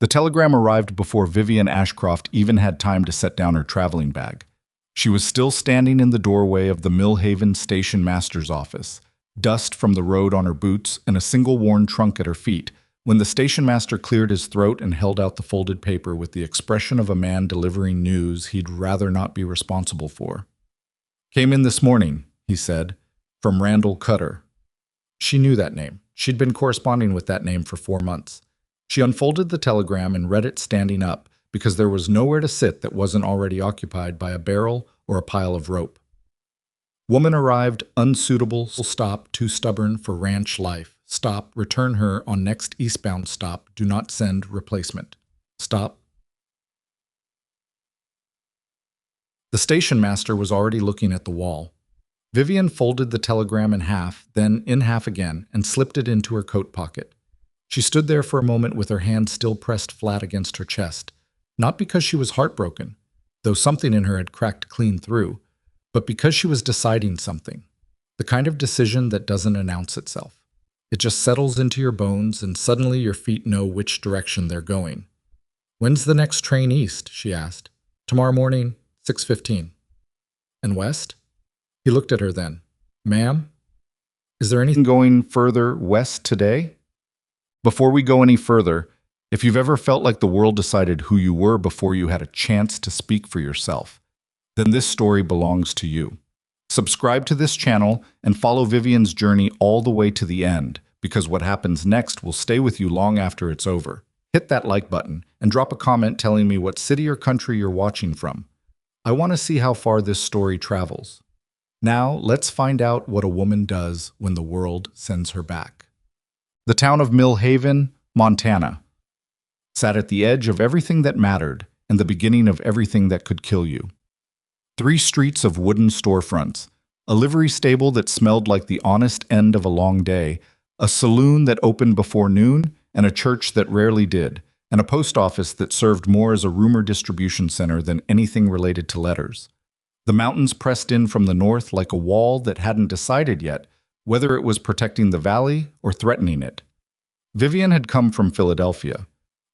The telegram arrived before Vivian Ashcroft even had time to set down her traveling bag. She was still standing in the doorway of the Millhaven station master's office, dust from the road on her boots and a single worn trunk at her feet, when the station master cleared his throat and held out the folded paper with the expression of a man delivering news he'd rather not be responsible for. "Came in this morning," he said, "from Randall Cutter." She knew that name. She'd been corresponding with that name for 4 months. She unfolded the telegram and read it standing up, because there was nowhere to sit that wasn't already occupied by a barrel or a pile of rope. "Woman arrived, unsuitable, stop, too stubborn for ranch life. Stop, return her on next eastbound stop, do not send replacement. Stop." The station master was already looking at the wall. Vivian folded the telegram in half, then in half again, and slipped it into her coat pocket. She stood there for a moment with her hand still pressed flat against her chest, not because she was heartbroken, though something in her had cracked clean through, but because she was deciding something, the kind of decision that doesn't announce itself. It just settles into your bones, and suddenly your feet know which direction they're going. "When's the next train east?" she asked. "Tomorrow morning, 6:15. "And west?" He looked at her then. "Ma'am, is there anything going further west today?" Before we go any further, if you've ever felt like the world decided who you were before you had a chance to speak for yourself, then this story belongs to you. Subscribe to this channel and follow Vivian's journey all the way to the end, because what happens next will stay with you long after it's over. Hit that like button and drop a comment telling me what city or country you're watching from. I want to see how far this story travels. Now, let's find out what a woman does when the world sends her back. The town of Millhaven, Montana, sat at the edge of everything that mattered and the beginning of everything that could kill you. 3 streets of wooden storefronts, a livery stable that smelled like the honest end of a long day, a saloon that opened before noon, and a church that rarely did, and a post office that served more as a rumor distribution center than anything related to letters. The mountains pressed in from the north like a wall that hadn't decided yet whether it was protecting the valley or threatening it. Vivian had come from Philadelphia.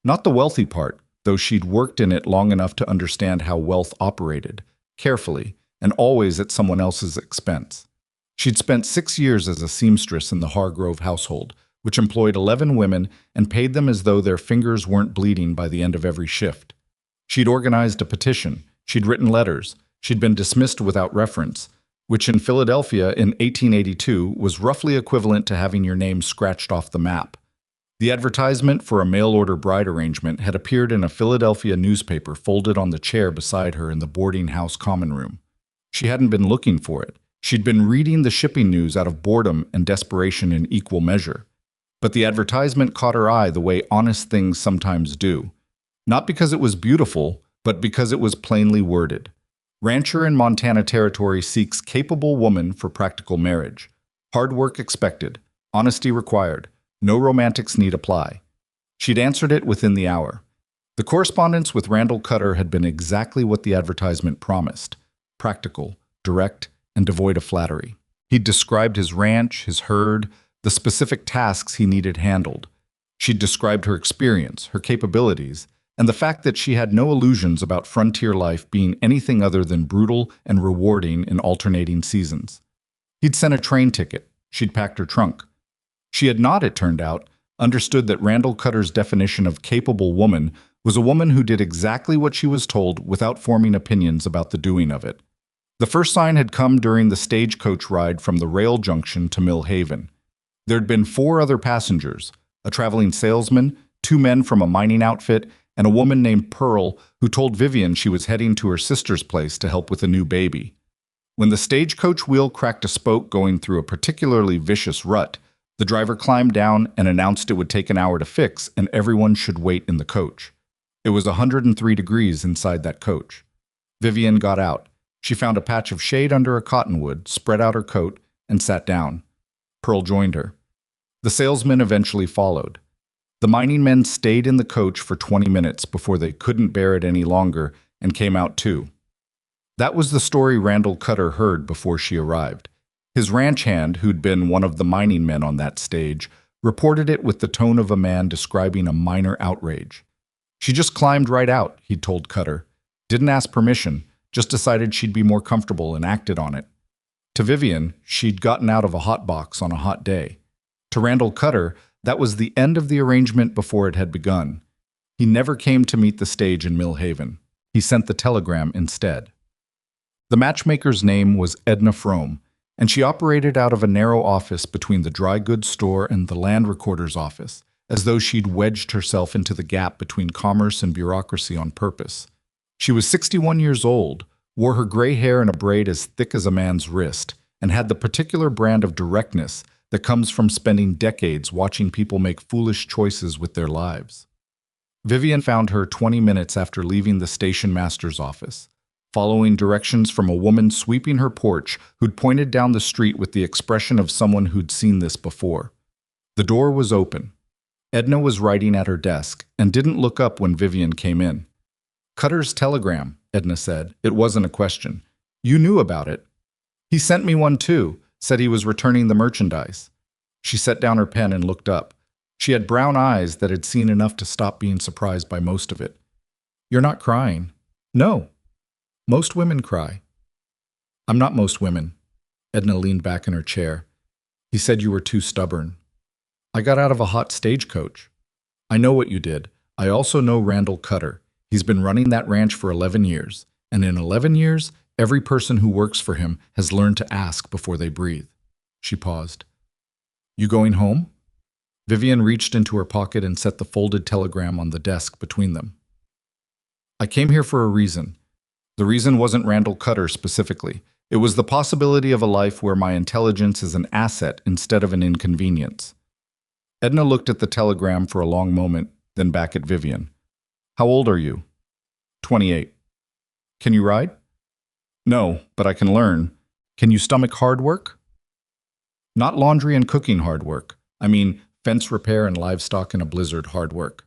Not the wealthy part, though she'd worked in it long enough to understand how wealth operated, carefully, and always at someone else's expense. She'd spent 6 years as a seamstress in the Hargrove household, which employed 11 women and paid them as though their fingers weren't bleeding by the end of every shift. She'd organized a petition, she'd written letters, she'd been dismissed without reference, which in Philadelphia in 1882 was roughly equivalent to having your name scratched off the map. The advertisement for a mail-order bride arrangement had appeared in a Philadelphia newspaper folded on the chair beside her in the boarding house common room. She hadn't been looking for it. She'd been reading the shipping news out of boredom and desperation in equal measure. But the advertisement caught her eye the way honest things sometimes do. Not because it was beautiful, but because it was plainly worded. Rancher in Montana Territory seeks capable woman for practical marriage. Hard work expected. Honesty required. No romantics need apply. She'd answered it within the hour. The correspondence with Randall Cutter had been exactly what the advertisement promised. Practical, direct, and devoid of flattery. He'd described his ranch, his herd, the specific tasks he needed handled. She'd described her experience, her capabilities, and the fact that she had no illusions about frontier life being anything other than brutal and rewarding in alternating seasons. He'd sent a train ticket. She'd packed her trunk. She had not, it turned out, understood that Randall Cutter's definition of capable woman was a woman who did exactly what she was told without forming opinions about the doing of it. The first sign had come during the stagecoach ride from the rail junction to Millhaven. There'd been 4 other passengers, a traveling salesman, 2 men from a mining outfit, and a woman named Pearl who told Vivian she was heading to her sister's place to help with a new baby. When the stagecoach wheel cracked a spoke going through a particularly vicious rut, the driver climbed down and announced it would take an hour to fix and everyone should wait in the coach. It was 103 degrees inside that coach. Vivian got out. She found a patch of shade under a cottonwood, spread out her coat, and sat down. Pearl joined her. The salesman eventually followed. The mining men stayed in the coach for 20 minutes before they couldn't bear it any longer and came out too. That was the story Randall Cutter heard before she arrived. His ranch hand, who'd been one of the mining men on that stage, reported it with the tone of a man describing a minor outrage. She just climbed right out, he'd told Cutter. Didn't ask permission, just decided she'd be more comfortable and acted on it. To Vivian, she'd gotten out of a hot box on a hot day. To Randall Cutter, that was the end of the arrangement before it had begun. He never came to meet the stage in Mill Haven. He sent the telegram instead. The matchmaker's name was Edna Frome, and she operated out of a narrow office between the dry goods store and the land recorder's office, as though she'd wedged herself into the gap between commerce and bureaucracy on purpose. She was 61 years old, wore her gray hair in a braid as thick as a man's wrist, and had the particular brand of directness that comes from spending decades watching people make foolish choices with their lives. Vivian found her 20 minutes after leaving the station master's office, following directions from a woman sweeping her porch who'd pointed down the street with the expression of someone who'd seen this before. The door was open. Edna was writing at her desk and didn't look up when Vivian came in. "Cutter's telegram," Edna said. It wasn't a question. "You knew about it." "He sent me one too, said he was returning the merchandise." She set down her pen and looked up. She had brown eyes that had seen enough to stop being surprised by most of it. "You're not crying." "No. Most women cry." "I'm not most women." Edna leaned back in her chair. "He said you were too stubborn." "I got out of a hot stagecoach." "I know what you did. I also know Randall Cutter. He's been running that ranch for 11 years, and in 11 years, every person who works for him has learned to ask before they breathe." She paused. "You going home?" Vivian reached into her pocket and set the folded telegram on the desk between them. "I came here for a reason. The reason wasn't Randall Cutter specifically. It was the possibility of a life where my intelligence is an asset instead of an inconvenience." Edna looked at the telegram for a long moment, then back at Vivian. "How old are you?" 28. "Can you ride?" "No, but I can learn." "Can you stomach hard work?" "Not laundry and cooking hard work. I mean, fence repair and livestock in a blizzard hard work.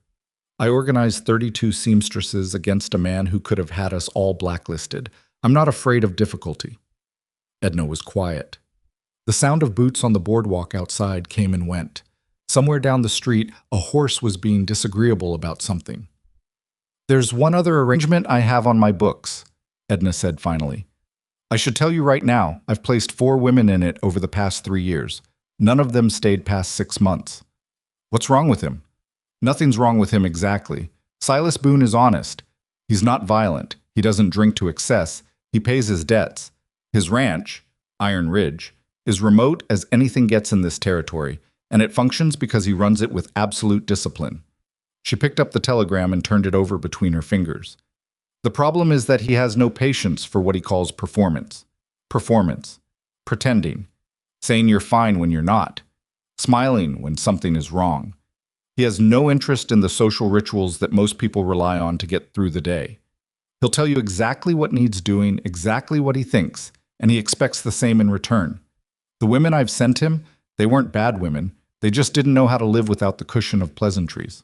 I organized 32 seamstresses against a man who could have had us all blacklisted. I'm not afraid of difficulty." Edna was quiet. The sound of boots on the boardwalk outside came and went. Somewhere down the street, a horse was being disagreeable about something. "There's one other arrangement I have on my books," Edna said finally. "I should tell you right now, I've placed 4 women in it over the past 3 years. None of them stayed past 6 months. What's wrong with him?" "Nothing's wrong with him exactly. Silas Boone is honest. He's not violent. He doesn't drink to excess. He pays his debts. His ranch, Iron Ridge, is remote as anything gets in this territory, and it functions because he runs it with absolute discipline." She picked up the telegram and turned it over between her fingers. "The problem is that he has no patience for what he calls performance. Performance. Pretending. Saying you're fine when you're not. Smiling when something is wrong. He has no interest in the social rituals that most people rely on to get through the day. He'll tell you exactly what needs doing, exactly what he thinks, and he expects the same in return. The women I've sent him, they weren't bad women. They just didn't know how to live without the cushion of pleasantries."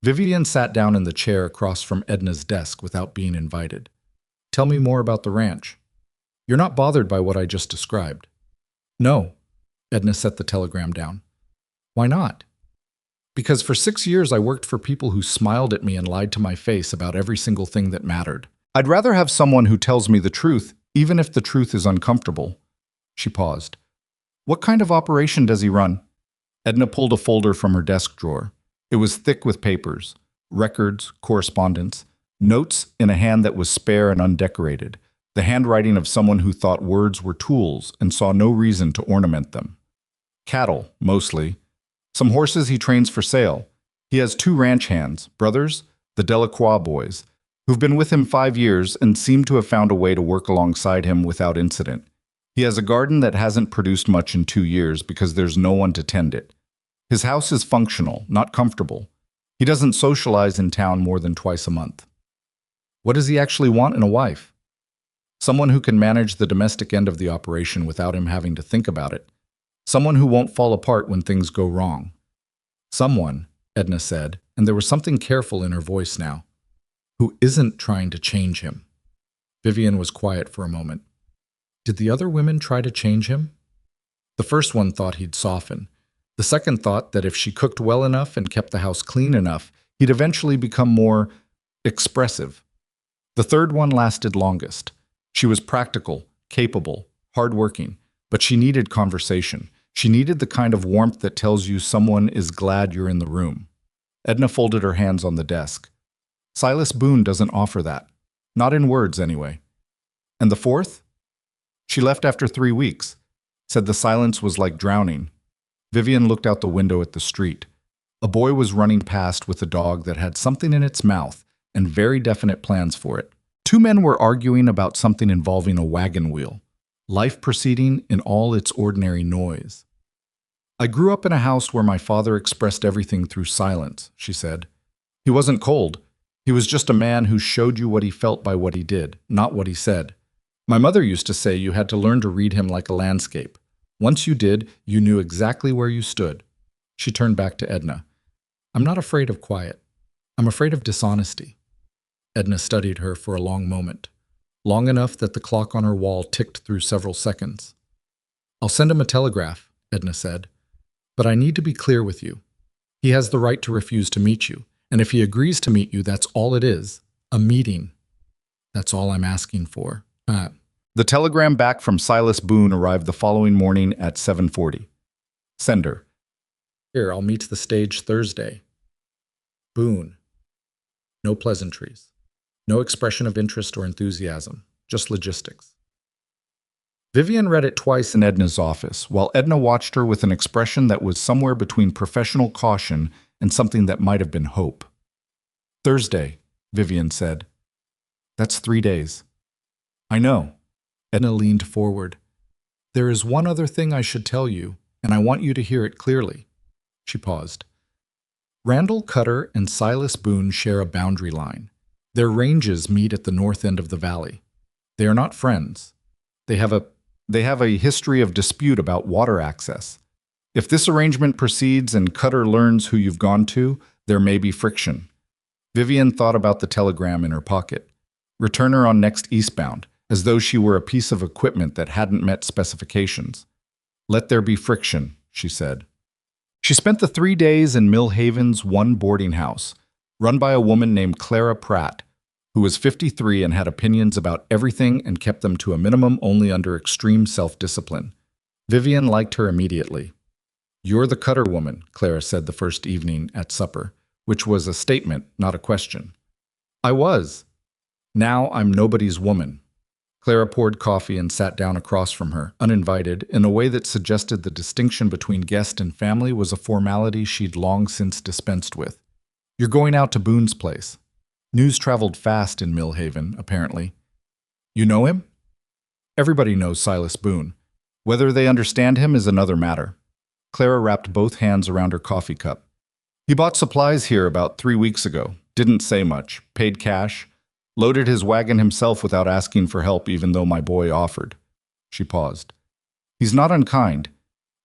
Vivian sat down in the chair across from Edna's desk without being invited. "Tell me more about the ranch. You're not bothered by what I just described." "No." Edna set the telegram down. "Why not?" "Because for 6 years I worked for people who smiled at me and lied to my face about every single thing that mattered. I'd rather have someone who tells me the truth, even if the truth is uncomfortable." She paused. "What kind of operation does he run?" Edna pulled a folder from her desk drawer. It was thick with papers, records, correspondence, notes in a hand that was spare and undecorated, the handwriting of someone who thought words were tools and saw no reason to ornament them. Cattle, mostly. Some horses he trains for sale. He has 2 ranch hands, brothers, the Delacroix boys, who've been with him 5 years and seem to have found a way to work alongside him without incident. He has a garden that hasn't produced much in 2 years because there's no one to tend it. His house is functional, not comfortable. He doesn't socialize in town more than twice a month. What does he actually want in a wife? Someone who can manage the domestic end of the operation without him having to think about it. Someone who won't fall apart when things go wrong. Someone, Edna said, and there was something careful in her voice now, who isn't trying to change him. Vivian was quiet for a moment. Did the other women try to change him? The first one thought he'd soften. The second thought that if she cooked well enough and kept the house clean enough, He'd eventually become more expressive. The third one lasted longest. She was practical, capable, hardworking, but she needed conversation. She needed the kind of warmth that tells you someone is glad you're in the room. Edna folded her hands on the desk. Silas Boone doesn't offer that. Not in words, anyway. And the fourth? She left after 3 weeks. Said the silence was like drowning. Vivian looked out the window at the street. A boy was running past with a dog that had something in its mouth and very definite plans for it. 2 men were arguing about something involving a wagon wheel. Life proceeding in all its ordinary noise. I grew up in a house where my father expressed everything through silence, she said. He wasn't cold. He was just a man who showed you what he felt by what he did, not what he said. My mother used to say you had to learn to read him like a landscape. Once you did, you knew exactly where you stood. She turned back to Edna. I'm not afraid of quiet. I'm afraid of dishonesty. Edna studied her for a long moment, long enough that the clock on her wall ticked through several seconds. I'll send him a telegraph, Edna said. But I need to be clear with you. He has the right to refuse to meet you, and if he agrees to meet you, that's all it is, a meeting. That's all I'm asking for. The telegram back from Silas Boone arrived the following morning at 7:40. Sender. Here, I'll meet the stage Thursday. Boone. No pleasantries. No expression of interest or enthusiasm. Just logistics. Vivian read it twice in Edna's office, while Edna watched her with an expression that was somewhere between professional caution and something that might have been hope. Thursday, Vivian said. That's 3 days. I know. Edna leaned forward. There is one other thing I should tell you, and I want you to hear it clearly. She paused. Randall Cutter and Silas Boone share a boundary line. Their ranges meet at the north end of the valley. They are not friends. They have a history of dispute about water access. If this arrangement proceeds and Cutter learns who you've gone to, there may be friction. Vivian thought about the telegram in her pocket. Return her on next eastbound, as though she were a piece of equipment that hadn't met specifications. Let there be friction, she said. She spent the 3 days in Mill Haven's one boarding house, run by a woman named Clara Pratt, who was 53 and had opinions about everything and kept them to a minimum only under extreme self-discipline. Vivian liked her immediately. You're the Cutter woman, Clara said the first evening at supper, which was a statement, not a question. I was. Now I'm nobody's woman. Clara poured coffee and sat down across from her, uninvited, in a way that suggested the distinction between guest and family was a formality she'd long since dispensed with. You're going out to Boone's place. News traveled fast in Mill Haven, apparently. You know him? Everybody knows Silas Boone. Whether they understand him is another matter. Clara wrapped both hands around her coffee cup. He bought supplies here about 3 weeks ago. Didn't say much. Paid cash. Loaded his wagon himself without asking for help even though my boy offered. She paused. He's not unkind.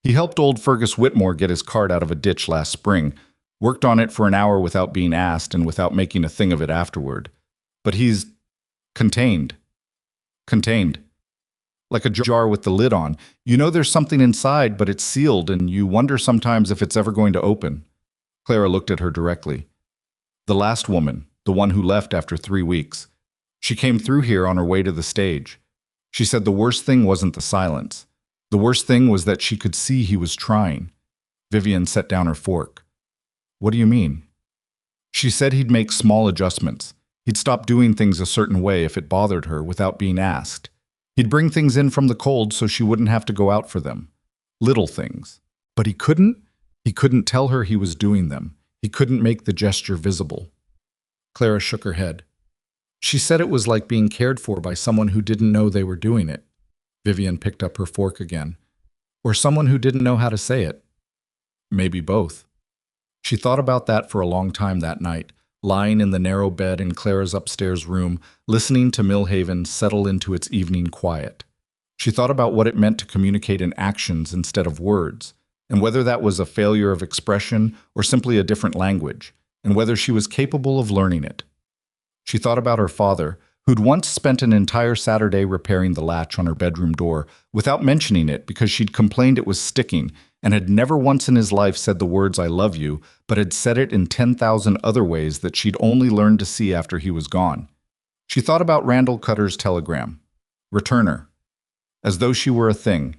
He helped old Fergus Whitmore get his cart out of a ditch last spring, worked on it for an hour without being asked and without making a thing of it afterward. But he's contained. Contained. Like a jar with the lid on. You know there's something inside, but it's sealed, and you wonder sometimes if it's ever going to open. Clara looked at her directly. The last woman, the one who left after 3 weeks. She came through here on her way to the stage. She said the worst thing wasn't the silence. The worst thing was that she could see he was trying. Vivian set down her fork. What do you mean? She said he'd make small adjustments. He'd stop doing things a certain way if it bothered her without being asked. He'd bring things in from the cold so she wouldn't have to go out for them. Little things. But he couldn't? He couldn't tell her he was doing them. He couldn't make the gesture visible. Clara shook her head. She said it was like being cared for by someone who didn't know they were doing it. Vivian picked up her fork again. Or someone who didn't know how to say it. Maybe both. She thought about that for a long time that night, lying in the narrow bed in Clara's upstairs room, listening to Mill Haven settle into its evening quiet. She thought about what it meant to communicate in actions instead of words, and whether that was a failure of expression or simply a different language, and whether she was capable of learning it. She thought about her father, who'd once spent an entire Saturday repairing the latch on her bedroom door without mentioning it because she'd complained it was sticking, and had never once in his life said the words "I love you," but had said it in 10,000 other ways that she'd only learned to see after he was gone. She thought about Randall Cutter's telegram. Returner. As though she were a thing.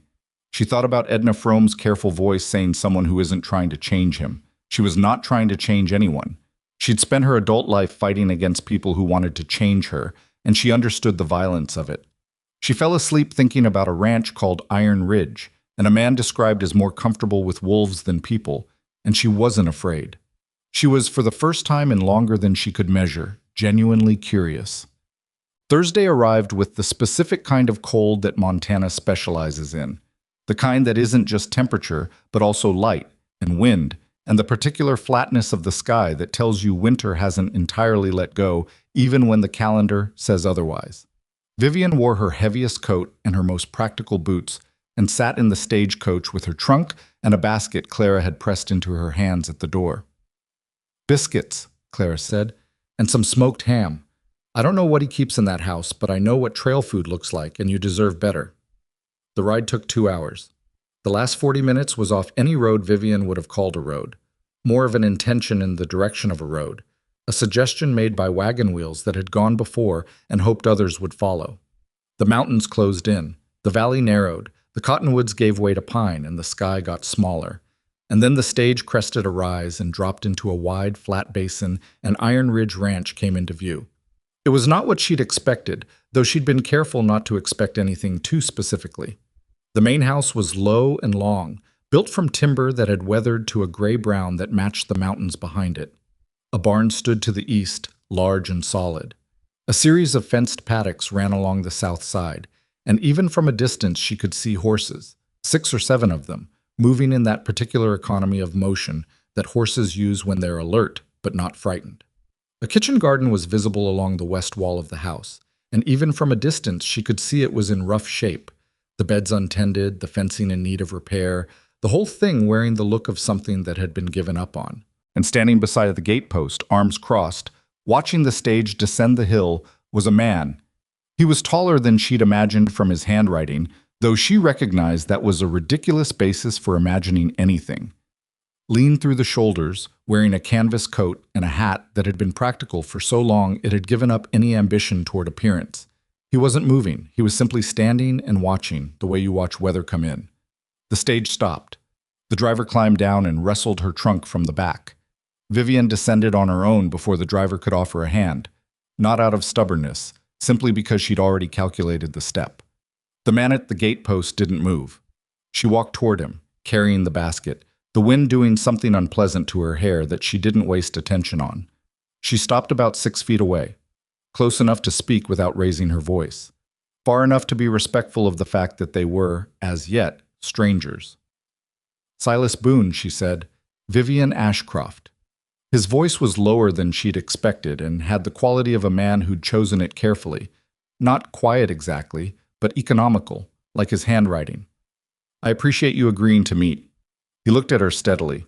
She thought about Edna Frome's careful voice saying someone who isn't trying to change him. She was not trying to change anyone. She'd spent her adult life fighting against people who wanted to change her, and she understood the violence of it. She fell asleep thinking about a ranch called Iron Ridge, and a man described as more comfortable with wolves than people, and she wasn't afraid. She was, for the first time in longer than she could measure, genuinely curious. Thursday arrived with the specific kind of cold that Montana specializes in, the kind that isn't just temperature, but also light and wind, and the particular flatness of the sky that tells you winter hasn't entirely let go, even when the calendar says otherwise. Vivian wore her heaviest coat and her most practical boots, and sat in the stagecoach with her trunk and a basket Clara had pressed into her hands at the door. "Biscuits," Clara said, "and some smoked ham. I don't know what he keeps in that house, but I know what trail food looks like, and you deserve better." The ride took 2 hours. The last 40 minutes was off any road Vivian would have called a road, more of an intention in the direction of a road, a suggestion made by wagon wheels that had gone before and hoped others would follow. The mountains closed in, the valley narrowed, the cottonwoods gave way to pine, and the sky got smaller. And then the stage crested a rise and dropped into a wide, flat basin, and Iron Ridge Ranch came into view. It was not what she'd expected, though she'd been careful not to expect anything too specifically. The main house was low and long, built from timber that had weathered to a gray-brown that matched the mountains behind it. A barn stood to the east, large and solid. A series of fenced paddocks ran along the south side, and even from a distance she could see horses, 6 or 7 of them, moving in that particular economy of motion that horses use when they're alert but not frightened. A kitchen garden was visible along the west wall of the house, and even from a distance she could see it was in rough shape, the beds untended, the fencing in need of repair, the whole thing wearing the look of something that had been given up on. And standing beside the gatepost, arms crossed, watching the stage descend the hill, was a man. He was taller than she'd imagined from his handwriting, though she recognized that was a ridiculous basis for imagining anything. Lean through the shoulders, wearing a canvas coat and a hat that had been practical for so long it had given up any ambition toward appearance. He wasn't moving, he was simply standing and watching, the way you watch weather come in. The stage stopped. The driver climbed down and wrestled her trunk from the back. Vivian descended on her own before the driver could offer a hand, not out of stubbornness, simply because she'd already calculated the step. The man at the gatepost didn't move. She walked toward him, carrying the basket, the wind doing something unpleasant to her hair that she didn't waste attention on. She stopped about 6 feet away, close enough to speak without raising her voice, far enough to be respectful of the fact that they were, as yet, strangers. "Silas Boone," she said, "Vivian Ashcroft." His voice was lower than she'd expected and had the quality of a man who'd chosen it carefully, not quiet exactly, but economical, like his handwriting. "I appreciate you agreeing to meet." He looked at her steadily.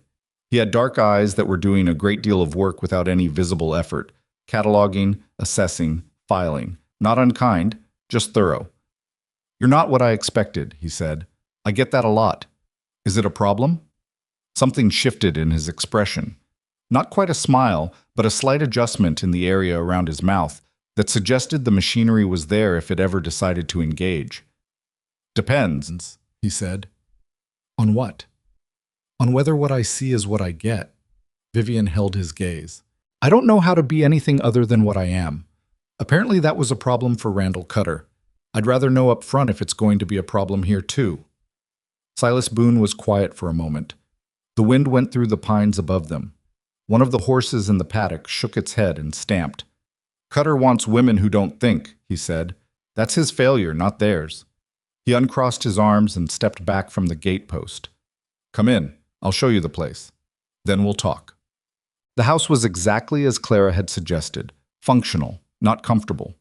He had dark eyes that were doing a great deal of work without any visible effort, cataloging, assessing, filing. Not unkind, just thorough. "You're not what I expected," he said. "I get that a lot. Is it a problem?" Something shifted in his expression. Not quite a smile, but a slight adjustment in the area around his mouth that suggested the machinery was there if it ever decided to engage. "Depends," he said. "On what?" "On whether what I see is what I get." Vivian held his gaze. "I don't know how to be anything other than what I am. Apparently that was a problem for Randall Cutter. I'd rather know up front if it's going to be a problem here too." Silas Boone was quiet for a moment. The wind went through the pines above them. One of the horses in the paddock shook its head and stamped. "Cutter wants women who don't think," he said. "That's his failure, not theirs." He uncrossed his arms and stepped back from the gatepost. "Come in. I'll show you the place. Then we'll talk." The house was exactly as Clara had suggested, functional, not comfortable.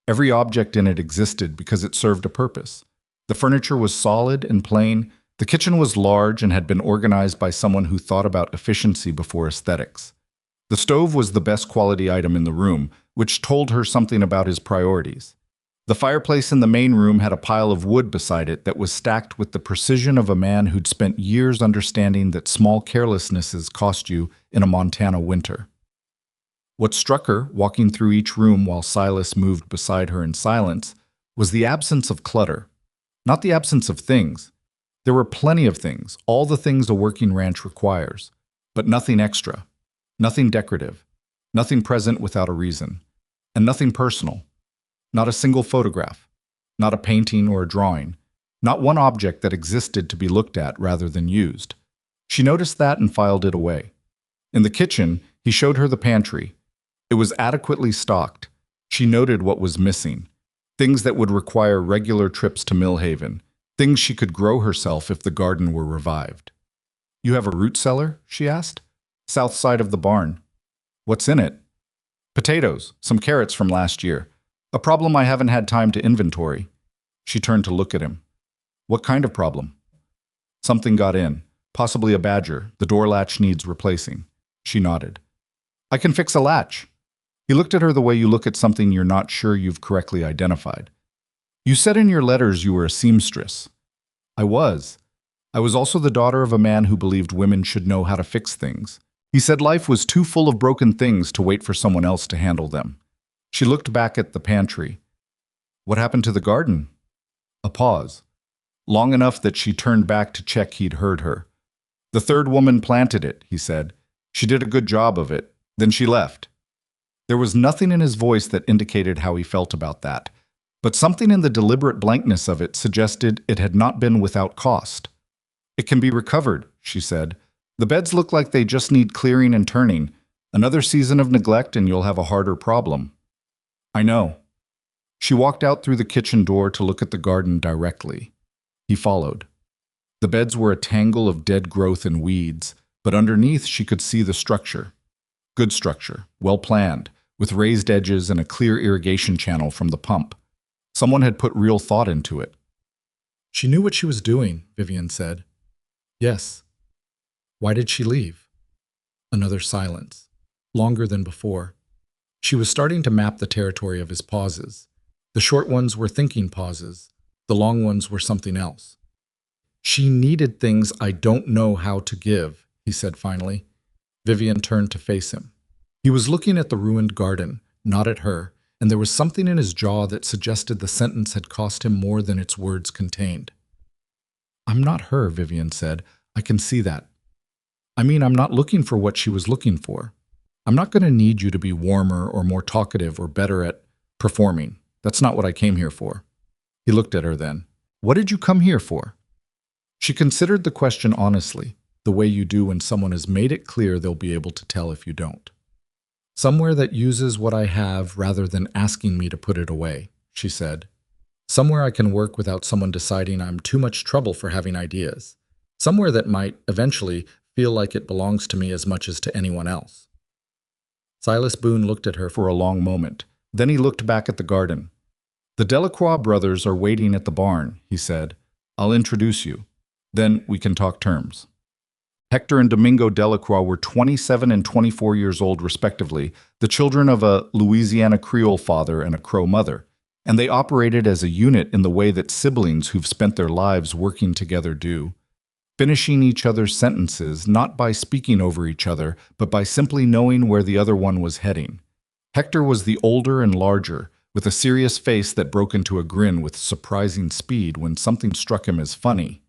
Every object in it existed because it served a purpose. The furniture was solid and plain. The kitchen was large and had been organized by someone who thought about efficiency before aesthetics. The stove was the best quality item in the room, which told her something about his priorities. The fireplace in the main room had a pile of wood beside it that was stacked with the precision of a man who'd spent years understanding that small carelessnesses cost you in a Montana winter. What struck her, walking through each room while Silas moved beside her in silence, was the absence of clutter. Not the absence of things. There were plenty of things, all the things a working ranch requires, but nothing extra, nothing decorative, nothing present without a reason, and nothing personal. Not a single photograph, not a painting or a drawing, not one object that existed to be looked at rather than used. She noticed that and filed it away. In the kitchen, he showed her the pantry. It was adequately stocked. She noted what was missing. Things that would require regular trips to Millhaven. Things she could grow herself if the garden were revived. "You have a root cellar?" she asked. "South side of the barn." "What's in it?" "Potatoes, some carrots from last year. A problem I haven't had time to inventory." She turned to look at him. "What kind of problem?" "Something got in. Possibly a badger. The door latch needs replacing." She nodded. "I can fix a latch." He looked at her the way you look at something you're not sure you've correctly identified. "You said in your letters you were a seamstress." "I was. I was also the daughter of a man who believed women should know how to fix things. He said life was too full of broken things to wait for someone else to handle them." She looked back at the pantry. "What happened to the garden?" A pause. Long enough that she turned back to check he'd heard her. "The third woman planted it," he said. "She did a good job of it. Then she left." There was nothing in his voice that indicated how he felt about that, but something in the deliberate blankness of it suggested it had not been without cost. "It can be recovered," she said. "The beds look like they just need clearing and turning. Another season of neglect and you'll have a harder problem." "I know." She walked out through the kitchen door to look at the garden directly. He followed. The beds were a tangle of dead growth and weeds, but underneath she could see the structure. Good structure, well planned, with raised edges and a clear irrigation channel from the pump. Someone had put real thought into it. "She knew what she was doing," Vivian said. "Yes." "Why did she leave?" Another silence, longer than before. She was starting to map the territory of his pauses. The short ones were thinking pauses. The long ones were something else. "She needed things I don't know how to give," he said finally. Vivian turned to face him. He was looking at the ruined garden, not at her, and there was something in his jaw that suggested the sentence had cost him more than its words contained. "I'm not her," Vivian said. "I can see that. I mean, I'm not looking for what she was looking for. I'm not going to need you to be warmer or more talkative or better at performing. That's not what I came here for." He looked at her then. "What did you come here for?" She considered the question honestly, the way you do when someone has made it clear they'll be able to tell if you don't. "Somewhere that uses what I have rather than asking me to put it away," she said. "Somewhere I can work without someone deciding I'm too much trouble for having ideas. Somewhere that might, eventually, feel like it belongs to me as much as to anyone else." Silas Boone looked at her for a long moment. Then he looked back at the garden. "The Delacroix brothers are waiting at the barn," he said. "I'll introduce you. Then we can talk terms." Hector and Domingo Delacroix were 27 and 24 years old respectively, the children of a Louisiana Creole father and a Crow mother, and they operated as a unit in the way that siblings who've spent their lives working together do, finishing each other's sentences not by speaking over each other, but by simply knowing where the other one was heading. Hector was the older and larger, with a serious face that broke into a grin with surprising speed when something struck him as funny.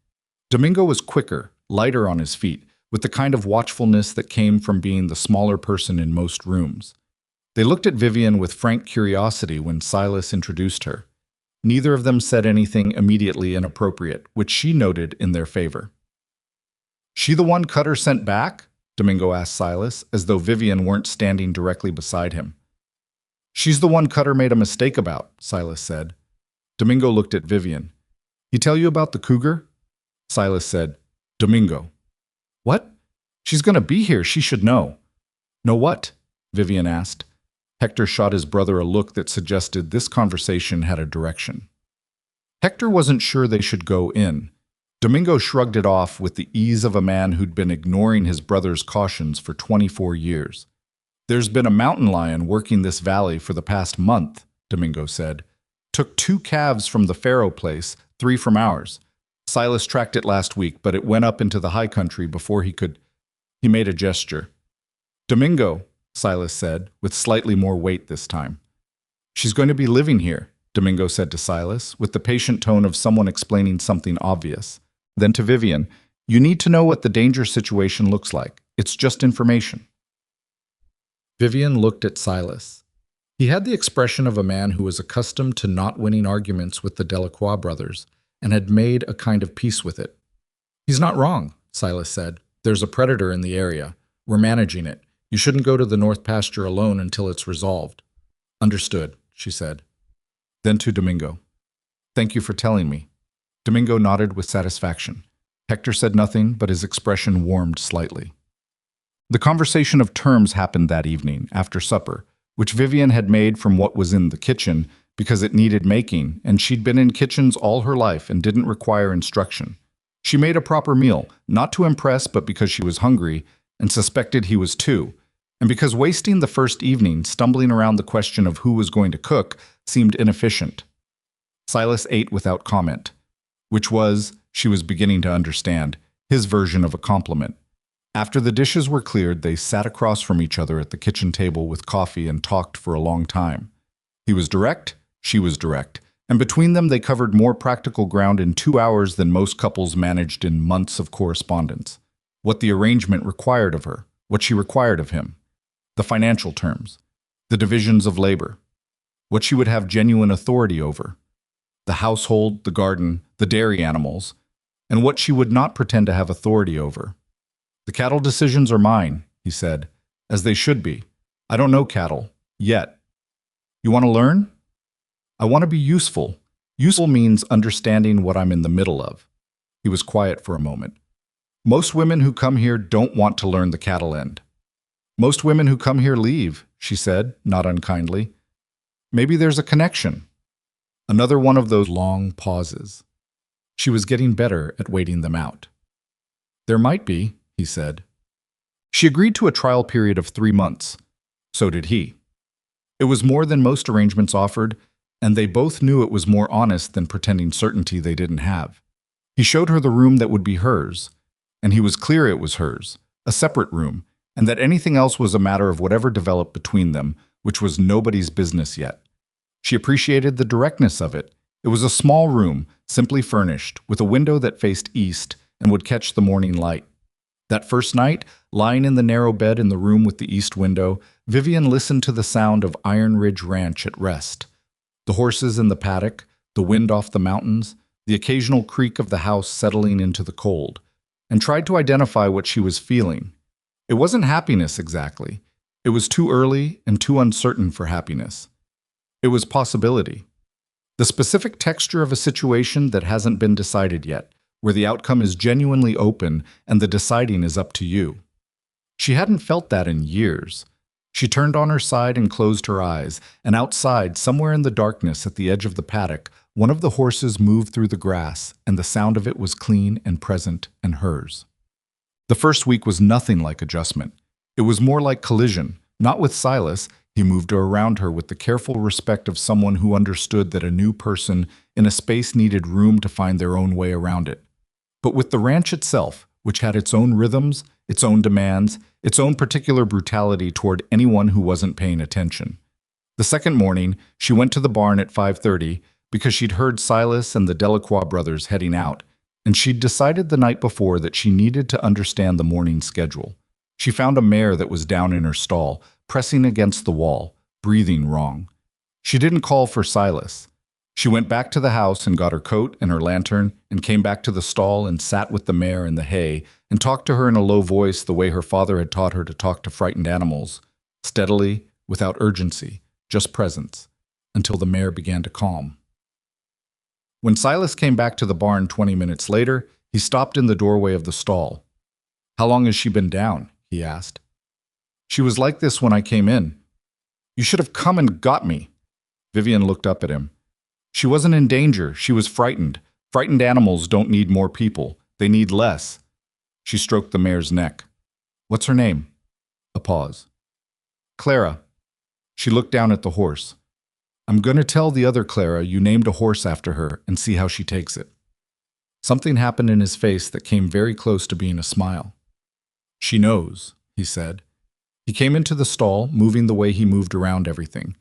Domingo was quicker, lighter on his feet, with the kind of watchfulness that came from being the smaller person in most rooms. They looked at Vivian with frank curiosity when Silas introduced her. Neither of them said anything immediately inappropriate, which she noted in their favor. "She the one Cutter sent back?" Domingo asked Silas, as though Vivian weren't standing directly beside him. "She's the one Cutter made a mistake about," Silas said. Domingo looked at Vivian. "He tell you about the cougar?" Silas said, "Domingo." "What? She's going to be here. She should know." "Know what?" Vivian asked. Hector shot his brother a look that suggested this conversation had a direction. Hector wasn't sure they should go in. Domingo shrugged it off with the ease of a man who'd been ignoring his brother's cautions for 24 years. "There's been a mountain lion working this valley for the past month," Domingo said. Took 2 calves from the Pharaoh place, 3 from ours. Silas tracked it last week, but it went up into the high country before he could. He made a gesture. Domingo, Silas said, with slightly more weight this time. She's going to be living here, Domingo said to Silas, with the patient tone of someone explaining something obvious. Then to Vivian, you need to know what the danger situation looks like. It's just information. Vivian looked at Silas. He had the expression of a man who was accustomed to not winning arguments with the Delacroix brothers and had made a kind of peace with it. He's not wrong, Silas said. There's a predator in the area. We're managing it. You shouldn't go to the North Pasture alone until it's resolved. Understood, she said. Then to Domingo. Thank you for telling me. Domingo nodded with satisfaction. Hector said nothing, but his expression warmed slightly. The conversation of terms happened that evening, after supper, which Vivian had made from what was in the kitchen because it needed making, and she'd been in kitchens all her life and didn't require instruction. She made a proper meal, not to impress but because she was hungry and suspected he was too, and because wasting the first evening stumbling around the question of who was going to cook seemed inefficient. Silas ate without comment, which was, she was beginning to understand, his version of a compliment. After the dishes were cleared, they sat across from each other at the kitchen table with coffee and talked for a long time. He was direct, she was direct, and between them they covered more practical ground in 2 hours than most couples managed in months of correspondence. What the arrangement required of her, what she required of him, the financial terms, the divisions of labor, what she would have genuine authority over, the household, the garden, the dairy animals, and what she would not pretend to have authority over. The cattle decisions are mine, he said, as they should be. I don't know cattle, yet. You want to learn? I want to be useful. Useful means understanding what I'm in the middle of. He was quiet for a moment. Most women who come here don't want to learn the cattle end. Most women who come here leave, she said, not unkindly. Maybe there's a connection. Another one of those long pauses. She was getting better at waiting them out. There might be, he said. She agreed to a trial period of 3 months. So did he. It was more than most arrangements offered, and they both knew it was more honest than pretending certainty they didn't have. He showed her the room that would be hers, and he was clear it was hers, a separate room, and that anything else was a matter of whatever developed between them, which was nobody's business yet. She appreciated the directness of it. It was a small room, simply furnished, with a window that faced east and would catch the morning light. That first night, lying in the narrow bed in the room with the east window, Vivian listened to the sound of Iron Ridge Ranch at rest. The horses in the paddock, the wind off the mountains, the occasional creak of the house settling into the cold, and tried to identify what she was feeling. It wasn't happiness exactly. It was too early and too uncertain for happiness. It was possibility. The specific texture of a situation that hasn't been decided yet, where the outcome is genuinely open and the deciding is up to you. She hadn't felt that in years. She turned on her side and closed her eyes, and outside, somewhere in the darkness at the edge of the paddock, one of the horses moved through the grass, and the sound of it was clean and present and hers. The first week was nothing like adjustment. It was more like collision, not with Silas. He moved around her with the careful respect of someone who understood that a new person in a space needed room to find their own way around it. But with the ranch itself, which had its own rhythms, its own demands, its own particular brutality toward anyone who wasn't paying attention. The second morning, she went to the barn at 5:30 because she'd heard Silas and the Delacroix brothers heading out, and she'd decided the night before that she needed to understand the morning schedule. She found a mare that was down in her stall, pressing against the wall, breathing wrong. She didn't call for Silas. She went back to the house and got her coat and her lantern and came back to the stall and sat with the mare in the hay and talked to her in a low voice the way her father had taught her to talk to frightened animals, steadily, without urgency, just presence, until the mare began to calm. When Silas came back to the barn 20 minutes later, he stopped in the doorway of the stall. "How long has she been down?" he asked. "She was like this when I came in." "You should have come and got me." Vivian looked up at him. She wasn't in danger, she was frightened. Frightened animals don't need more people, they need less. She stroked the mare's neck. "What's her name?" A pause. "Clara." She looked down at the horse. I'm going to tell the other Clara you named a horse after her and see how she takes it. Something happened in his face that came very close to being a smile. She knows, he said. He came into the stall, moving the way he moved around everything,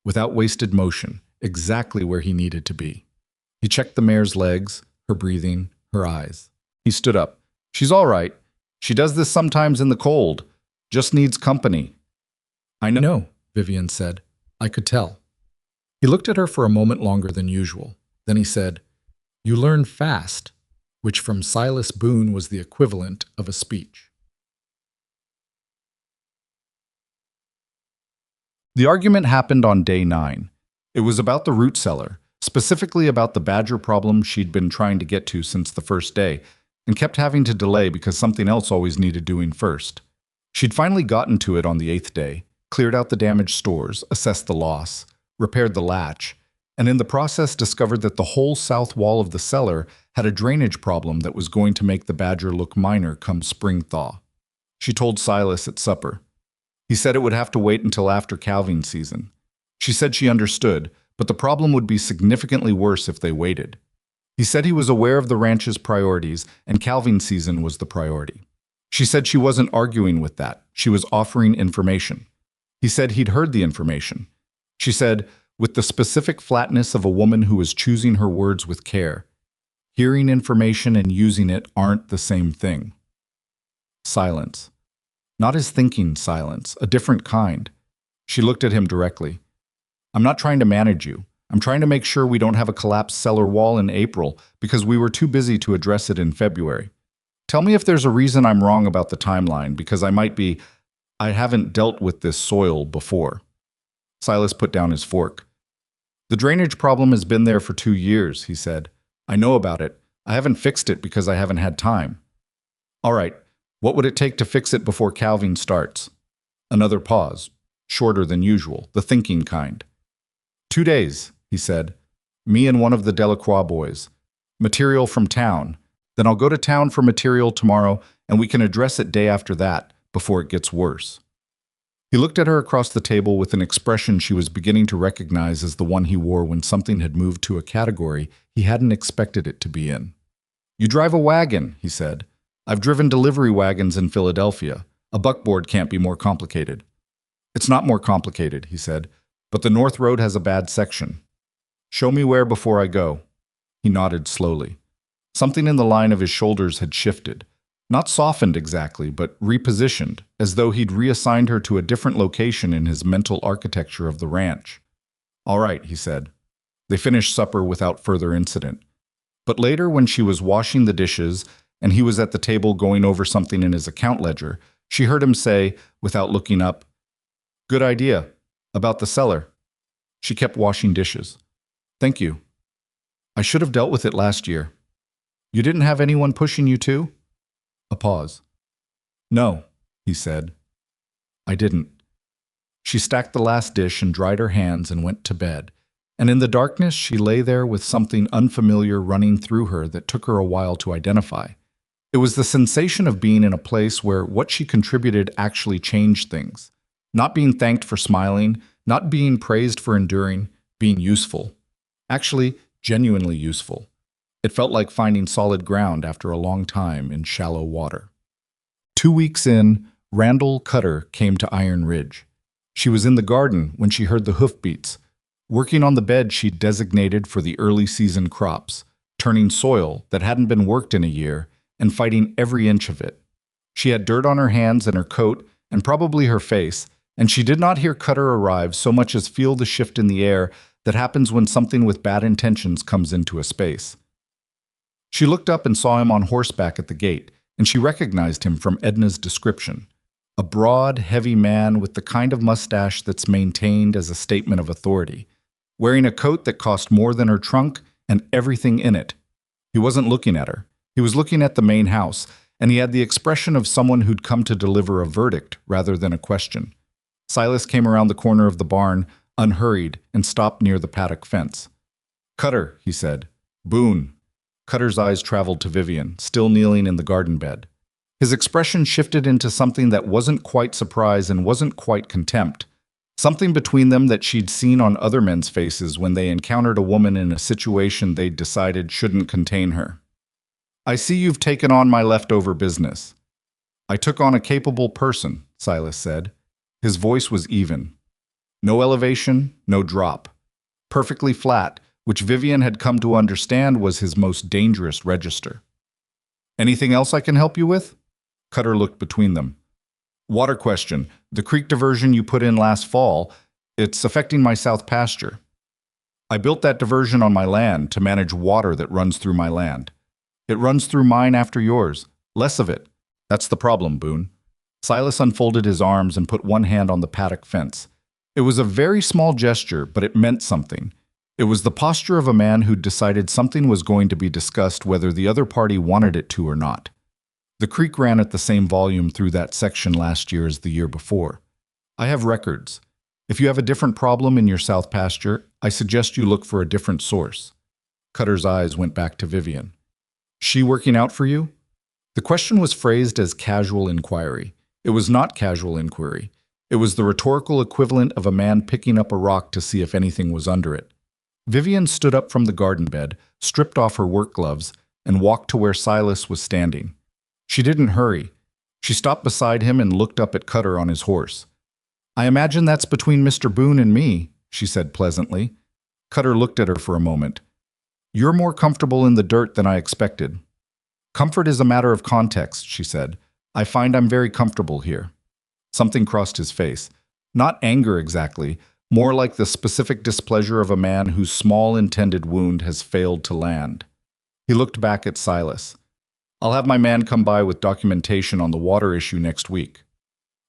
without wasted motion, exactly where he needed to be. He checked the mare's legs, her breathing, her eyes. He stood up. She's all right. She does this sometimes in the cold. Just needs company. I know, Vivian said. I could tell. He looked at her for a moment longer than usual. Then he said, You learn fast, which from Silas Boone was the equivalent of a speech. The argument happened on day 9. It was about the root cellar, specifically about the badger problem she'd been trying to get to since the first day, and kept having to delay because something else always needed doing first. She'd finally gotten to it on the 8th day, cleared out the damaged stores, assessed the loss, repaired the latch, and in the process discovered that the whole south wall of the cellar had a drainage problem that was going to make the badger look minor come spring thaw. She told Silas at supper. He said it would have to wait until after calving season. She said she understood, but the problem would be significantly worse if they waited. He said he was aware of the ranch's priorities and calving season was the priority. She said she wasn't arguing with that. She was offering information. He said he'd heard the information. She said, with the specific flatness of a woman who is choosing her words with care, hearing information and using it aren't the same thing. Silence. Not his thinking silence, a different kind. She looked at him directly. I'm not trying to manage you. I'm trying to make sure we don't have a collapsed cellar wall in April because we were too busy to address it in February. Tell me if there's a reason I'm wrong about the timeline, because I haven't dealt with this soil before. Silas put down his fork. The drainage problem has been there for 2 years, he said. I know about it. I haven't fixed it because I haven't had time. All right, what would it take to fix it before calving starts? Another pause, shorter than usual, the thinking kind. 2 days, he said. Me and one of the Delacroix boys. Material from town. Then I'll go to town for material tomorrow, and we can address it day after that, before it gets worse. He looked at her across the table with an expression she was beginning to recognize as the one he wore when something had moved to a category he hadn't expected it to be in. You drive a wagon, he said. I've driven delivery wagons in Philadelphia. A buckboard can't be more complicated. It's not more complicated, he said, but the North Road has a bad section. Show me where before I go. He nodded slowly. Something in the line of his shoulders had shifted. Not softened exactly, but repositioned, as though he'd reassigned her to a different location in his mental architecture of the ranch. All right, he said. They finished supper without further incident. But later, when she was washing the dishes and he was at the table going over something in his account ledger, she heard him say, without looking up, Good idea. About the cellar. She kept washing dishes. Thank you. I should have dealt with it last year. You didn't have anyone pushing you too? A pause. No, he said. I didn't. She stacked the last dish and dried her hands and went to bed. And in the darkness, she lay there with something unfamiliar running through her that took her a while to identify. It was the sensation of being in a place where what she contributed actually changed things. Not being thanked for smiling, not being praised for enduring, being useful. Actually, genuinely useful. It felt like finding solid ground after a long time in shallow water. 2 weeks in, Randall Cutter came to Iron Ridge. She was in the garden when she heard the hoofbeats, working on the bed she'd designated for the early season crops, turning soil that hadn't been worked in a year and fighting every inch of it. She had dirt on her hands and her coat and probably her face, and she did not hear Cutter arrive so much as feel the shift in the air that happens when something with bad intentions comes into a space. She looked up and saw him on horseback at the gate, and she recognized him from Edna's description. A broad, heavy man with the kind of mustache that's maintained as a statement of authority, wearing a coat that cost more than her trunk and everything in it. He wasn't looking at her. He was looking at the main house, and he had the expression of someone who'd come to deliver a verdict rather than a question. Silas came around the corner of the barn, unhurried, and stopped near the paddock fence. Cutter, he said. Boone. Cutter's eyes traveled to Vivian, still kneeling in the garden bed. His expression shifted into something that wasn't quite surprise and wasn't quite contempt, Something between them that she'd seen on other men's faces when they encountered a woman in a situation they'd decided shouldn't contain her. I see you've taken on my leftover business. I took on a capable person, Silas said. His voice was even. No elevation, no drop. Perfectly flat, which Vivian had come to understand was his most dangerous register. Anything else I can help you with? Cutter looked between them. Water question. The creek diversion you put in last fall, it's affecting my south pasture. I built that diversion on my land to manage water that runs through my land. It runs through mine after yours. Less of it. That's the problem, Boone. Silas unfolded his arms and put one hand on the paddock fence. It was a very small gesture, but it meant something. It was the posture of a man who'd decided something was going to be discussed whether the other party wanted it to or not. The creek ran at the same volume through that section last year as the year before. I have records. If you have a different problem in your south pasture, I suggest you look for a different source. Cutter's eyes went back to Vivian. She working out for you? The question was phrased as casual inquiry. It was not casual inquiry. It was the rhetorical equivalent of a man picking up a rock to see if anything was under it. Vivian stood up from the garden bed, stripped off her work gloves, and walked to where Silas was standing. She didn't hurry. She stopped beside him and looked up at Cutter on his horse. I imagine that's between Mr. Boone and me, she said pleasantly. Cutter looked at her for a moment. You're more comfortable in the dirt than I expected. Comfort is a matter of context, she said. I find I'm very comfortable here. Something crossed his face. Not anger exactly, more like the specific displeasure of a man whose small intended wound has failed to land. He looked back at Silas. I'll have my man come by with documentation on the water issue next week.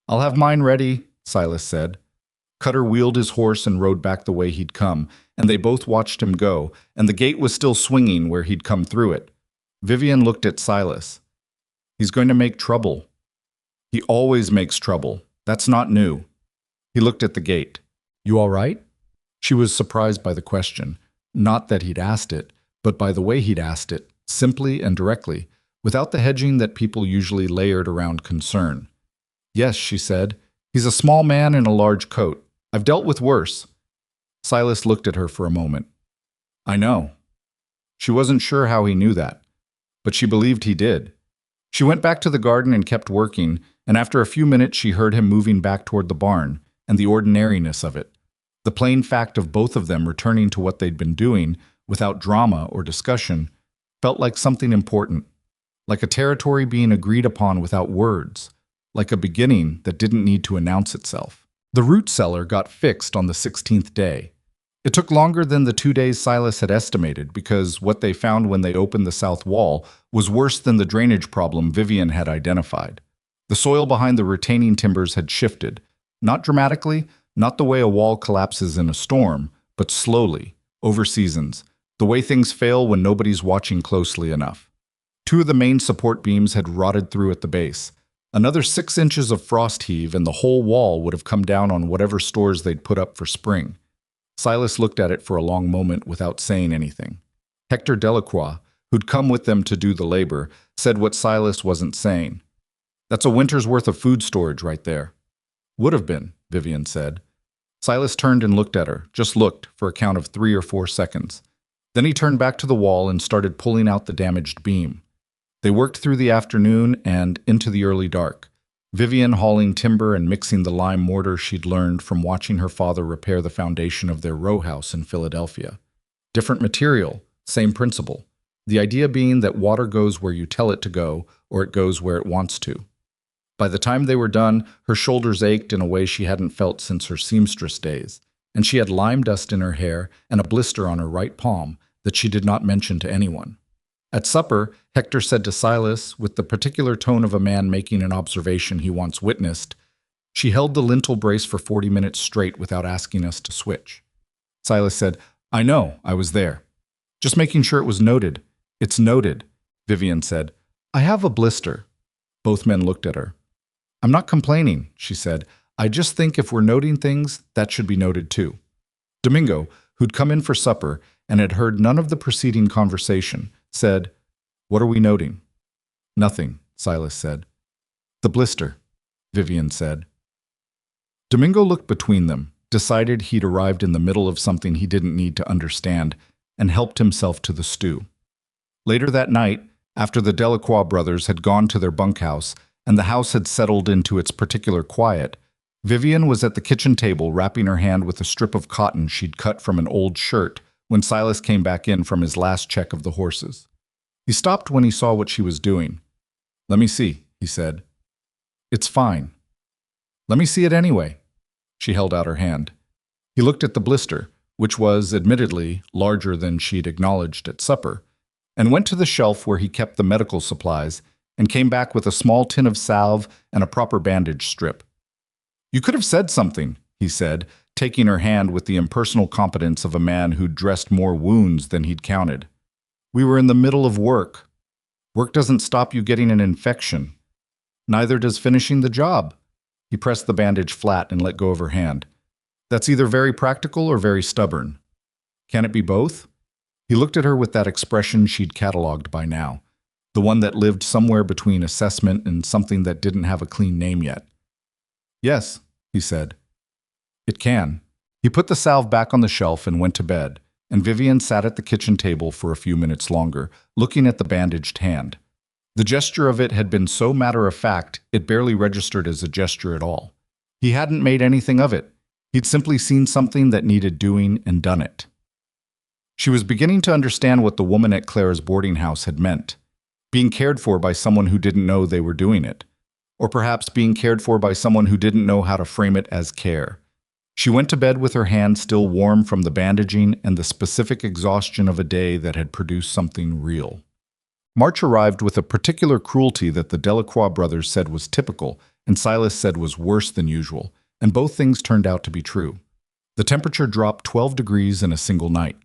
I'll have mine ready, Silas said. Cutter wheeled his horse and rode back the way he'd come, and they both watched him go, and the gate was still swinging where he'd come through it. Vivian looked at Silas. He's going to make trouble. He always makes trouble. That's not new. He looked at the gate. You all right? She was surprised by the question. Not that he'd asked it, but by the way he'd asked it, simply and directly, without the hedging that people usually layered around concern. Yes, she said. He's a small man in a large coat. I've dealt with worse. Silas looked at her for a moment. I know. She wasn't sure how he knew that, but she believed he did. She went back to the garden and kept working, and after a few minutes she heard him moving back toward the barn, and the ordinariness of it. The plain fact of both of them returning to what they'd been doing, without drama or discussion, felt like something important, like a territory being agreed upon without words, like a beginning that didn't need to announce itself. The root cellar got fixed on the 16th day. It took longer than the 2 days Silas had estimated because what they found when they opened the south wall was worse than the drainage problem Vivian had identified. The soil behind the retaining timbers had shifted, not dramatically, not the way a wall collapses in a storm, but slowly, over seasons, the way things fail when nobody's watching closely enough. 2 of the main support beams had rotted through at the base. Another 6 inches of frost heave and the whole wall would have come down on whatever stores they'd put up for spring. Silas looked at it for a long moment without saying anything. Hector Delacroix, who'd come with them to do the labor, said what Silas wasn't saying. That's a winter's worth of food storage right there. Would have been, Vivian said. Silas turned and looked at her, just looked, for a count of 3 or 4 seconds. Then he turned back to the wall and started pulling out the damaged beam. They worked through the afternoon and into the early dark, Vivian hauling timber and mixing the lime mortar she'd learned from watching her father repair the foundation of their row house in Philadelphia. Different material, same principle. The idea being that water goes where you tell it to go, or it goes where it wants to. By the time they were done, her shoulders ached in a way she hadn't felt since her seamstress days, and she had lime dust in her hair and a blister on her right palm that she did not mention to anyone. At supper, Hector said to Silas, with the particular tone of a man making an observation he once witnessed, "She held the lintel brace for 40 minutes straight without asking us to switch." Silas said, "I know, I was there. Just making sure it was noted." "It's noted," Vivian said. "I have a blister." Both men looked at her. "I'm not complaining," she said. "I just think if we're noting things, that should be noted too." Domingo, who'd come in for supper and had heard none of the preceding conversation, said, "What are we noting?" "Nothing," Silas said. "The blister," Vivian said. Domingo looked between them, decided he'd arrived in the middle of something he didn't need to understand, and helped himself to the stew. Later that night, after the Delacroix brothers had gone to their bunkhouse and the house had settled into its particular quiet, Vivian was at the kitchen table wrapping her hand with a strip of cotton she'd cut from an old shirt when Silas came back in from his last check of the horses. He stopped when he saw what she was doing. "Let me see," he said. "It's fine." "Let me see it anyway." She held out her hand. He looked at the blister, which was, admittedly, larger than she'd acknowledged at supper, and went to the shelf where he kept the medical supplies and came back with a small tin of salve and a proper bandage strip. "You could have said something," he said, taking her hand with the impersonal competence of a man who'd dressed more wounds than he'd counted. "We were in the middle of work. Work doesn't stop you getting an infection. Neither does finishing the job." He pressed the bandage flat and let go of her hand. "That's either very practical or very stubborn. Can it be both?" He looked at her with that expression she'd catalogued by now, the one that lived somewhere between assessment and something that didn't have a clean name yet. "Yes," he said. "It can." He put the salve back on the shelf and went to bed, and Vivian sat at the kitchen table for a few minutes longer, looking at the bandaged hand. The gesture of it had been so matter-of-fact, it barely registered as a gesture at all. He hadn't made anything of it. He'd simply seen something that needed doing and done it. She was beginning to understand what the woman at Claire's boarding house had meant. Being cared for by someone who didn't know they were doing it. Or perhaps being cared for by someone who didn't know how to frame it as care. She went to bed with her hand still warm from the bandaging and the specific exhaustion of a day that had produced something real. March arrived with a particular cruelty that the Delacroix brothers said was typical and Silas said was worse than usual, and both things turned out to be true. The temperature dropped 12 degrees in a single night.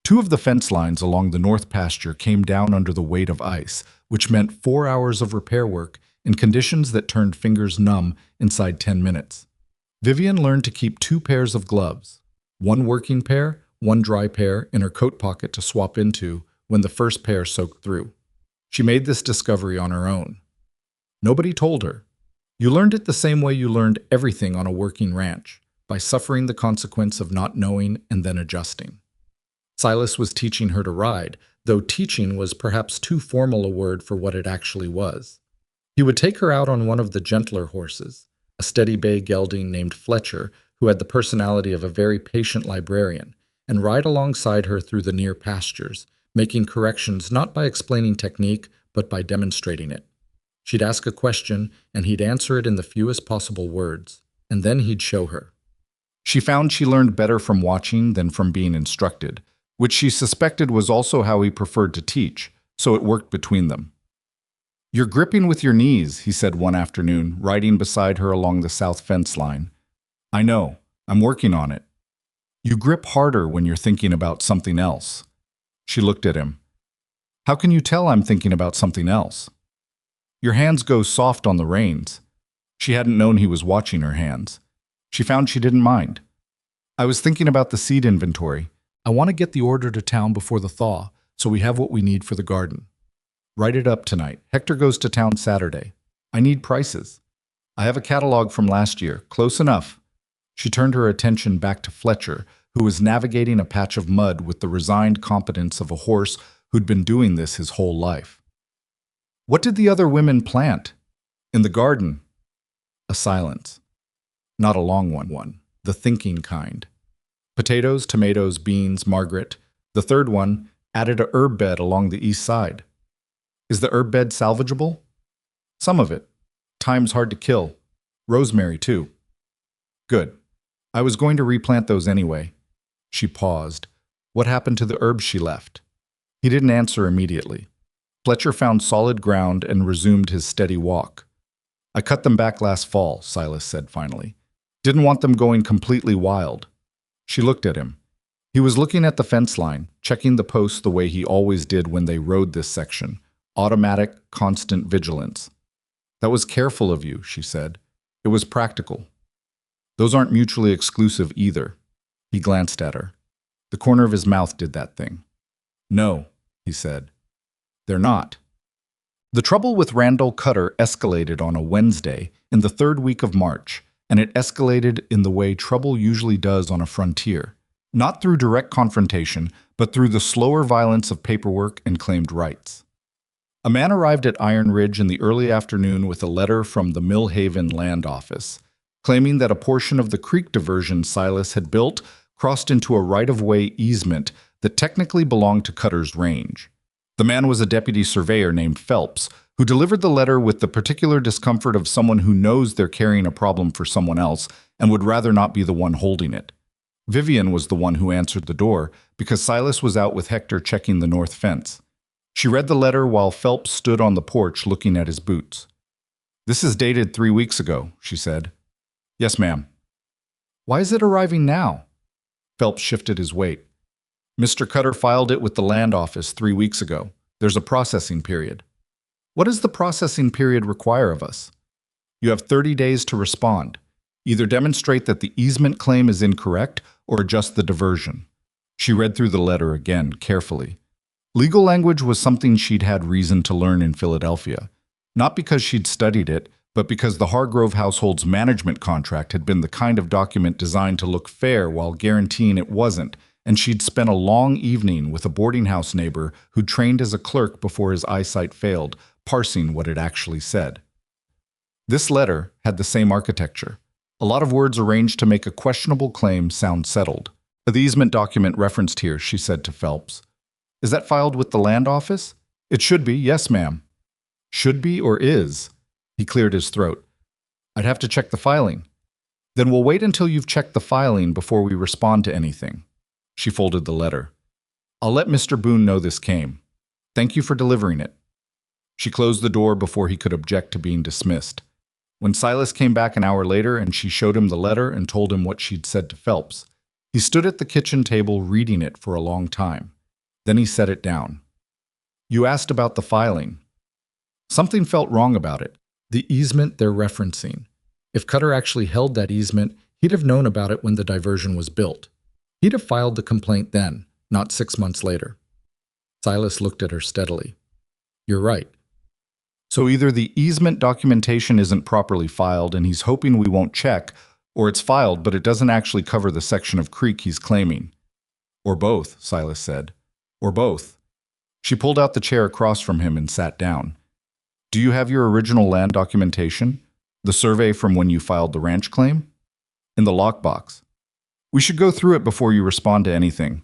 2 of the fence lines along the north pasture came down under the weight of ice, which meant 4 hours of repair work in conditions that turned fingers numb inside 10 minutes. Vivian learned to keep 2 pairs of gloves, 1 working pair, 1 dry pair, in her coat pocket to swap into when the first pair soaked through. She made this discovery on her own. Nobody told her. You learned it the same way you learned everything on a working ranch, by suffering the consequence of not knowing and then adjusting. Silas was teaching her to ride, though teaching was perhaps too formal a word for what it actually was. He would take her out on one of the gentler horses, a steady bay gelding named Fletcher, who had the personality of a very patient librarian, and ride alongside her through the near pastures, making corrections not by explaining technique, but by demonstrating it. She'd ask a question, and he'd answer it in the fewest possible words, and then he'd show her. She found she learned better from watching than from being instructed, which she suspected was also how he preferred to teach, so it worked between them. "You're gripping with your knees," he said one afternoon, riding beside her along the south fence line. "I know. I'm working on it." "You grip harder when you're thinking about something else." She looked at him. "How can you tell I'm thinking about something else?" "Your hands go soft on the reins." She hadn't known he was watching her hands. She found she didn't mind. "I was thinking about the seed inventory. I want to get the order to town before the thaw, so we have what we need for the garden. Write it up tonight. Hector goes to town Saturday. I need prices. I have a catalog from last year. Close enough." She turned her attention back to Fletcher, who was navigating a patch of mud with the resigned competence of a horse who'd been doing this his whole life. "What did the other women plant?" "In the garden." A silence. Not a long one, the thinking kind. "Potatoes, tomatoes, beans, Margaret. The third one added a herb bed along the east side." "Is the herb bed salvageable?" "Some of it. Time's hard to kill. Rosemary, too." "Good. I was going to replant those anyway." She paused. What happened to the herbs she left? He didn't answer immediately. Fletcher found solid ground and resumed his steady walk. "I cut them back last fall," Silas said finally. "Didn't want them going completely wild." She looked at him. He was looking at the fence line, checking the posts the way he always did when they rode this section. Automatic, constant vigilance. "That was careful of you," she said. "It was practical." "Those aren't mutually exclusive either." He glanced at her. The corner of his mouth did that thing. "No," he said. "They're not." The trouble with Randall Cutter escalated on a Wednesday in the 3rd week of March, and it escalated in the way trouble usually does on a frontier. Not through direct confrontation, but through the slower violence of paperwork and claimed rights. A man arrived at Iron Ridge in the early afternoon with a letter from the Millhaven Land Office, claiming that a portion of the creek diversion Silas had built crossed into a right-of-way easement that technically belonged to Cutter's range. The man was a deputy surveyor named Phelps, who delivered the letter with the particular discomfort of someone who knows they're carrying a problem for someone else and would rather not be the one holding it. Vivian was the one who answered the door because Silas was out with Hector checking the north fence. She read the letter while Phelps stood on the porch looking at his boots. "This is dated 3 weeks ago," she said. "Yes, ma'am." "Why is it arriving now?" Phelps shifted his weight. "Mr. Cutter filed it with the land office 3 weeks ago. There's a processing period." "What does the processing period require of us?" "You have 30 days to respond. Either demonstrate that the easement claim is incorrect or adjust the diversion." She read through the letter again, carefully. Legal language was something she'd had reason to learn in Philadelphia. Not because she'd studied it, but because the Hargrove household's management contract had been the kind of document designed to look fair while guaranteeing it wasn't, and she'd spent a long evening with a boarding house neighbor who'd trained as a clerk before his eyesight failed, parsing what it actually said. This letter had the same architecture. A lot of words arranged to make a questionable claim sound settled. "The easement document referenced here," she said to Phelps. "Is that filed with the land office?" "It should be, yes, ma'am." "Should be or is?" He cleared his throat. "I'd have to check the filing." "Then we'll wait until you've checked the filing before we respond to anything." She folded the letter. "I'll let Mr. Boone know this came. Thank you for delivering it." She closed the door before he could object to being dismissed. When Silas came back an hour later and she showed him the letter and told him what she'd said to Phelps, he stood at the kitchen table reading it for a long time. Then he set it down. "You asked about the filing. Something felt wrong about it. The easement they're referencing. If Cutter actually held that easement, he'd have known about it when the diversion was built. He'd have filed the complaint then, not 6 months later." Silas looked at her steadily. "You're right. So either the easement documentation isn't properly filed and he's hoping we won't check, or it's filed but it doesn't actually cover the section of creek he's claiming." "Or both," Silas said. "Or both." She pulled out the chair across from him and sat down. "Do you have your original land documentation? The survey from when you filed the ranch claim?" "In the lockbox." "We should go through it before you respond to anything."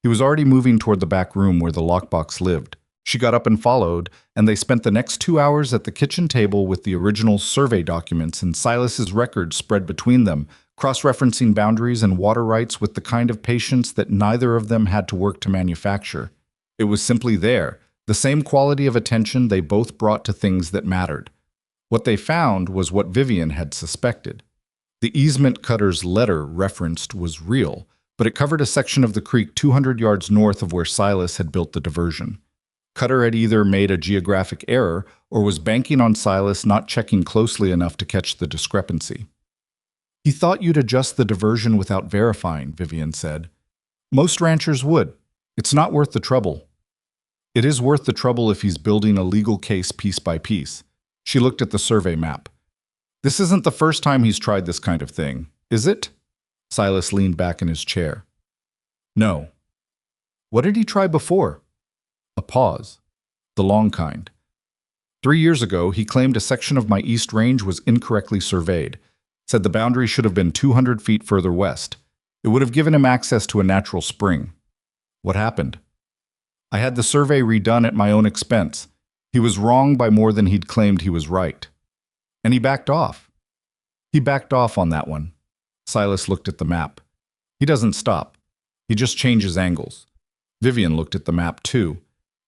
He was already moving toward the back room where the lockbox lived. She got up and followed, and they spent the next 2 hours at the kitchen table with the original survey documents and Silas's records spread between them, cross-referencing boundaries and water rights with the kind of patience that neither of them had to work to manufacture. It was simply there, the same quality of attention they both brought to things that mattered. What they found was what Vivian had suspected. The easement Cutter's letter referenced was real, but it covered a section of the creek 200 yards north of where Silas had built the diversion. Cutter had either made a geographic error or was banking on Silas not checking closely enough to catch the discrepancy. "He thought you'd adjust the diversion without verifying," Vivian said. "Most ranchers would. It's not worth the trouble." "It is worth the trouble if he's building a legal case piece by piece." She looked at the survey map. "This isn't the first time he's tried this kind of thing, is it?" Silas leaned back in his chair. "No." "What did he try before?" A pause. "The long kind. 3 years ago, he claimed a section of my east range was incorrectly surveyed. Said the boundary should have been 200 feet further west. It would have given him access to a natural spring." "What happened?" "I had the survey redone at my own expense. He was wrong by more than he'd claimed he was right." "And he backed off." "He backed off on that one." Silas looked at the map. "He doesn't stop. He just changes angles." Vivian looked at the map too.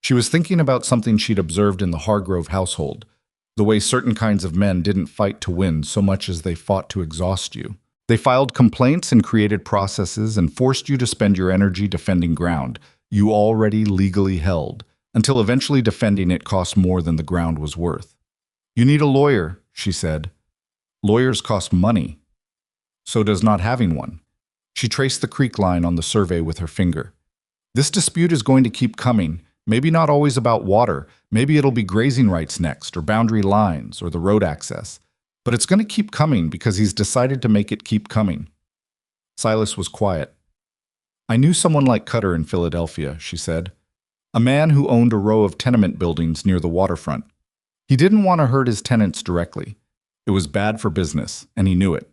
She was thinking about something she'd observed in the Hargrove household, the way certain kinds of men didn't fight to win so much as they fought to exhaust you. They filed complaints and created processes and forced you to spend your energy defending ground you already legally held, until eventually defending it cost more than the ground was worth. "You need a lawyer," she said. "Lawyers cost money. So does not having one." She traced the creek line on the survey with her finger. "This dispute is going to keep coming. Maybe not always about water. Maybe it'll be grazing rights next, or boundary lines, or the road access. But it's going to keep coming because he's decided to make it keep coming. Silas was quiet. I knew someone like Cutter in Philadelphia, she said. A man who owned a row of tenement buildings near the waterfront. He didn't want to hurt his tenants directly. It was bad for business, and he knew it.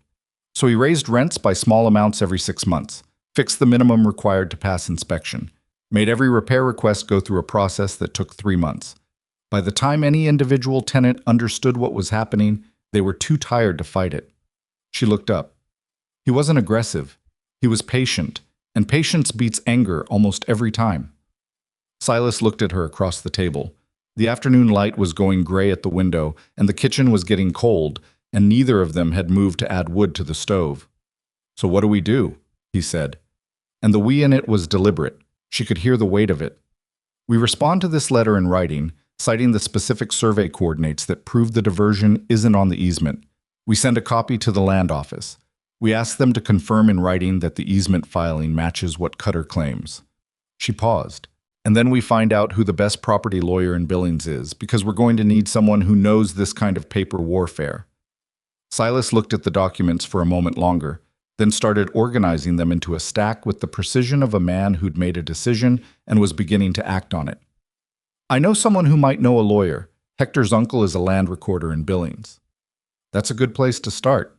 So he raised rents by small amounts every 6 months, fixed the minimum required to pass inspection, made every repair request go through a process that took 3 months. By the time any individual tenant understood what was happening, they were too tired to fight it. She looked up. He wasn't aggressive. He was patient, and patience beats anger almost every time. Silas looked at her across the table. The afternoon light was going gray at the window, and the kitchen was getting cold, and neither of them had moved to add wood to the stove. So what do we do? He said. And the we in it was deliberate. She could hear the weight of it. We respond to this letter in writing, citing the specific survey coordinates that prove the diversion isn't on the easement. We send a copy to the land office. We ask them to confirm in writing that the easement filing matches what Cutter claims. She paused. And then we find out who the best property lawyer in Billings is, because we're going to need someone who knows this kind of paper warfare. Silas looked at the documents for a moment longer, then started organizing them into a stack with the precision of a man who'd made a decision and was beginning to act on it. I know someone who might know a lawyer. Hector's uncle is a land recorder in Billings. That's a good place to start.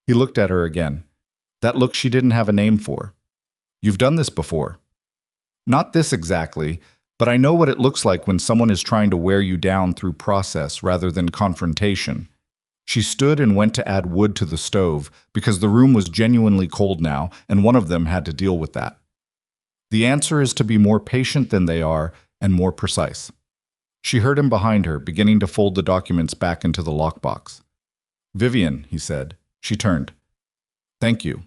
He looked at her again. That look she didn't have a name for. You've done this before. Not this exactly, but I know what it looks like when someone is trying to wear you down through process rather than confrontation. She stood and went to add wood to the stove because the room was genuinely cold now, and one of them had to deal with that. The answer is to be more patient than they are and more precise. She heard him behind her, beginning to fold the documents back into the lockbox. Vivian, he said. She turned. Thank you.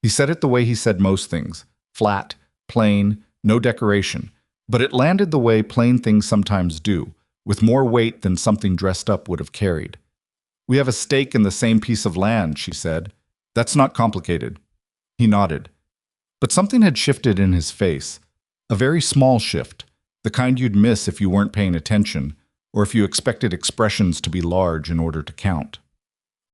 He said it the way he said most things, flat, plain, no decoration, but it landed the way plain things sometimes do, with more weight than something dressed up would have carried. We have a stake in the same piece of land, she said. That's not complicated. He nodded. But something had shifted in his face, a very small shift, the kind you'd miss if you weren't paying attention, or if you expected expressions to be large in order to count.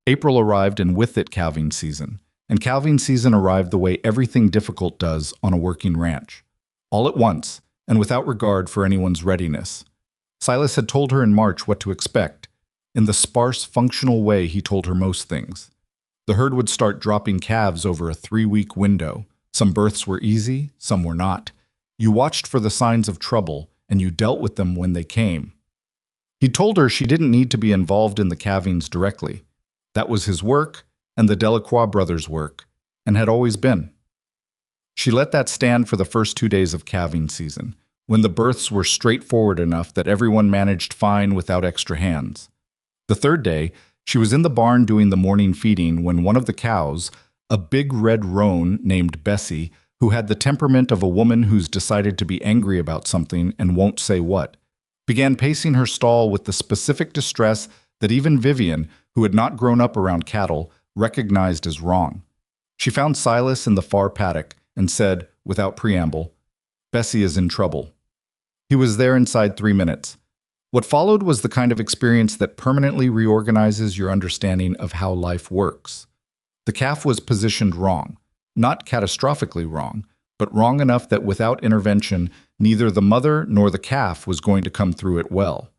April arrived, and with it calving season. And calving season arrived the way everything difficult does on a working ranch. All at once, and without regard for anyone's readiness. Silas had told her in March what to expect. In the sparse, functional way he told her most things. The herd would start dropping calves over a 3-week window. Some births were easy, some were not. You watched for the signs of trouble, and you dealt with them when they came. He told her she didn't need to be involved in the calvings directly. That was his work, and the Delacroix brothers' work, and had always been. She let that stand for the first 2 days of calving season, when the births were straightforward enough that everyone managed fine without extra hands. The third day, she was in the barn doing the morning feeding when one of the cows, a big red roan named Bessie, who had the temperament of a woman who's decided to be angry about something and won't say what, began pacing her stall with the specific distress that even Vivian, who had not grown up around cattle, recognized as wrong. She found Silas in the far paddock and said, without preamble, Bessie is in trouble. He was there inside 3 minutes. What followed was the kind of experience that permanently reorganizes your understanding of how life works. The calf was positioned wrong, not catastrophically wrong, but wrong enough that without intervention, neither the mother nor the calf was going to come through it well.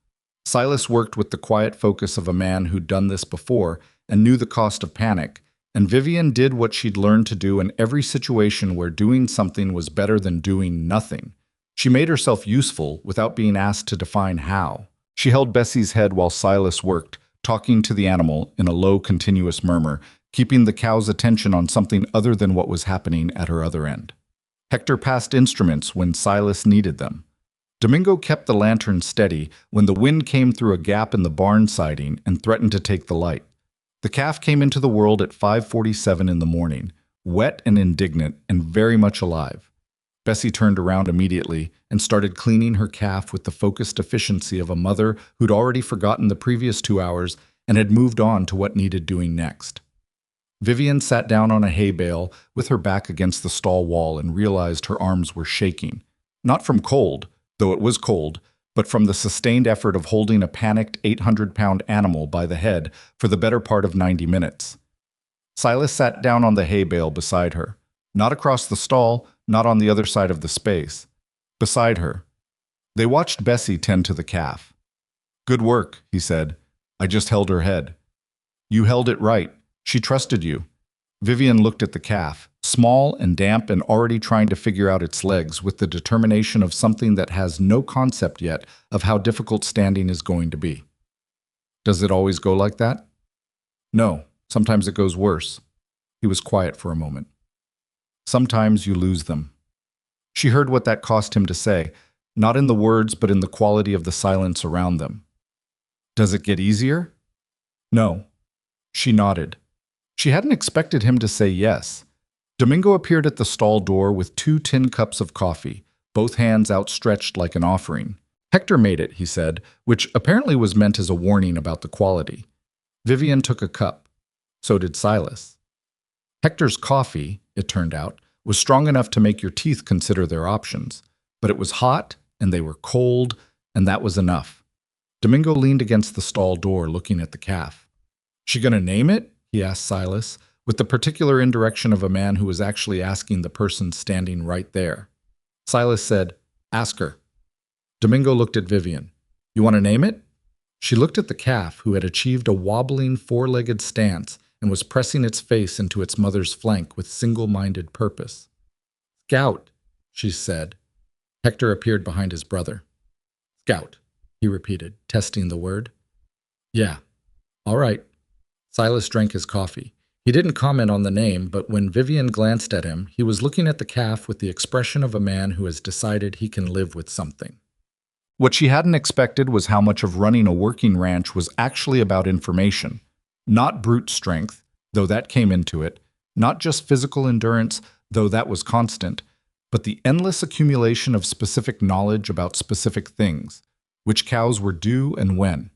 Silas worked with the quiet focus of a man who'd done this before and knew the cost of panic, and Vivian did what she'd learned to do in every situation where doing something was better than doing nothing. She made herself useful without being asked to define how. She held Bessie's head while Silas worked, talking to the animal in a low, continuous murmur, keeping the cow's attention on something other than what was happening at her other end. Hector passed instruments when Silas needed them. Domingo kept the lantern steady when the wind came through a gap in the barn siding and threatened to take the light. The calf came into the world at 5:47 in the morning, wet and indignant and very much alive. Bessie turned around immediately and started cleaning her calf with the focused efficiency of a mother who'd already forgotten the previous 2 hours and had moved on to what needed doing next. Vivian sat down on a hay bale with her back against the stall wall and realized her arms were shaking. Not from cold, though it was cold, but from the sustained effort of holding a panicked 800-pound animal by the head for the better part of 90 minutes. Silas sat down on the hay bale beside her, not across the stall, not on the other side of the space. Beside her. They watched Bessie tend to the calf. "Good work," he said. "I just held her head." "You held it right. She trusted you." Vivian looked at the calf, small and damp and already trying to figure out its legs with the determination of something that has no concept yet of how difficult standing is going to be. "Does it always go like that?" "No, sometimes it goes worse." He was quiet for a moment. "Sometimes you lose them." She heard what that cost him to say, not in the words but in the quality of the silence around them. "Does it get easier?" "No." She nodded. She hadn't expected him to say yes. Domingo appeared at the stall door with 2 tin cups of coffee, both hands outstretched like an offering. "Hector made it," he said, which apparently was meant as a warning about the quality. Vivian took a cup. So did Silas. Hector's coffee, it turned out, was strong enough to make your teeth consider their options. But it was hot, and they were cold, and that was enough. Domingo leaned against the stall door, looking at the calf. "She gonna name it?" he asked Silas, with the particular indirection of a man who was actually asking the person standing right there. Silas said, "Ask her." Domingo looked at Vivian. "You want to name it?" She looked at the calf, who had achieved a wobbling 4-legged stance and was pressing its face into its mother's flank with single-minded purpose. "Scout," she said. Hector appeared behind his brother. "Scout," he repeated, testing the word. "Yeah. All right." Silas drank his coffee. He didn't comment on the name, but when Vivian glanced at him, he was looking at the calf with the expression of a man who has decided he can live with something. What she hadn't expected was how much of running a working ranch was actually about information. Not brute strength, though that came into it, not just physical endurance, though that was constant, but the endless accumulation of specific knowledge about specific things, which cows were due and when,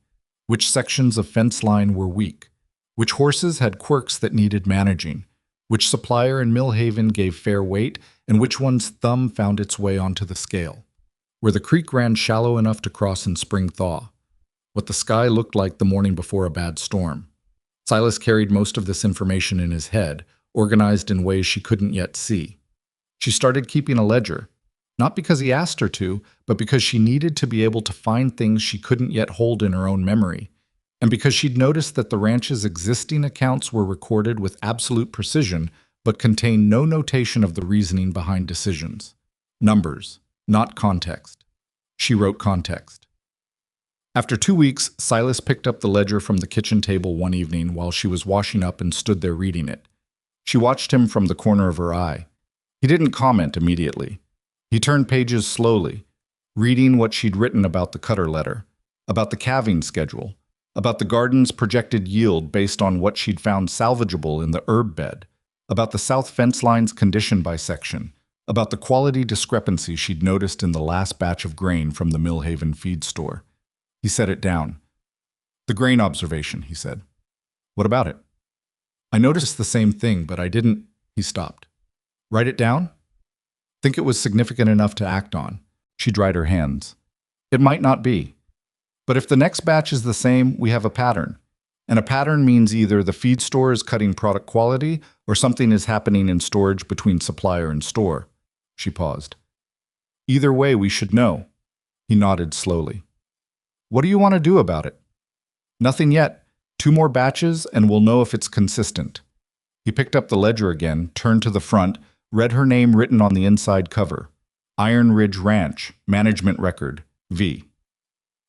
which sections of fence line were weak, which horses had quirks that needed managing, which supplier in Millhaven gave fair weight, and which one's thumb found its way onto the scale, where the creek ran shallow enough to cross in spring thaw, what the sky looked like the morning before a bad storm. Silas carried most of this information in his head, organized in ways she couldn't yet see. She started keeping a ledger, not because he asked her to, but because she needed to be able to find things she couldn't yet hold in her own memory, and because she'd noticed that the ranch's existing accounts were recorded with absolute precision, but contained no notation of the reasoning behind decisions. Numbers, not context. She wrote context. After 2 weeks, Silas picked up the ledger from the kitchen table one evening while she was washing up and stood there reading it. She watched him from the corner of her eye. He didn't comment immediately. He turned pages slowly, reading what she'd written about the cutter letter, about the calving schedule, about the garden's projected yield based on what she'd found salvageable in the herb bed, about the south fence line's condition by section, about the quality discrepancy she'd noticed in the last batch of grain from the Millhaven feed store. He set it down. "The grain observation," he said. "What about it?" "I noticed the same thing, but I didn't—" He stopped. "Write it down?" "Think it was significant enough to act on." She dried her hands. "It might not be. But if the next batch is the same, we have a pattern. And a pattern means either the feed store is cutting product quality or something is happening in storage between supplier and store." She paused. "Either way, we should know." He nodded slowly. "What do you want to do about it?" "Nothing yet. 2 more batches and we'll know if it's consistent." He picked up the ledger again, turned to the front, read her name written on the inside cover. Iron Ridge Ranch, Management Record, V.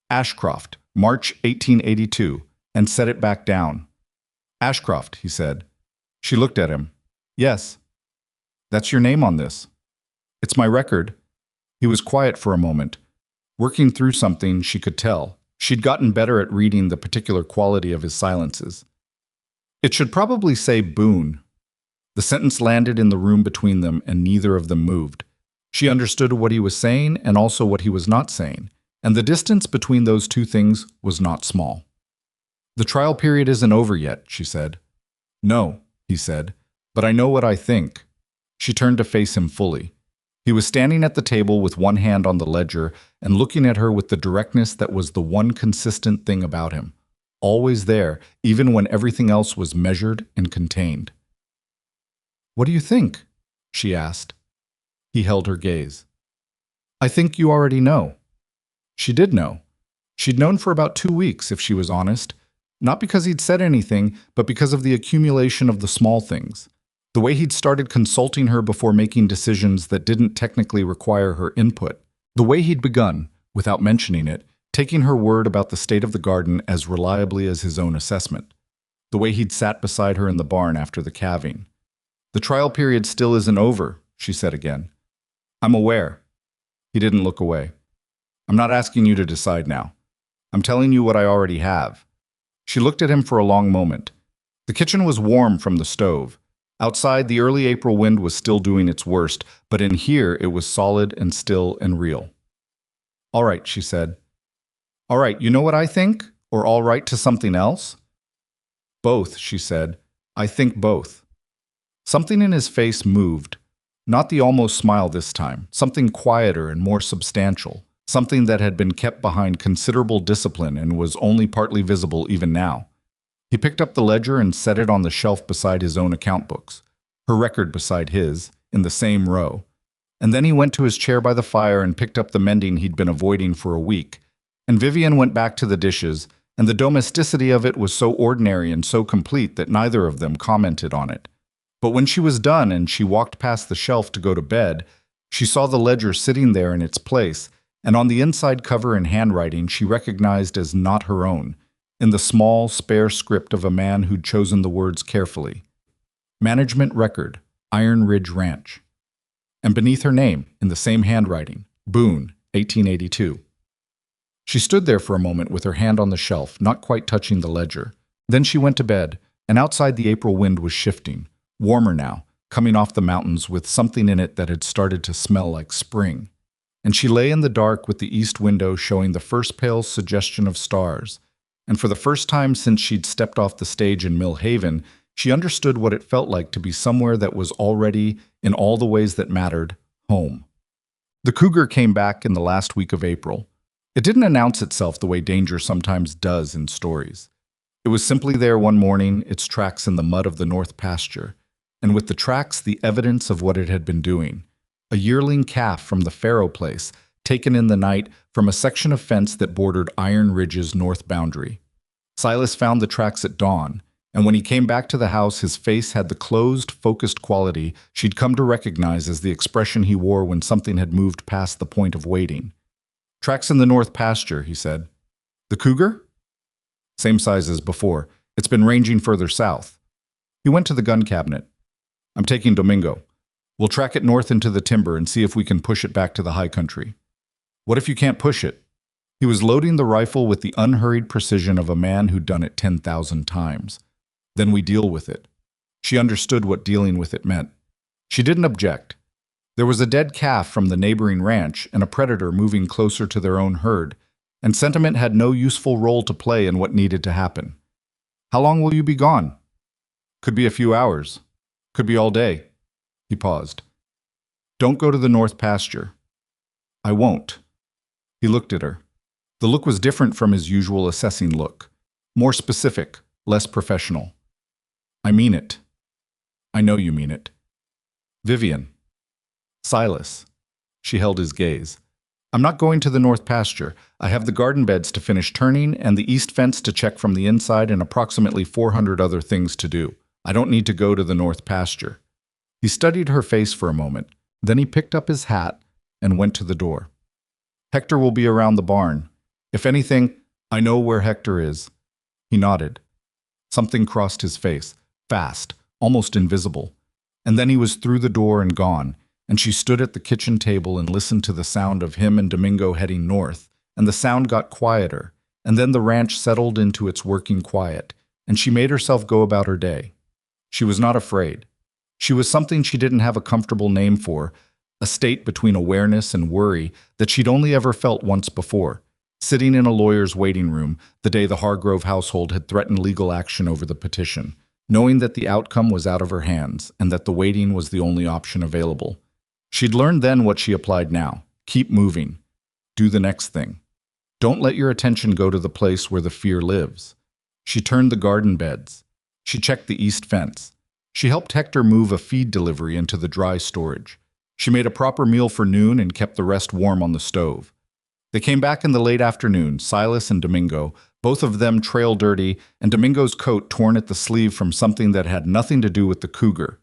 Ashcroft, March 1882, and set it back down. "Ashcroft," he said. She looked at him. "Yes." "That's your name on this." "It's my record." He was quiet for a moment. Working through something, she could tell. She'd gotten better at reading the particular quality of his silences. "It should probably say Boone." The sentence landed in the room between them, and neither of them moved. She understood what he was saying and also what he was not saying, and the distance between those two things was not small. "The trial period isn't over yet," she said. "No," he said, "but I know what I think." She turned to face him fully. He was standing at the table with one hand on the ledger and looking at her with the directness that was the one consistent thing about him. Always there, even when everything else was measured and contained. "What do you think?" she asked. He held her gaze. "I think you already know." She did know. She'd known for about 2 weeks, if she was honest. Not because he'd said anything, but because of the accumulation of the small things. The way he'd started consulting her before making decisions that didn't technically require her input. The way he'd begun, without mentioning it, taking her word about the state of the garden as reliably as his own assessment. The way he'd sat beside her in the barn after the calving. "The trial period still isn't over," she said again. "I'm aware." He didn't look away. "I'm not asking you to decide now. I'm telling you what I already have." She looked at him for a long moment. The kitchen was warm from the stove. Outside, the early April wind was still doing its worst, but in here it was solid and still and real. "All right," she said. "All right, you know what I think? Or all right to something else?" "Both," she said. "I think both." Something in his face moved. Not the almost smile this time, something quieter and more substantial. Something that had been kept behind considerable discipline and was only partly visible even now. He picked up the ledger and set it on the shelf beside his own account books, her record beside his, in the same row. And then he went to his chair by the fire and picked up the mending he'd been avoiding for a week. And Vivian went back to the dishes, and the domesticity of it was so ordinary and so complete that neither of them commented on it. But when she was done and she walked past the shelf to go to bed, she saw the ledger sitting there in its place, and on the inside cover in handwriting she recognized as not her own, in the small, spare script of a man who'd chosen the words carefully. Management Record, Iron Ridge Ranch. And beneath her name, in the same handwriting, Boone, 1882. She stood there for a moment with her hand on the shelf, not quite touching the ledger. Then she went to bed, and outside the April wind was shifting, warmer now, coming off the mountains with something in it that had started to smell like spring. And she lay in the dark with the east window showing the first pale suggestion of stars. And for the first time since she'd stepped off the stage in Mill Haven, she understood what it felt like to be somewhere that was already, in all the ways that mattered, home. The cougar came back in the last week of April. It didn't announce itself the way danger sometimes does in stories. It was simply there one morning, its tracks in the mud of the north pasture, and with the tracks the evidence of what it had been doing. A yearling calf from the Farrow place, taken in the night from a section of fence that bordered Iron Ridge's north boundary. Silas found the tracks at dawn, and when he came back to the house, his face had the closed, focused quality she'd come to recognize as the expression he wore when something had moved past the point of waiting. "Tracks in the north pasture," he said. "The cougar?" "Same size as before. It's been ranging further south." He went to the gun cabinet. "I'm taking Domingo. We'll track it north into the timber and see if we can push it back to the high country." "What if you can't push it?" He was loading the rifle with the unhurried precision of a man who'd done it 10,000 times. "Then we deal with it." She understood what dealing with it meant. She didn't object. There was a dead calf from the neighboring ranch and a predator moving closer to their own herd, and sentiment had no useful role to play in what needed to happen. "How long will you be gone?" "Could be a few hours. Could be all day." He paused. "Don't go to the north pasture." "I won't." He looked at her. The look was different from his usual assessing look. More specific, less professional. "I mean it." "I know you mean it." "Vivian." "Silas." She held his gaze. "I'm not going to the north pasture. I have the garden beds to finish turning and the east fence to check from the inside and approximately 400 other things to do. I don't need to go to the north pasture." He studied her face for a moment. Then he picked up his hat and went to the door. "Hector will be around the barn. If anything, I know where Hector is." He nodded. Something crossed his face, fast, almost invisible. And then he was through the door and gone, and she stood at the kitchen table and listened to the sound of him and Domingo heading north, and the sound got quieter, and then the ranch settled into its working quiet, and she made herself go about her day. She was not afraid. She was something she didn't have a comfortable name for, a state between awareness and worry that she'd only ever felt once before, sitting in a lawyer's waiting room the day the Hargrove household had threatened legal action over the petition, knowing that the outcome was out of her hands and that the waiting was the only option available. She'd learned then what she applied now. Keep moving. Do the next thing. Don't let your attention go to the place where the fear lives. She turned the garden beds. She checked the east fence. She helped Hector move a feed delivery into the dry storage. She made a proper meal for noon and kept the rest warm on the stove. They came back in the late afternoon, Silas and Domingo, both of them trail dirty, and Domingo's coat torn at the sleeve from something that had nothing to do with the cougar.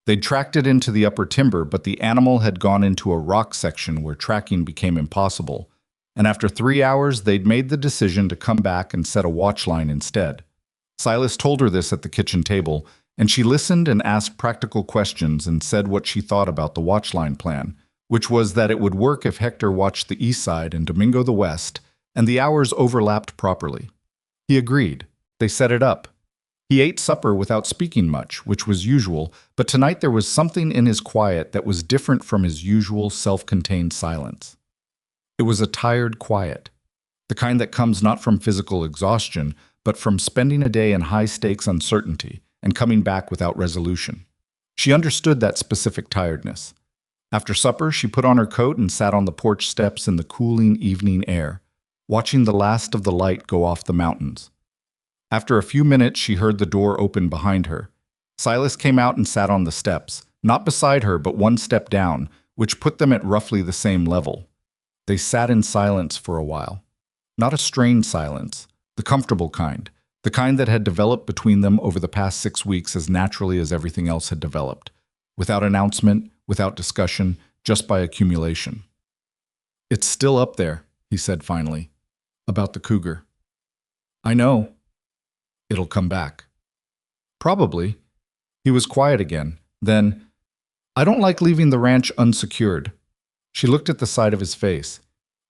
They'd tracked it into the upper timber, but the animal had gone into a rock section where tracking became impossible. And after 3 hours, they'd made the decision to come back and set a watch line instead. Silas told her this at the kitchen table, and she listened and asked practical questions and said what she thought about the watch line plan, which was that it would work if Hector watched the east side and Domingo the west, and the hours overlapped properly. He agreed. They set it up. He ate supper without speaking much, which was usual, but tonight there was something in his quiet that was different from his usual self-contained silence. It was a tired quiet, the kind that comes not from physical exhaustion, but from spending a day in high-stakes uncertainty and coming back without resolution. She understood that specific tiredness. After supper, she put on her coat and sat on the porch steps in the cooling evening air, watching the last of the light go off the mountains. After a few minutes, she heard the door open behind her. Silas came out and sat on the steps, not beside her, but one step down, which put them at roughly the same level. They sat in silence for a while. Not a strained silence, the comfortable kind, the kind that had developed between them over the past 6 weeks as naturally as everything else had developed, without announcement, without discussion, just by accumulation. "It's still up there," he said finally, "about the cougar." "I know. It'll come back." "Probably." He was quiet again. Then, "I don't like leaving the ranch unsecured." She looked at the side of his face.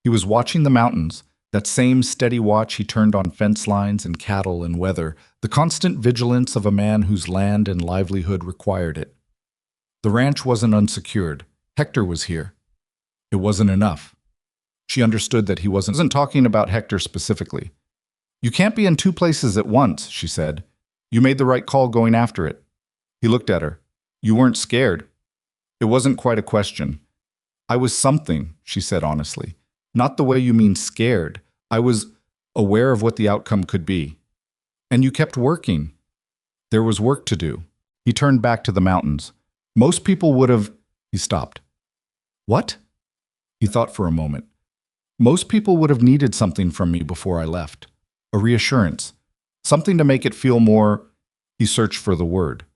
He was watching the mountains, that same steady watch he turned on fence lines and cattle and weather, the constant vigilance of a man whose land and livelihood required it. The ranch wasn't unsecured. Hector was here. It wasn't enough. She understood that he wasn't talking about Hector specifically. "You can't be in 2 places at once," she said. "You made the right call going after it." He looked at her. "You weren't scared." It wasn't quite a question. "I was something," she said honestly. "Not the way you mean scared. I was aware of what the outcome could be. And you kept working." There was work to do. He turned back to the mountains. "Most people would have—" He stopped. "What?" He thought for a moment. "Most people would have needed something from me before I left. A reassurance. Something to make it feel more—" He searched for the word.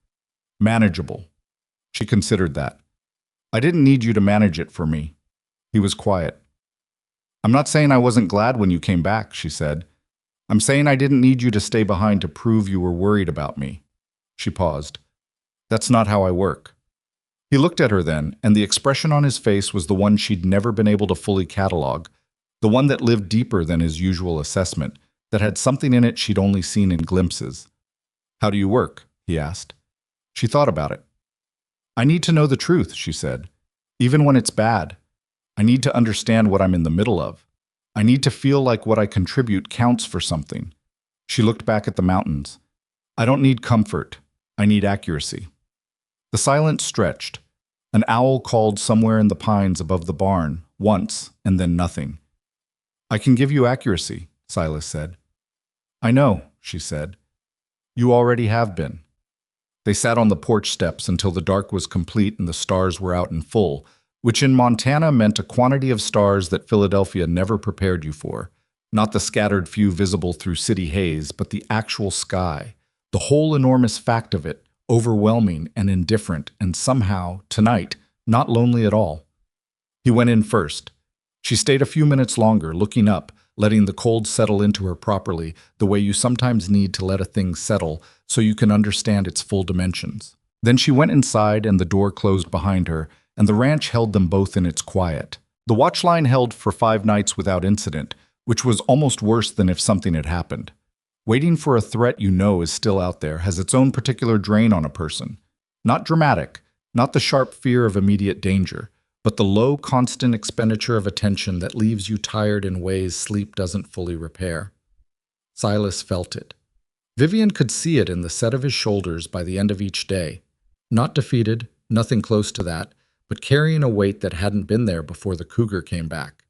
"Manageable." She considered that. "I didn't need you to manage it for me." He was quiet. "I'm not saying I wasn't glad when you came back," she said. "I'm saying I didn't need you to stay behind to prove you were worried about me." She paused. "That's not how I work." He looked at her then, and the expression on his face was the one she'd never been able to fully catalog, the one that lived deeper than his usual assessment, that had something in it she'd only seen in glimpses. "How do you work?" he asked. She thought about it. "I need to know the truth," she said. "Even when it's bad. I need to understand what I'm in the middle of. I need to feel like what I contribute counts for something." She looked back at the mountains. "I don't need comfort. I need accuracy." The silence stretched. An owl called somewhere in the pines above the barn, once, and then nothing. "I can give you accuracy," Silas said. "I know," she said. "You already have been." They sat on the porch steps until the dark was complete and the stars were out in full, which in Montana meant a quantity of stars that Philadelphia never prepared you for. Not the scattered few visible through city haze, but the actual sky, the whole enormous fact of it, overwhelming and indifferent, and somehow, tonight, not lonely at all. He went in first. She stayed a few minutes longer, looking up, letting the cold settle into her properly, the way you sometimes need to let a thing settle so you can understand its full dimensions. Then she went inside and the door closed behind her, and the ranch held them both in its quiet. The watch line held for 5 nights without incident, which was almost worse than if something had happened. Waiting for a threat you know is still out there has its own particular drain on a person. Not dramatic, not the sharp fear of immediate danger, but the low, constant expenditure of attention that leaves you tired in ways sleep doesn't fully repair. Silas felt it. Vivian could see it in the set of his shoulders by the end of each day. Not defeated, nothing close to that, but carrying a weight that hadn't been there before the cougar came back.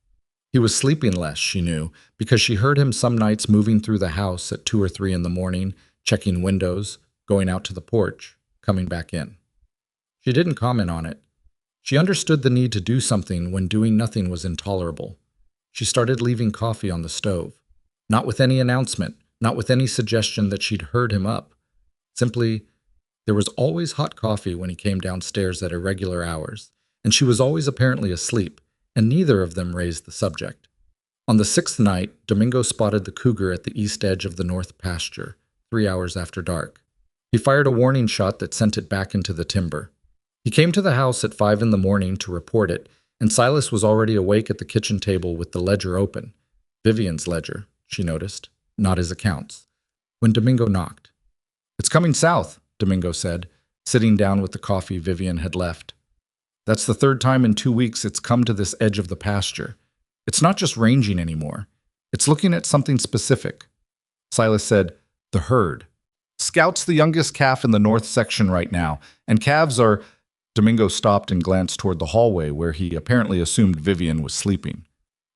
He was sleeping less, she knew, because she heard him some nights moving through the house at 2 or 3 in the morning, checking windows, going out to the porch, coming back in. She didn't comment on it. She understood the need to do something when doing nothing was intolerable. She started leaving coffee on the stove. Not with any announcement, not with any suggestion that she'd heard him up. Simply, there was always hot coffee when he came downstairs at irregular hours, and she was always apparently asleep, and neither of them raised the subject. On the 6th night, Domingo spotted the cougar at the east edge of the north pasture, 3 hours after dark. He fired a warning shot that sent it back into the timber. He came to the house at 5 in the morning to report it, and Silas was already awake at the kitchen table with the ledger open. Vivian's ledger, she noticed, not his accounts. When Domingo knocked. "It's coming south," Domingo said, sitting down with the coffee Vivian had left. "That's the 3rd time in 2 weeks it's come to this edge of the pasture. It's not just ranging anymore. It's looking at something specific." Silas said, "The herd. Scout's the youngest calf in the north section right now, and calves are—" Domingo stopped and glanced toward the hallway where he apparently assumed Vivian was sleeping.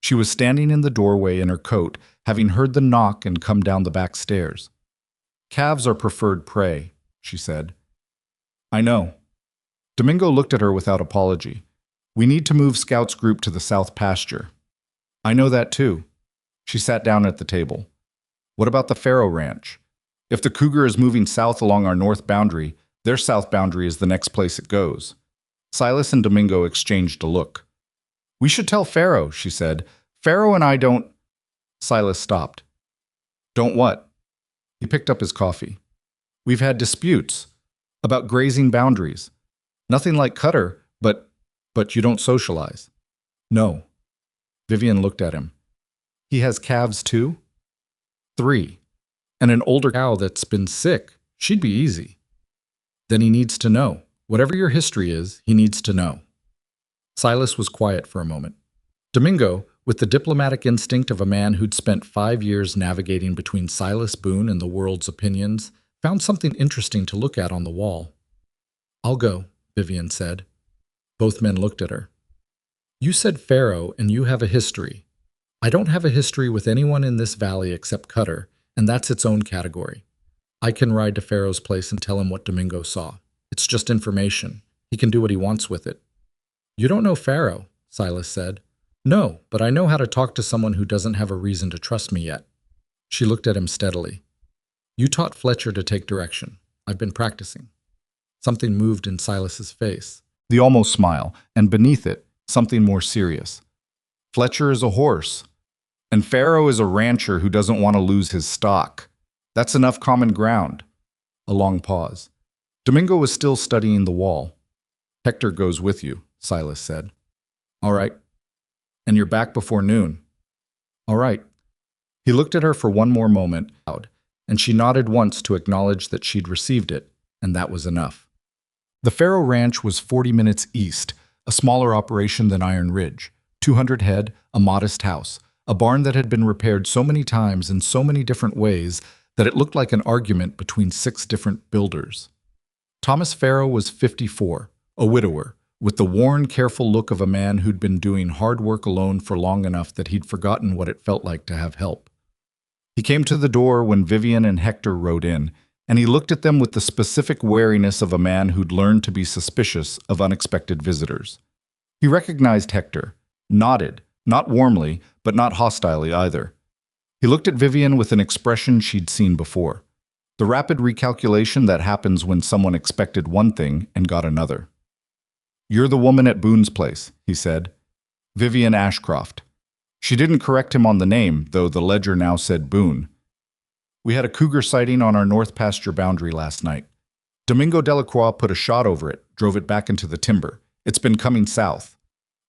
She was standing in the doorway in her coat, having heard the knock and come down the back stairs. "Calves are preferred prey," she said. "I know." Domingo looked at her without apology. "We need to move Scout's group to the south pasture." "I know that too." She sat down at the table. "What about the Faro Ranch? If the cougar is moving south along our north boundary, their south boundary is the next place it goes." Silas and Domingo exchanged a look. "We should tell Faro," she said. "Faro and I don't—" Silas stopped. "Don't what?" He picked up his coffee. "We've had disputes about grazing boundaries. Nothing like Cutter, but you don't socialize." "No." Vivian looked at him. "He has calves too?" "3. And an older cow that's been sick. She'd be easy." "Then he needs to know. Whatever your history is, he needs to know." Silas was quiet for a moment. Domingo, with the diplomatic instinct of a man who'd spent 5 years navigating between Silas Boone and the world's opinions, found something interesting to look at on the wall. "I'll go," Vivian said. Both men looked at her. "You said Faro, and you have a history. I don't have a history with anyone in this valley except Cutter, and that's its own category. I can ride to Faro's place and tell him what Domingo saw. It's just information. He can do what he wants with it." "You don't know Faro," Silas said. "No, but I know how to talk to someone who doesn't have a reason to trust me yet." She looked at him steadily. "You taught Fletcher to take direction. I've been practicing." Something moved in Silas's face. The almost smile, and beneath it, something more serious. "Fletcher is a horse, and Faro is a rancher who doesn't want to lose his stock. That's enough common ground." A long pause. Domingo was still studying the wall. "Hector goes with you," Silas said. "All right. And you're back before noon." "All right." He looked at her for one more moment, and she nodded once to acknowledge that she'd received it, and that was enough. The Faro Ranch was 40 minutes east, a smaller operation than Iron Ridge. 200 head, a modest house, a barn that had been repaired so many times in so many different ways that it looked like an argument between 6 different builders. Thomas Faro was 54, a widower, with the worn, careful look of a man who'd been doing hard work alone for long enough that he'd forgotten what it felt like to have help. He came to the door when Vivian and Hector rode in, and he looked at them with the specific wariness of a man who'd learned to be suspicious of unexpected visitors. He recognized Hector, nodded, not warmly, but not hostilely either. He looked at Vivian with an expression she'd seen before. The rapid recalculation that happens when someone expected one thing and got another. "You're the woman at Boone's place," he said. "Vivian Ashcroft." She didn't correct him on the name, though the ledger now said Boone. "We had a cougar sighting on our north pasture boundary last night. Domingo Delacroix put a shot over it, drove it back into the timber. It's been coming south."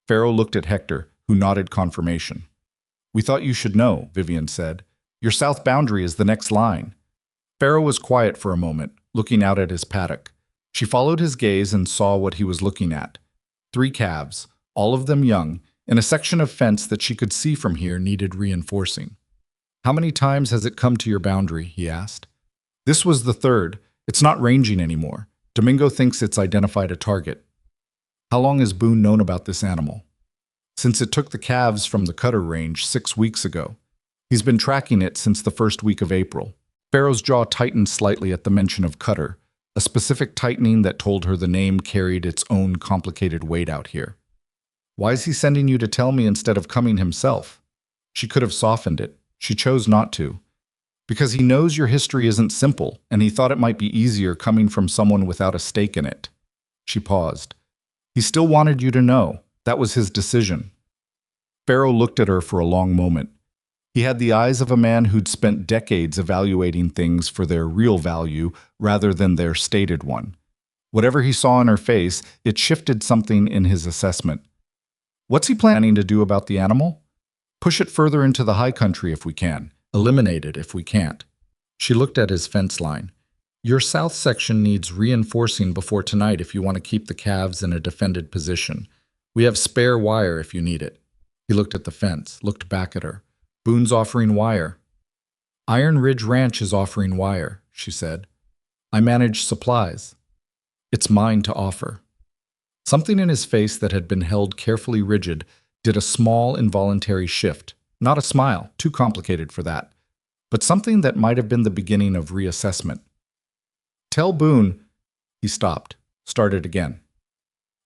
Faro looked at Hector, who nodded confirmation. "We thought you should know," Vivian said. "Your south boundary is the next line." Faro was quiet for a moment, looking out at his paddock. She followed his gaze and saw what he was looking at. 3 calves, all of them young, in a section of fence that she could see from here needed reinforcing. "How many times has it come to your boundary?" he asked. "This was the 3rd. It's not ranging anymore. Domingo thinks it's identified a target." How long has Boone known about this animal? Since it took the calves from the Cutter range 6 weeks ago. He's been tracking it since the first week of April. Pharaoh's jaw tightened slightly at the mention of Cutter, a specific tightening that told her the name carried its own complicated weight out here. Why is he sending you to tell me instead of coming himself? She could have softened it. She chose not to. Because he knows your history isn't simple, and he thought it might be easier coming from someone without a stake in it. She paused. He still wanted you to know. That was his decision. Pharaoh looked at her for a long moment. He had the eyes of a man who'd spent decades evaluating things for their real value rather than their stated one. Whatever he saw in her face, it shifted something in his assessment. What's he planning to do about the animal? Push it further into the high country if we can. Eliminate it if we can't. She looked at his fence line. Your south section needs reinforcing before tonight if you want to keep the calves in a defended position. We have spare wire if you need it. He looked at the fence, looked back at her. Boone's offering wire. Iron Ridge Ranch is offering wire, she said. I manage supplies. It's mine to offer. Something in his face that had been held carefully rigid did a small involuntary shift. Not a smile, too complicated for that, but something that might have been the beginning of reassessment. Tell Boone, he stopped, started again.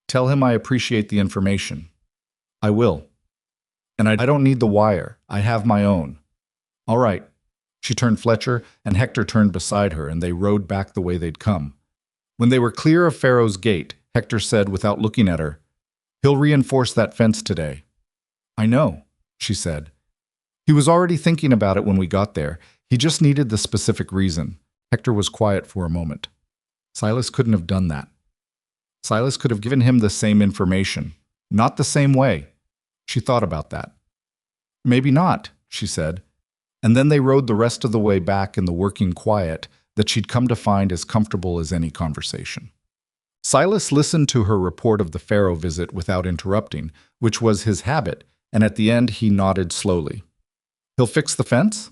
Tell him I appreciate the information. I will. And I don't need the wire. I have my own. All right. She turned Fletcher, and Hector turned beside her, and they rode back the way they'd come. When they were clear of Pharaoh's gate, Hector said without looking at her, He'll reinforce that fence today. I know, she said. He was already thinking about it when we got there. He just needed the specific reason. Hector was quiet for a moment. Silas couldn't have done that. Silas could have given him the same information. Not the same way. She thought about that. Maybe not, she said. And then they rode the rest of the way back in the working quiet that she'd come to find as comfortable as any conversation. Silas listened to her report of the Pharaoh visit without interrupting, which was his habit, and at the end he nodded slowly. He'll fix the fence?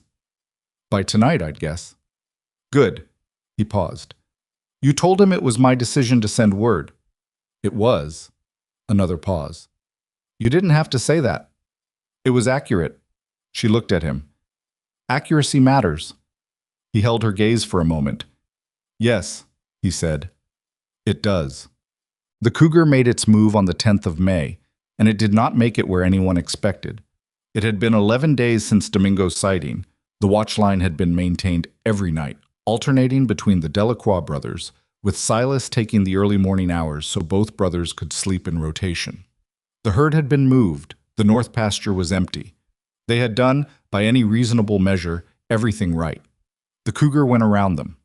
By tonight, I'd guess. Good. He paused. You told him it was my decision to send word. It was. Another pause. You didn't have to say that. It was accurate. She looked at him. Accuracy matters. He held her gaze for a moment. Yes, he said. It does. The cougar made its move on the 10th of May, and it did not make it where anyone expected. It had been 11 days since Domingo's sighting. The watch line had been maintained every night, alternating between the Delacroix brothers, with Silas taking the early morning hours so both brothers could sleep in rotation. The herd had been moved. The north pasture was empty. They had done, by any reasonable measure, everything right. The cougar went around them.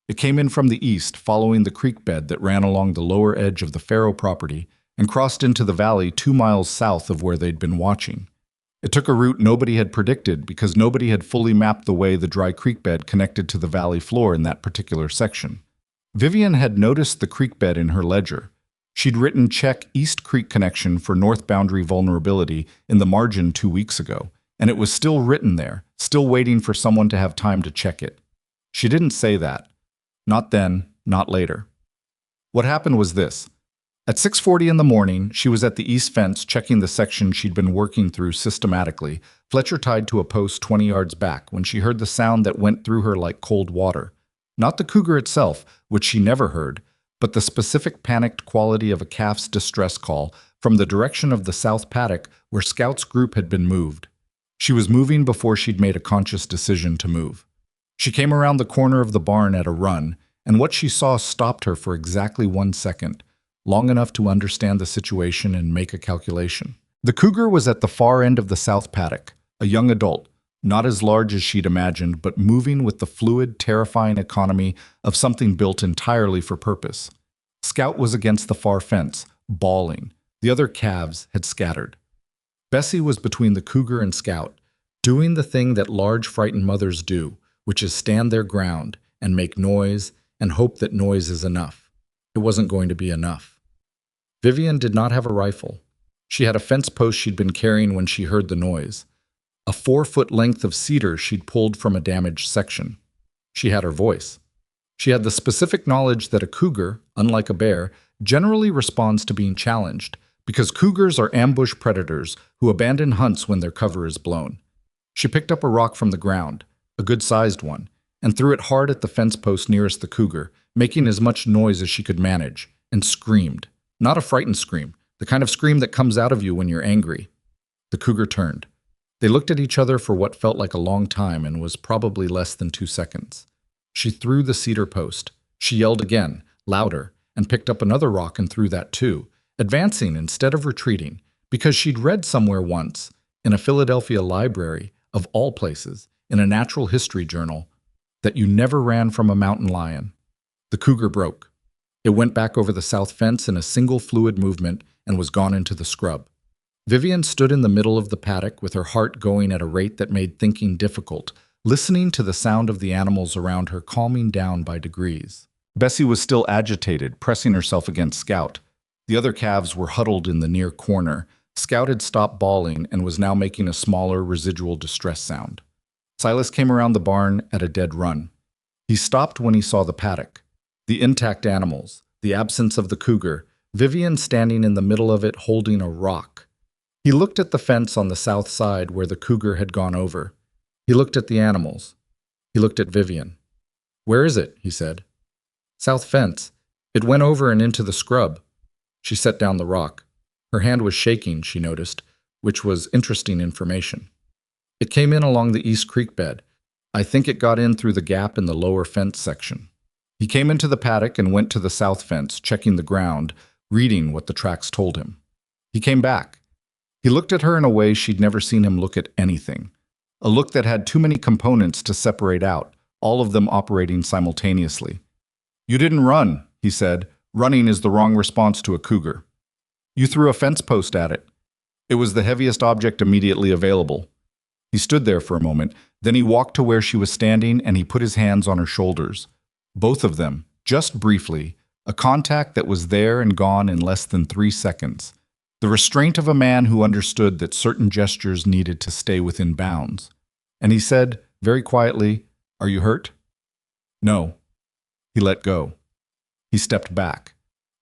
It came in from the east, following the creek bed that ran along the lower edge of the Pharaoh property and crossed into the valley 2 miles south of where they'd been watching. It took a route nobody had predicted because nobody had fully mapped the way the dry creek bed connected to the valley floor in that particular section. Vivian had noticed the creek bed in her ledger. She'd written check East Creek connection for north boundary vulnerability in the margin 2 weeks ago, and it was still written there, still waiting for someone to have time to check it. She didn't say that. Not then, not later. What happened was this. At 6:40 in the morning, she was at the east fence checking the section she'd been working through systematically, Fletcher tied to a post 20 yards back, when she heard the sound that went through her like cold water. Not the cougar itself, which she never heard, but the specific panicked quality of a calf's distress call from the direction of the south paddock where Scout's group had been moved. She was moving before she'd made a conscious decision to move. She came around the corner of the barn at a run, and what she saw stopped her for exactly 1 second. Long enough to understand the situation and make a calculation. The cougar was at the far end of the south paddock, a young adult, not as large as she'd imagined, but moving with the fluid, terrifying economy of something built entirely for purpose. Scout was against the far fence, bawling. The other calves had scattered. Bessie was between the cougar and Scout, doing the thing that large, frightened mothers do, which is stand their ground and make noise and hope that noise is enough. It wasn't going to be enough. Vivian did not have a rifle. She had a fence post she'd been carrying when she heard the noise, a 4-foot length of cedar she'd pulled from a damaged section. She had her voice. She had the specific knowledge that a cougar, unlike a bear, generally responds to being challenged, because cougars are ambush predators who abandon hunts when their cover is blown. She picked up a rock from the ground, a good-sized one, and threw it hard at the fence post nearest the cougar, making as much noise as she could manage, and screamed. Not a frightened scream, the kind of scream that comes out of you when you're angry. The cougar turned. They looked at each other for what felt like a long time and was probably less than 2 seconds. She threw the cedar post. She yelled again, louder, and picked up another rock and threw that too, advancing instead of retreating, because she'd read somewhere once, in a Philadelphia library, of all places, in a natural history journal, that you never ran from a mountain lion. The cougar broke. It went back over the south fence in a single fluid movement and was gone into the scrub. Vivian stood in the middle of the paddock with her heart going at a rate that made thinking difficult, listening to the sound of the animals around her calming down by degrees. Bessie was still agitated, pressing herself against Scout. The other calves were huddled in the near corner. Scout had stopped bawling and was now making a smaller, residual distress sound. Silas came around the barn at a dead run. He stopped when he saw the paddock. The intact animals, the absence of the cougar, Vivian standing in the middle of it holding a rock. He looked at the fence on the south side where the cougar had gone over. He looked at the animals. He looked at Vivian. "Where is it?" he said. "South fence. It went over and into the scrub." She set down the rock. Her hand was shaking, she noticed, which was interesting information. "It came in along the East Creek bed. I think it got in through the gap in the lower fence section." He came into the paddock and went to the south fence, checking the ground, reading what the tracks told him. He came back. He looked at her in a way she'd never seen him look at anything. A look that had too many components to separate out, all of them operating simultaneously. "You didn't run," he said. "Running is the wrong response to a cougar. You threw a fence post at it. It was the heaviest object immediately available." He stood there for a moment, then he walked to where she was standing and he put his hands on her shoulders. Both of them, just briefly, a contact that was there and gone in less than 3 seconds. The restraint of a man who understood that certain gestures needed to stay within bounds. And he said, very quietly, "Are you hurt?" "No." He let go. He stepped back.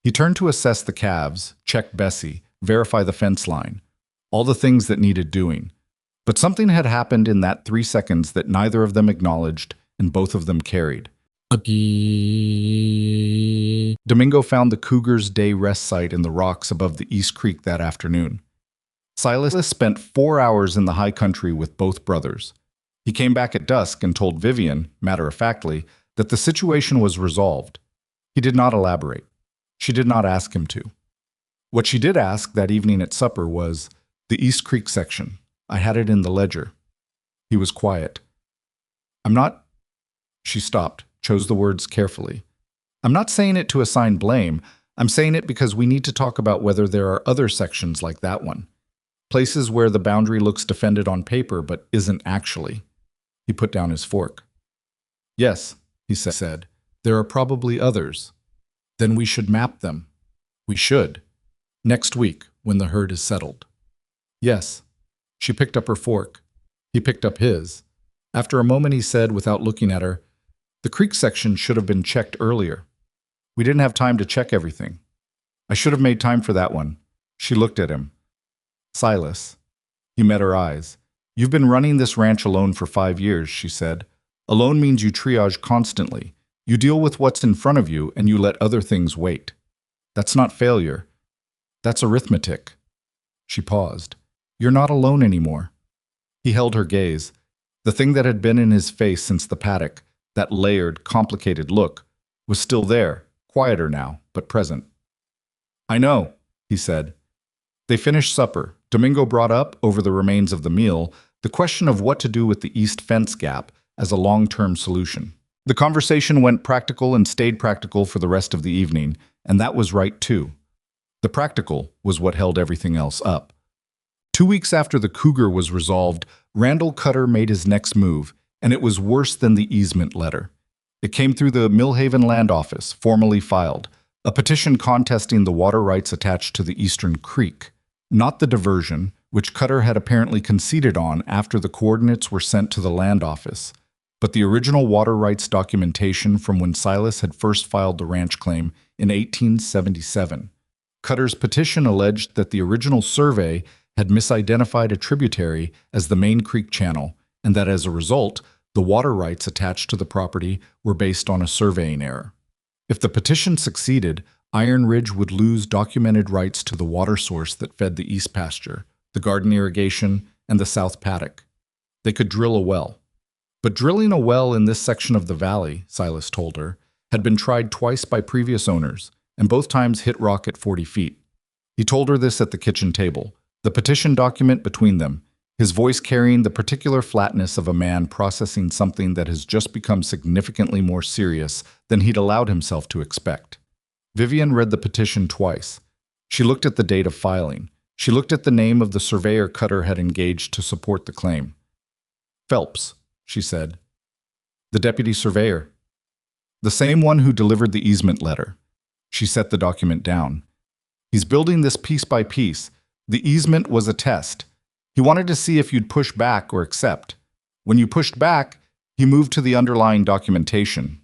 He turned to assess the calves, check Bessie, verify the fence line, all the things that needed doing. But something had happened in that 3 seconds that neither of them acknowledged and both of them carried. Domingo found the cougar's day rest site in the rocks above the East Creek that afternoon. Silas spent 4 hours in the high country with both brothers. He came back at dusk and told Vivian, matter-of-factly, that the situation was resolved. He did not elaborate. She did not ask him to. What she did ask that evening at supper was, "The East Creek section. I had it in the ledger." He was quiet. "I'm not—" She stopped, chose the words carefully. "I'm not saying it to assign blame. I'm saying it because we need to talk about whether there are other sections like that one. Places where the boundary looks defended on paper but isn't actually." He put down his fork. "Yes," he said, "there are probably others. Then we should map them. We should. Next week, when the herd is settled." "Yes." She picked up her fork. He picked up his. After a moment he said, without looking at her, "The creek section should have been checked earlier. We didn't have time to check everything. I should have made time for that one." She looked at him. "Silas." He met her eyes. "You've been running this ranch alone for 5 years," she said. "Alone means you triage constantly. You deal with what's in front of you and you let other things wait. That's not failure. That's arithmetic." She paused. "You're not alone anymore." He held her gaze. The thing that had been in his face since the paddock, that layered, complicated look, was still there, quieter now, but present. "I know," he said. They finished supper. Domingo brought up, over the remains of the meal, the question of what to do with the east fence gap as a long-term solution. The conversation went practical and stayed practical for the rest of the evening, and that was right too. The practical was what held everything else up. 2 weeks after the cougar was resolved, Randall Cutter made his next move, and it was worse than the easement letter. It came through the Millhaven Land Office, formally filed, a petition contesting the water rights attached to the Eastern Creek, not the diversion, which Cutter had apparently conceded on after the coordinates were sent to the Land Office, but the original water rights documentation from when Silas had first filed the ranch claim in 1877. Cutter's petition alleged that the original survey had misidentified a tributary as the main creek channel, and that as a result, the water rights attached to the property were based on a surveying error. If the petition succeeded, Iron Ridge would lose documented rights to the water source that fed the east pasture, the garden irrigation, and the south paddock. They could drill a well. But drilling a well in this section of the valley, Silas told her, had been tried twice by previous owners, and both times hit rock at 40 feet. He told her this at the kitchen table, the petition document between them, his voice carrying the particular flatness of a man processing something that has just become significantly more serious than he'd allowed himself to expect. Vivian read the petition twice. She looked at the date of filing. She looked at the name of the surveyor Cutter had engaged to support the claim. Phelps, she said. The deputy surveyor. The same one who delivered the easement letter. She set the document down. He's building this piece by piece. The easement was a test. He wanted to see if you'd push back or accept. When you pushed back, he moved to the underlying documentation.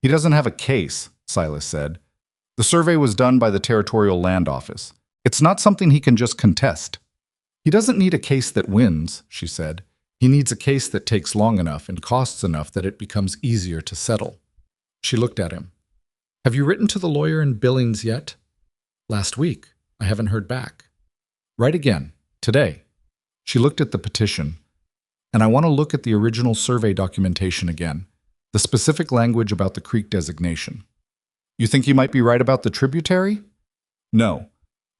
He doesn't have a case, Silas said. The survey was done by the Territorial Land Office. It's not something he can just contest. He doesn't need a case that wins, she said. He needs a case that takes long enough and costs enough that it becomes easier to settle. She looked at him. Have you written to the lawyer in Billings yet? Last week. I haven't heard back. Write again. Today. She looked at the petition. And I want to look at the original survey documentation again. The specific language about the creek designation. You think he might be right about the tributary? No.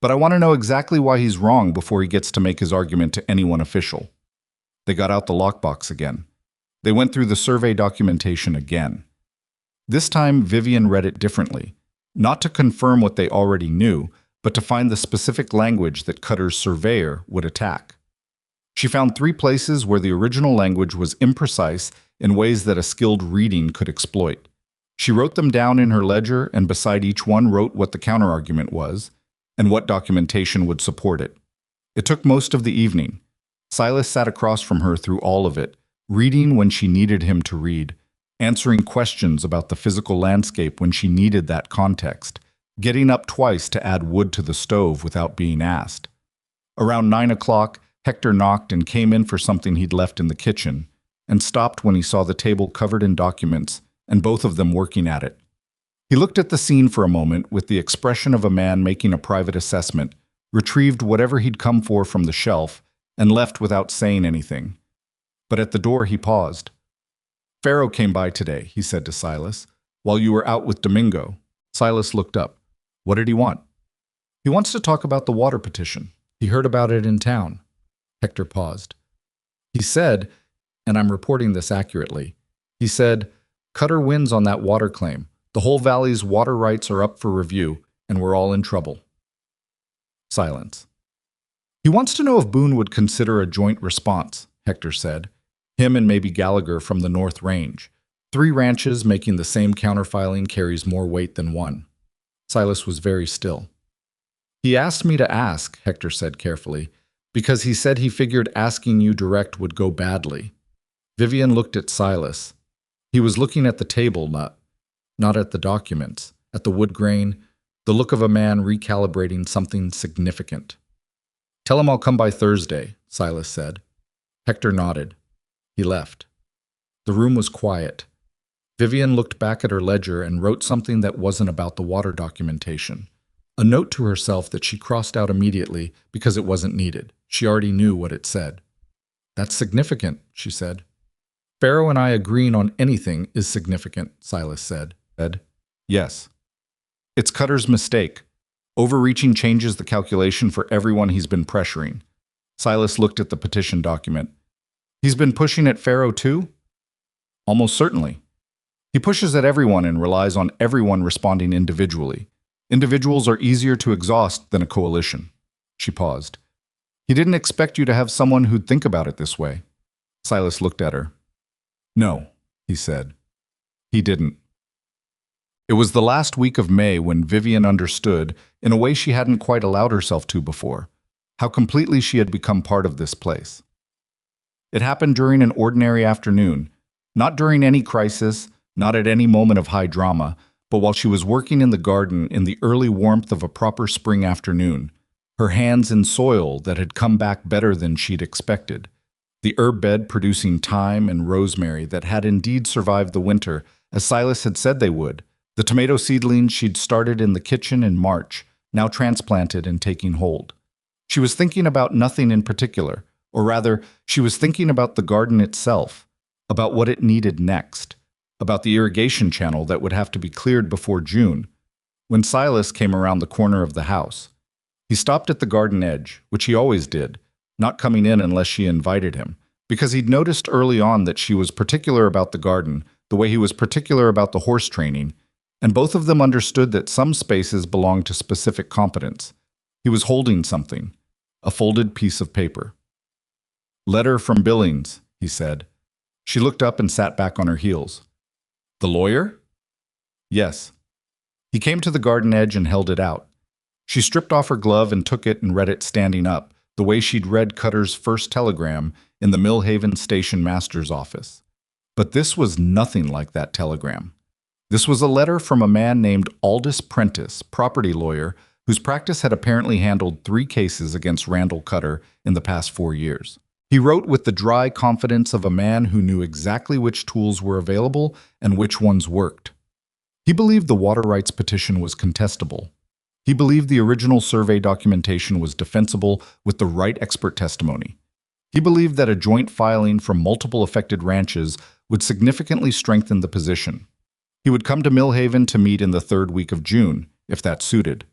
But I want to know exactly why he's wrong before he gets to make his argument to anyone official. They got out the lockbox again. They went through the survey documentation again. This time, Vivian read it differently, not to confirm what they already knew, but to find the specific language that Cutter's surveyor would attack. She found 3 places where the original language was imprecise in ways that a skilled reading could exploit. She wrote them down in her ledger, and beside each one wrote what the counterargument was and what documentation would support it. It took most of the evening. Silas sat across from her through all of it, reading when she needed him to read, answering questions about the physical landscape when she needed that context, getting up twice to add wood to the stove without being asked. Around 9 o'clock, Hector knocked and came in for something he'd left in the kitchen, and stopped when he saw the table covered in documents and both of them working at it. He looked at the scene for a moment with the expression of a man making a private assessment, retrieved whatever he'd come for from the shelf, and left without saying anything. But at the door he paused. Pharaoh came by today, he said to Silas, while you were out with Domingo. Silas looked up. What did he want? He wants to talk about the water petition. He heard about it in town. Hector paused. He said, and I'm reporting this accurately, he said, Cutter wins on that water claim. The whole valley's water rights are up for review, and we're all in trouble. Silence. He wants to know if Boone would consider a joint response, Hector said. Him and maybe Gallagher from the North Range. 3 ranches making the same counterfiling carries more weight than one. Silas was very still. He asked me to ask, Hector said carefully, because he said he figured asking you direct would go badly. Vivian looked at Silas. He was looking at the table, not at the documents, at the wood grain, the look of a man recalibrating something significant. Tell him I'll come by Thursday, Silas said. Hector nodded. He left. The room was quiet. Vivian looked back at her ledger and wrote something that wasn't about the water documentation. A note to herself that she crossed out immediately because it wasn't needed. She already knew what it said. That's significant, she said. Pharaoh and I agreeing on anything is significant, Silas said. Yes. It's Cutter's mistake. Overreaching changes the calculation for everyone he's been pressuring. Silas looked at the petition document. He's been pushing at Pharaoh too? Almost certainly. He pushes at everyone and relies on everyone responding individually. Individuals are easier to exhaust than a coalition. She paused. He didn't expect you to have someone who'd think about it this way. Silas looked at her. No, he said. He didn't. It was the last week of May when Vivian understood, in a way she hadn't quite allowed herself to before, how completely she had become part of this place. It happened during an ordinary afternoon. Not during any crisis, not at any moment of high drama, but while she was working in the garden in the early warmth of a proper spring afternoon, her hands in soil that had come back better than she'd expected. The herb bed producing thyme and rosemary that had indeed survived the winter, as Silas had said they would. The tomato seedlings she'd started in the kitchen in March, now transplanted and taking hold. She was thinking about nothing in particular, or rather, she was thinking about the garden itself, about what it needed next, about the irrigation channel that would have to be cleared before June. When Silas came around the corner of the house, he stopped at the garden edge, which he always did, not coming in unless she invited him, because he'd noticed early on that she was particular about the garden, the way he was particular about the horse training, and both of them understood that some spaces belonged to specific competence. He was holding something, a folded piece of paper. "Letter from Billings," he said. She looked up and sat back on her heels. "The lawyer?" "Yes." He came to the garden edge and held it out. She stripped off her glove and took it and read it standing up, the way she'd read Cutter's first telegram in the Millhaven station master's office. But this was nothing like that telegram. This was a letter from a man named Aldous Prentice, property lawyer, whose practice had apparently handled 3 cases against Randall Cutter in the past 4 years. He wrote with the dry confidence of a man who knew exactly which tools were available and which ones worked. He believed the water rights petition was contestable. He believed the original survey documentation was defensible with the right expert testimony. He believed that a joint filing from multiple affected ranches would significantly strengthen the position. He would come to Millhaven to meet in the 3rd week of June, if that suited.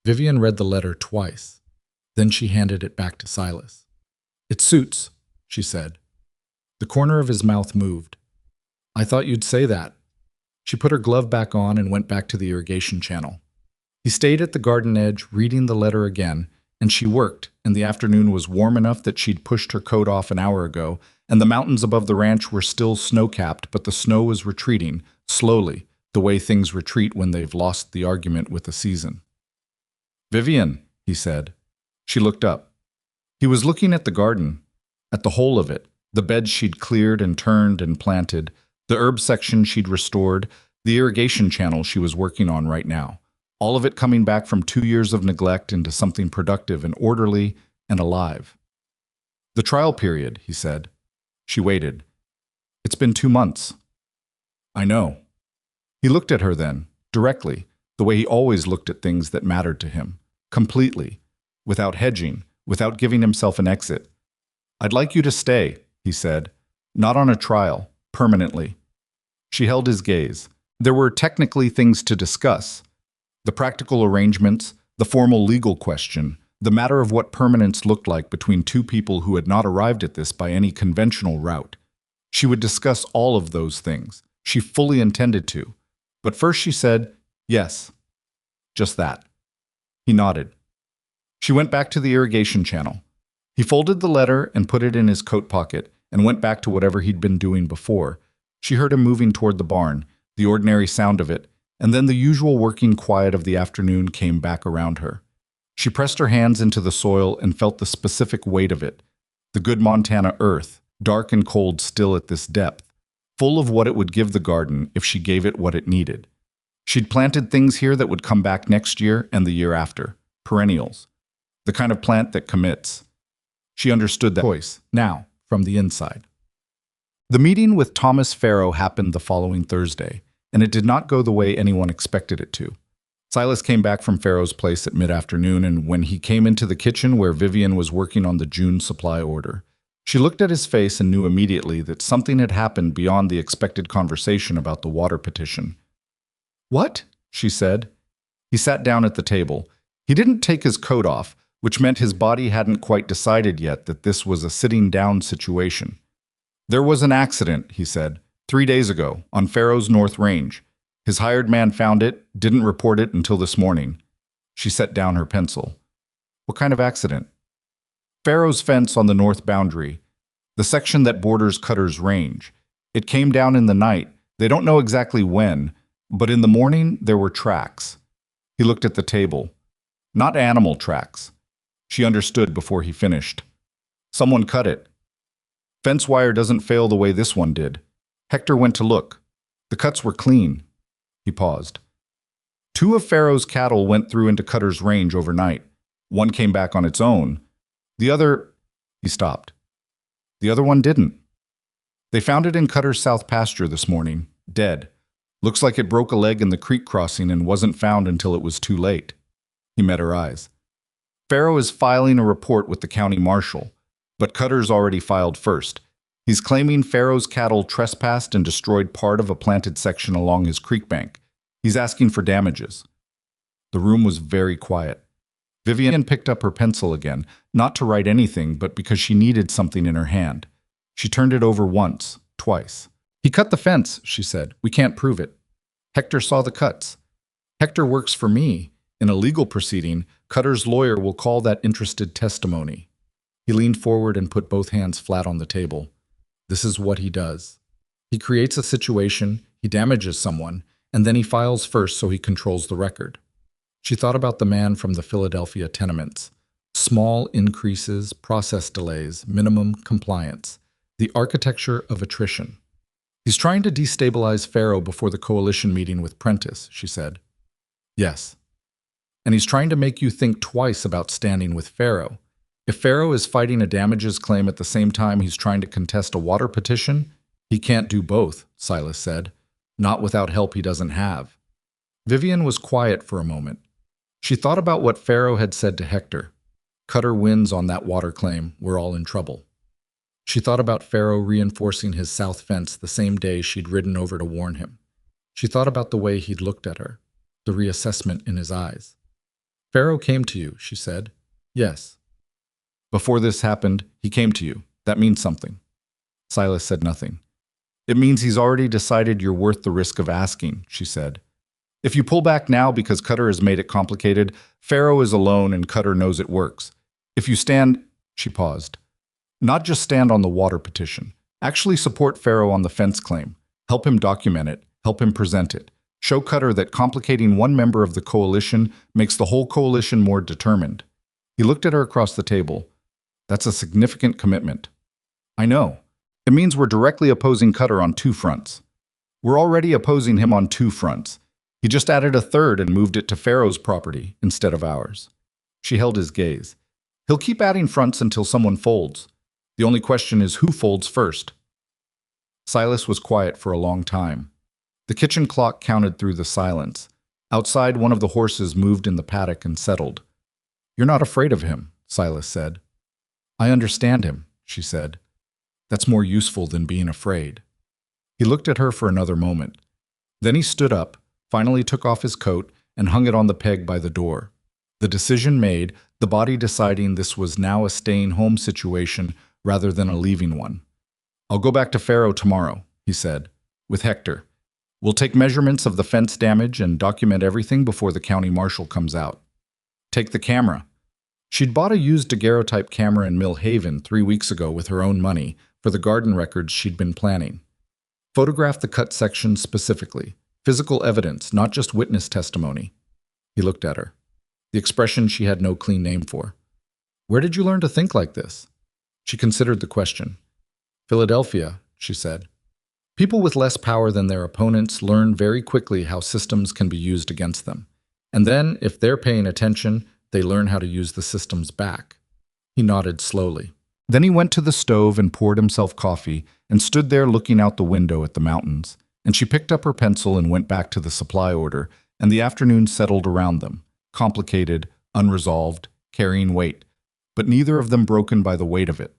Vivian read the letter twice. Then she handed it back to Silas. "It suits," she said. The corner of his mouth moved. "I thought you'd say that." She put her glove back on and went back to the irrigation channel. He stayed at the garden edge, reading the letter again, and she worked, and the afternoon was warm enough that she'd pushed her coat off an hour ago, and the mountains above the ranch were still snow-capped, but the snow was retreating, slowly, the way things retreat when they've lost the argument with the season. "Vivian," he said. She looked up. He was looking at the garden, at the whole of it, the beds she'd cleared and turned and planted, the herb section she'd restored, the irrigation channel she was working on right now. All of it coming back from 2 years of neglect into something productive and orderly and alive. "The trial period," he said. She waited. "It's been 2 months." "I know." He looked at her then, directly, the way he always looked at things that mattered to him, completely, without hedging, without giving himself an exit. "I'd like you to stay," he said, "not on a trial, permanently." She held his gaze. There were technically things to discuss. The practical arrangements, the formal legal question, the matter of what permanence looked like between 2 people who had not arrived at this by any conventional route. She would discuss all of those things. She fully intended to. But first she said, "Yes." Just that. He nodded. She went back to the irrigation channel. He folded the letter and put it in his coat pocket and went back to whatever he'd been doing before. She heard him moving toward the barn, the ordinary sound of it, and then the usual working quiet of the afternoon came back around her. She pressed her hands into the soil and felt the specific weight of it, the good Montana earth, dark and cold still at this depth, full of what it would give the garden if she gave it what it needed. She'd planted things here that would come back next year and the year after, perennials, the kind of plant that commits. She understood that voice, now, from the inside. The meeting with Thomas Farrow happened the following Thursday, and it did not go the way anyone expected it to. Silas came back from Farrow's place at mid-afternoon, and when he came into the kitchen where Vivian was working on the June supply order, she looked at his face and knew immediately that something had happened beyond the expected conversation about the water petition. "What?" she said. He sat down at the table. He didn't take his coat off, which meant his body hadn't quite decided yet that this was a sitting-down situation. "There was an accident," he said, 3 days ago, on Farrow's North Range. His hired man found it, didn't report it until this morning." She set down her pencil. "What kind of accident?" "Farrow's fence on the north boundary, the section that borders Cutter's Range. It came down in the night. They don't know exactly when, but in the morning there were tracks." He looked at the table. "Not animal tracks." She understood before he finished. "Someone cut it." Fence wire doesn't fail the way this one did. Hector went to look. The cuts were clean. He paused. 2 of Pharaoh's cattle went through into Cutter's range overnight. One came back on its own. The other... He stopped. The other one didn't. They found it in Cutter's south pasture this morning, dead. Looks like it broke a leg in the creek crossing and wasn't found until it was too late. He met her eyes. Pharaoh is filing a report with the county marshal, but Cutter's already filed first. He's claiming Pharaoh's cattle trespassed and destroyed part of a planted section along his creek bank. He's asking for damages. The room was very quiet. Vivian picked up her pencil again, not to write anything, but because she needed something in her hand. She turned it over once, twice. He cut the fence, she said. We can't prove it. Hector saw the cuts. Hector works for me. In a legal proceeding, Cutter's lawyer will call that interested testimony. He leaned forward and put both hands flat on the table. This is what he does. He creates a situation, he damages someone, and then he files first so he controls the record. She thought about the man from the Philadelphia tenements. Small increases, process delays, minimum compliance. The architecture of attrition. He's trying to destabilize Pharaoh before the coalition meeting with Prentice, she said. Yes. And he's trying to make you think twice about standing with Pharaoh. If Pharaoh is fighting a damages claim at the same time he's trying to contest a water petition, he can't do both, Silas said. Not without help he doesn't have. Vivian was quiet for a moment. She thought about what Pharaoh had said to Hector. Cutter wins on that water claim, we're all in trouble. She thought about Pharaoh reinforcing his south fence the same day she'd ridden over to warn him. She thought about the way he'd looked at her, the reassessment in his eyes. Pharaoh came to you, she said. Yes. Before this happened, he came to you. That means something. Silas said nothing. It means he's already decided you're worth the risk of asking, she said. If you pull back now because Cutter has made it complicated, Pharaoh is alone and Cutter knows it works. If you stand, she paused. Not just stand on the water petition. Actually support Pharaoh on the fence claim. Help him document it. Help him present it. Show Cutter that complicating one member of the coalition makes the whole coalition more determined. He looked at her across the table. That's a significant commitment. I know. It means we're directly opposing Cutter on 2 fronts. We're already opposing him on 2 fronts. He just added a third and moved it to Pharaoh's property instead of ours. She held his gaze. He'll keep adding fronts until someone folds. The only question is who folds first. Silas was quiet for a long time. The kitchen clock counted through the silence. Outside, one of the horses moved in the paddock and settled. You're not afraid of him, Silas said. I understand him, she said. That's more useful than being afraid. He looked at her for another moment. Then he stood up, finally took off his coat, and hung it on the peg by the door. The decision made, the body deciding this was now a staying home situation rather than a leaving one. I'll go back to Pharaoh tomorrow, he said, with Hector. We'll take measurements of the fence damage and document everything before the county marshal comes out. Take the camera. She'd bought a used daguerreotype camera in Mill Haven 3 weeks ago with her own money for the garden records she'd been planning. Photograph the cut section specifically. Physical evidence, not just witness testimony. He looked at her. The expression she had no clean name for. Where did you learn to think like this? She considered the question. Philadelphia, she said. People with less power than their opponents learn very quickly how systems can be used against them. And then, if they're paying attention, they learn how to use the systems back. He nodded slowly. Then he went to the stove and poured himself coffee and stood there looking out the window at the mountains. And she picked up her pencil and went back to the supply order, and the afternoon settled around them, complicated, unresolved, carrying weight, but neither of them broken by the weight of it.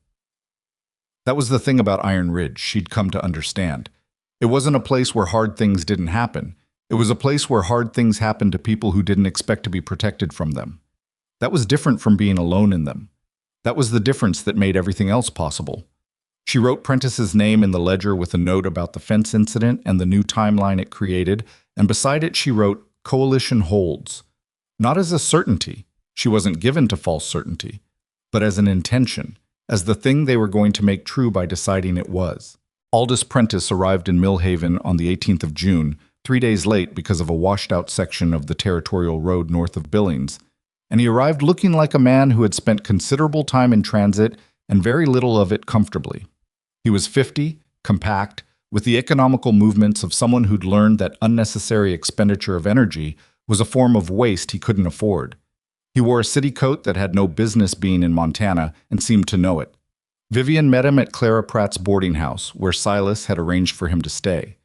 That was the thing about Iron Ridge she'd come to understand. It wasn't a place where hard things didn't happen. It was a place where hard things happened to people who didn't expect to be protected from them. That was different from being alone in them. That was the difference that made everything else possible. She wrote Prentice's name in the ledger with a note about the fence incident and the new timeline it created, and beside it she wrote, Coalition holds. Not as a certainty, she wasn't given to false certainty, but as an intention, as the thing they were going to make true by deciding it was. Aldous Prentice arrived in Mill Haven on the 18th of June, 3 days late because of a washed-out section of the territorial road north of Billings, and he arrived looking like a man who had spent considerable time in transit and very little of it comfortably. He was 50, compact, with the economical movements of someone who'd learned that unnecessary expenditure of energy was a form of waste he couldn't afford. He wore a city coat that had no business being in Montana and seemed to know it. Vivian met him at Clara Pratt's boarding house, where Silas had arranged for him to stay.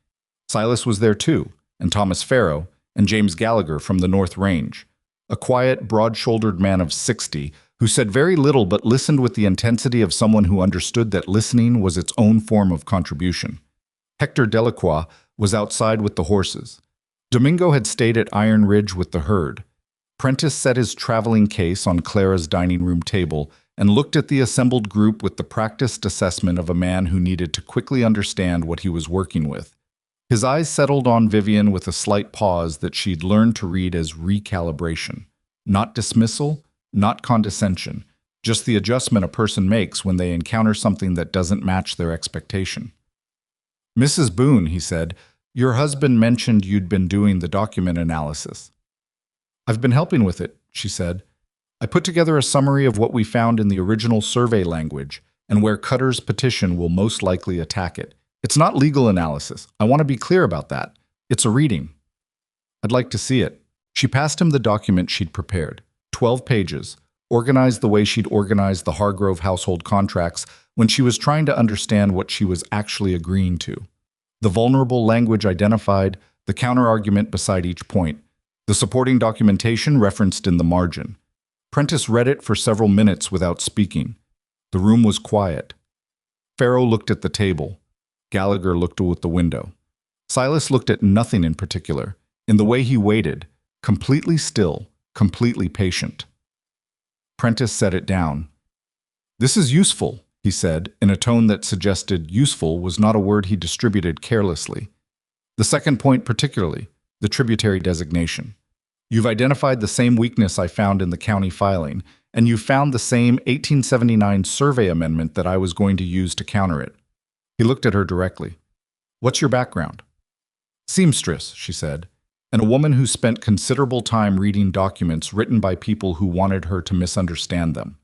Silas was there too, and Thomas Farrow, and James Gallagher from the North Range, a quiet, broad-shouldered man of 60 who said very little but listened with the intensity of someone who understood that listening was its own form of contribution. Hector Delacroix was outside with the horses. Domingo had stayed at Iron Ridge with the herd. Prentice set his traveling case on Clara's dining room table and looked at the assembled group with the practiced assessment of a man who needed to quickly understand what he was working with. His eyes settled on Vivian with a slight pause that she'd learned to read as recalibration. Not dismissal, not condescension, just the adjustment a person makes when they encounter something that doesn't match their expectation. "Mrs. Boone," he said, "your husband mentioned you'd been doing the document analysis." "I've been helping with it," she said. "I put together a summary of what we found in the original survey language and where Cutter's petition will most likely attack it. It's not legal analysis. I want to be clear about that. It's a reading." "I'd like to see it." She passed him the document she'd prepared. 12 pages, organized the way she'd organized the Hargrove household contracts when she was trying to understand what she was actually agreeing to. The vulnerable language identified, the counterargument beside each point, the supporting documentation referenced in the margin. Prentice read it for several minutes without speaking. The room was quiet. Farrow looked at the table. Gallagher looked out the window. Silas looked at nothing in particular, in the way he waited, completely still, completely patient. Prentice set it down. "This is useful," he said, in a tone that suggested useful was not a word he distributed carelessly. "The second point particularly, the tributary designation. You've identified the same weakness I found in the county filing, and you've found the same 1879 survey amendment that I was going to use to counter it." He looked at her directly. "What's your background?" "Seamstress," she said, "and a woman who spent considerable time reading documents written by people who wanted her to misunderstand them."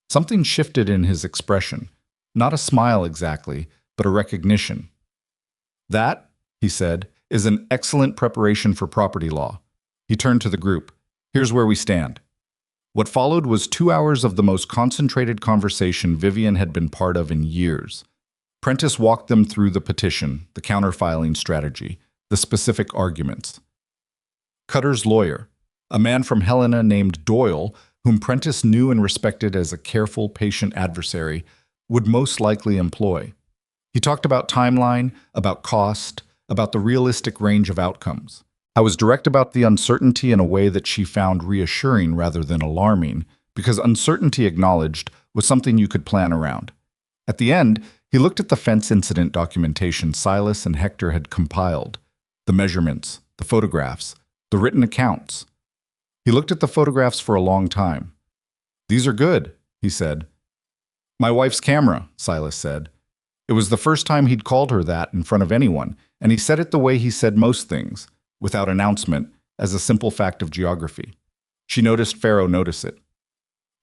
Something shifted in his expression, not a smile exactly, but a recognition. "That," he said, "is an excellent preparation for property law." He turned to the group. "Here's where we stand." What followed was 2 hours of the most concentrated conversation Vivian had been part of in years. Prentice walked them through the petition, the counterfiling strategy, the specific arguments. Cutter's lawyer, a man from Helena named Doyle, whom Prentice knew and respected as a careful, patient adversary, would most likely employ. He talked about timeline, about cost, about the realistic range of outcomes. I was direct about the uncertainty in a way that she found reassuring rather than alarming, because uncertainty acknowledged was something you could plan around. At the end, he looked at the fence incident documentation Silas and Hector had compiled, the measurements, the photographs, the written accounts. He looked at the photographs for a long time. "These are good," he said. "My wife's camera," Silas said. It was the first time he'd called her that in front of anyone, and he said it the way he said most things, without announcement, as a simple fact of geography. She noticed Farrow notice it.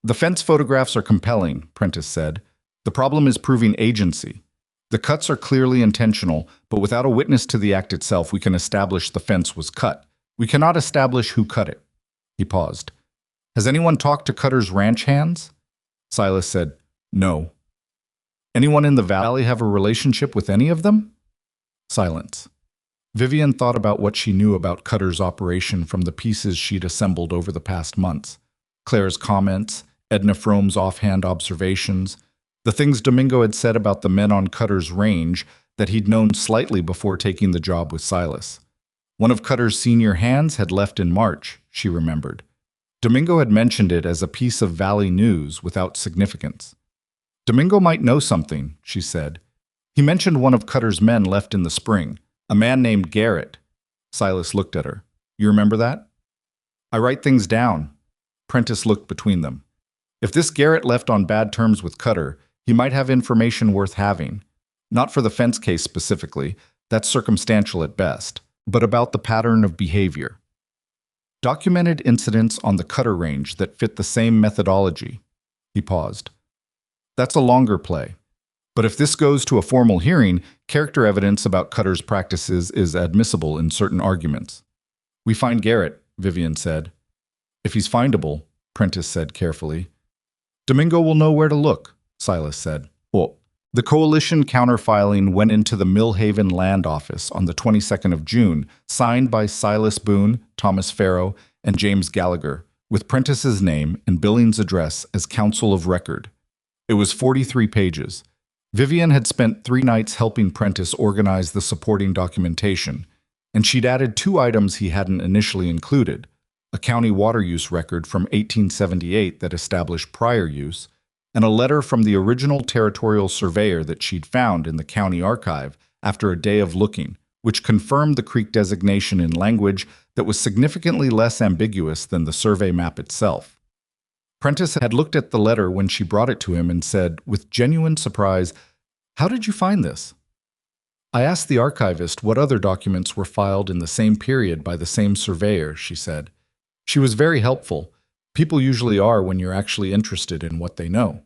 "The fence photographs are compelling," Prentice said. "The problem is proving agency. The cuts are clearly intentional, but without a witness to the act itself, we can establish the fence was cut. We cannot establish who cut it." He paused. "Has anyone talked to Cutter's ranch hands?" Silas said, "No." "Anyone in the valley have a relationship with any of them?" Silence. Vivian thought about what she knew about Cutter's operation from the pieces she'd assembled over the past months. Claire's comments, Edna Frome's offhand observations, the things Domingo had said about the men on Cutter's range that he'd known slightly before taking the job with Silas. One of Cutter's senior hands had left in March, she remembered. Domingo had mentioned it as a piece of valley news without significance. "Domingo might know something," she said. "He mentioned one of Cutter's men left in the spring, a man named Garrett." Silas looked at her. "You remember that?" "I write things down." Prentice looked between them. "If this Garrett left on bad terms with Cutter, he might have information worth having. Not for the fence case specifically, that's circumstantial at best, but about the pattern of behavior. Documented incidents on the Cutter range that fit the same methodology." He paused. "That's a longer play. But if this goes to a formal hearing, character evidence about Cutter's practices is admissible in certain arguments. We find Garrett, Vivian said. If he's findable, Prentice said carefully. Domingo will know where to look, Silas said. Well, the coalition counterfiling went into the Millhaven Land Office on the 22nd of June, signed by Silas Boone, Thomas Farrow, and James Gallagher, with Prentice's name and Billings' address as counsel of record. It was 43 pages. Vivian had spent 3 nights helping Prentice organize the supporting documentation, and she'd added 2 items he hadn't initially included: a county water use record from 1878 that established prior use, and a letter from the original territorial surveyor that she'd found in the county archive after a day of looking, which confirmed the creek designation in language that was significantly less ambiguous than the survey map itself. Prentice had looked at the letter when she brought it to him and said, with genuine surprise, "How did you find this?" "I asked the archivist what other documents were filed in the same period by the same surveyor," she said. "She was very helpful. People usually are when you're actually interested in what they know."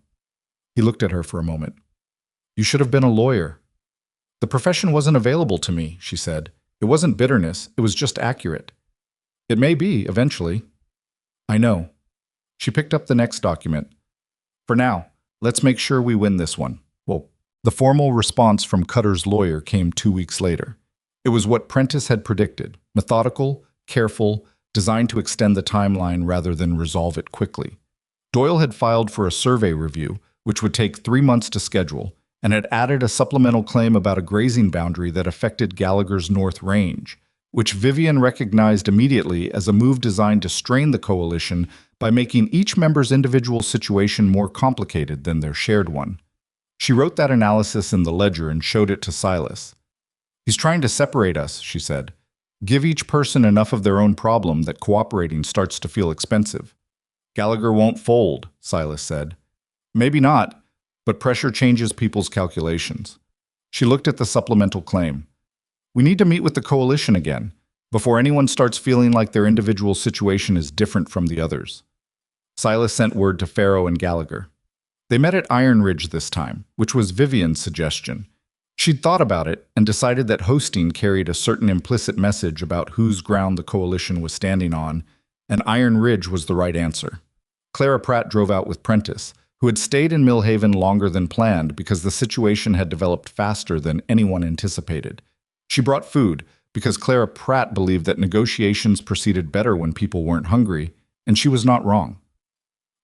He looked at her for a moment. "You should have been a lawyer." "The profession wasn't available to me," she said. "It wasn't bitterness, it was just accurate." "It may be, eventually." "I know." She picked up the next document. "For now, let's make sure we win this one." Well, the formal response from Cutter's lawyer came 2 weeks later. It was what Prentice had predicted: methodical, careful, designed to extend the timeline rather than resolve it quickly. Doyle had filed for a survey review, which would take 3 months to schedule, and had added a supplemental claim about a grazing boundary that affected Gallagher's North Range, which Vivian recognized immediately as a move designed to strain the coalition by making each member's individual situation more complicated than their shared one. She wrote that analysis in the ledger and showed it to Silas. "He's trying to separate us," she said. "Give each person enough of their own problem that cooperating starts to feel expensive." "Gallagher won't fold," Silas said. "Maybe not, but pressure changes people's calculations." She looked at the supplemental claim. "We need to meet with the coalition again, before anyone starts feeling like their individual situation is different from the others." Silas sent word to Farrow and Gallagher. They met at Iron Ridge this time, which was Vivian's suggestion. She'd thought about it and decided that hosting carried a certain implicit message about whose ground the coalition was standing on, and Iron Ridge was the right answer. Clara Pratt drove out with Prentice, who had stayed in Millhaven longer than planned because the situation had developed faster than anyone anticipated. She brought food because Clara Pratt believed that negotiations proceeded better when people weren't hungry, and she was not wrong.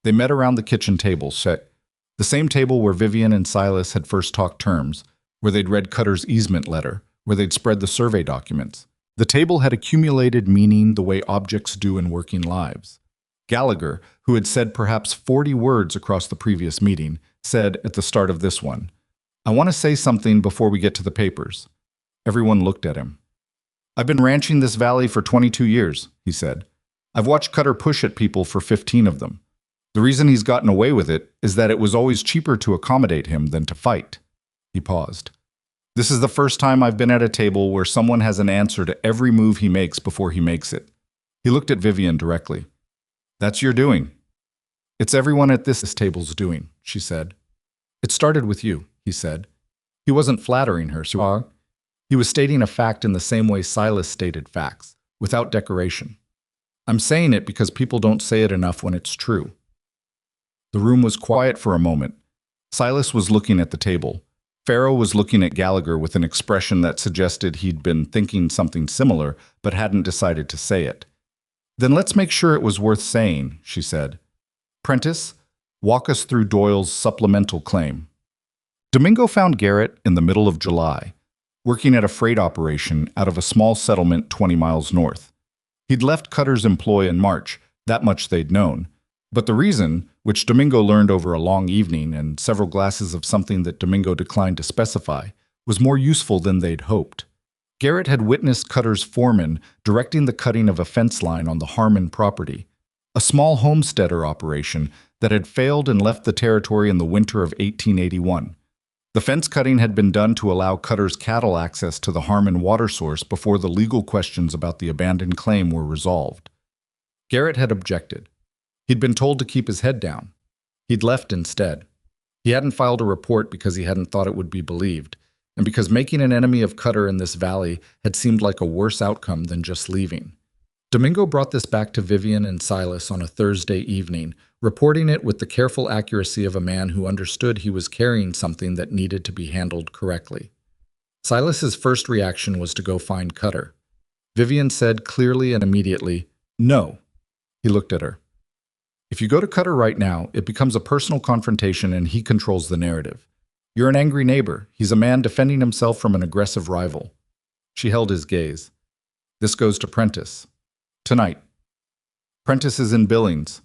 They met around the kitchen table, the same table where Vivian and Silas had first talked terms, where they'd read Cutter's easement letter, where they'd spread the survey documents. The table had accumulated meaning the way objects do in working lives. Gallagher, who had said perhaps 40 words across the previous meeting, said at the start of this one, "I want to say something before we get to the papers." Everyone looked at him. "I've been ranching this valley for 22 years, he said. "I've watched Cutter push at people for 15 of them. The reason he's gotten away with it is that it was always cheaper to accommodate him than to fight." He paused. "This is the first time I've been at a table where someone has an answer to every move he makes before he makes it." He looked at Vivian directly. "That's your doing." "It's everyone at this table's doing," she said. "It started with you," he said. He wasn't flattering her, so he was stating a fact in the same way Silas stated facts, without decoration. "I'm saying it because people don't say it enough when it's true." The room was quiet for a moment. Silas was looking at the table. Farrow was looking at Gallagher with an expression that suggested he'd been thinking something similar, but hadn't decided to say it. "Then let's make sure it was worth saying," she said. "Prentice, walk us through Doyle's supplemental claim." Domingo found Garrett in the middle of July, working at a freight operation out of a small settlement 20 miles north. He'd left Cutter's employ in March, that much they'd known. But the reason, which Domingo learned over a long evening and several glasses of something that Domingo declined to specify, was more useful than they'd hoped. Garrett had witnessed Cutter's foreman directing the cutting of a fence line on the Harmon property, a small homesteader operation that had failed and left the territory in the winter of 1881. The fence cutting had been done to allow Cutter's cattle access to the Harmon water source before the legal questions about the abandoned claim were resolved. Garrett had objected. He'd been told to keep his head down. He'd left instead. He hadn't filed a report because he hadn't thought it would be believed, and because making an enemy of Cutter in this valley had seemed like a worse outcome than just leaving. Domingo brought this back to Vivian and Silas on a Thursday evening, reporting it with the careful accuracy of a man who understood he was carrying something that needed to be handled correctly. Silas's first reaction was to go find Cutter. Vivian said clearly and immediately, "No." He looked at her. "If you go to Cutter right now, it becomes a personal confrontation and he controls the narrative. You're an angry neighbor. He's a man defending himself from an aggressive rival." She held his gaze. "This goes to Prentice. Tonight. Prentice is in Billings.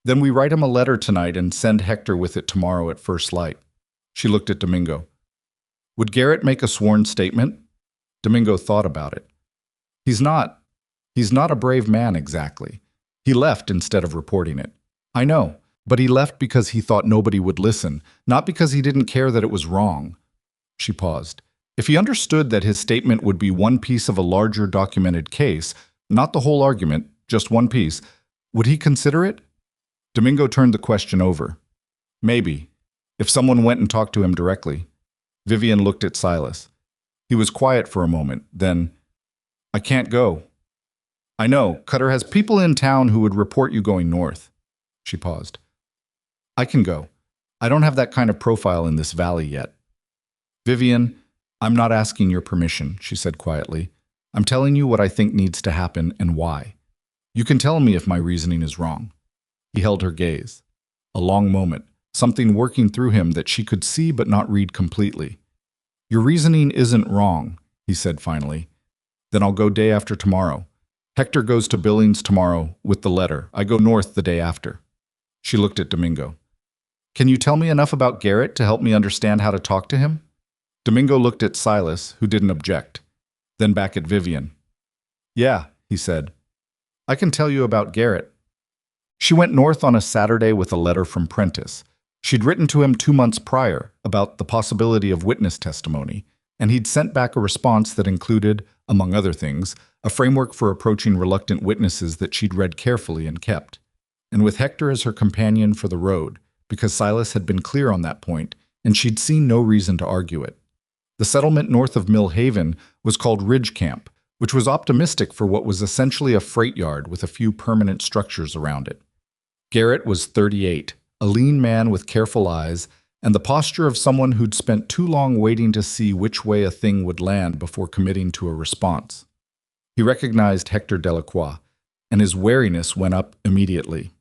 Then we write him a letter tonight and send Hector with it tomorrow at first light." She looked at Domingo. "Would Garrett make a sworn statement?" Domingo thought about it. He's not a brave man exactly. He left instead of reporting it. I know, but he left because he thought nobody would listen, not because he didn't care that it was wrong." She paused. "If he understood that his statement would be one piece of a larger documented case, not the whole argument, just one piece, would he consider it?" Domingo turned the question over. "Maybe, if someone went and talked to him directly." Vivian looked at Silas. He was quiet for a moment, then, "I can't go." "I know, Cutter has people in town who would report you going north." She paused. "I can go. I don't have that kind of profile in this valley yet." "Vivian, I'm not asking your permission," she said quietly. "I'm telling you what I think needs to happen and why. You can tell me if my reasoning is wrong." He held her gaze. A long moment, something working through him that she could see but not read completely. "Your reasoning isn't wrong," he said finally. "Then I'll go day after tomorrow. Hector goes to Billings tomorrow with the letter. I go north the day after." She looked at Domingo. "Can you tell me enough about Garrett to help me understand how to talk to him?" Domingo looked at Silas, who didn't object, then back at Vivian. "Yeah," he said. "I can tell you about Garrett." She went north on a Saturday with a letter from Prentice. She'd written to him 2 months prior about the possibility of witness testimony, and he'd sent back a response that included, among other things, a framework for approaching reluctant witnesses that she'd read carefully and kept. And with Hector as her companion for the road, because Silas had been clear on that point, and she'd seen no reason to argue it. The settlement north of Mill Haven was called Ridge Camp, which was optimistic for what was essentially a freight yard with a few permanent structures around it. Garrett was 38, a lean man with careful eyes, and the posture of someone who'd spent too long waiting to see which way a thing would land before committing to a response. He recognized Hector Delacroix, and his wariness went up immediately.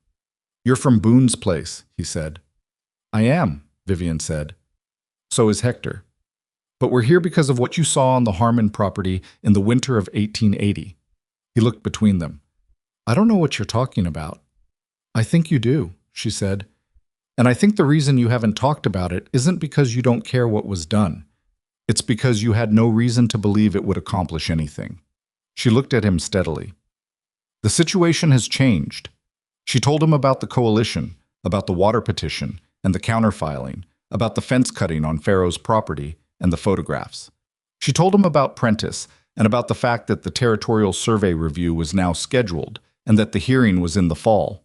"You're from Boone's place," he said. "I am," Vivian said. "So is Hector. But we're here because of what you saw on the Harmon property in the winter of 1880. He looked between them. "I don't know what you're talking about." "I think you do," she said. "And I think the reason you haven't talked about it isn't because you don't care what was done. It's because you had no reason to believe it would accomplish anything." She looked at him steadily. "The situation has changed." She told him about the coalition, about the water petition and the counterfiling, about the fence cutting on Farrow's property and the photographs. She told him about Prentice and about the fact that the territorial survey review was now scheduled and that the hearing was in the fall.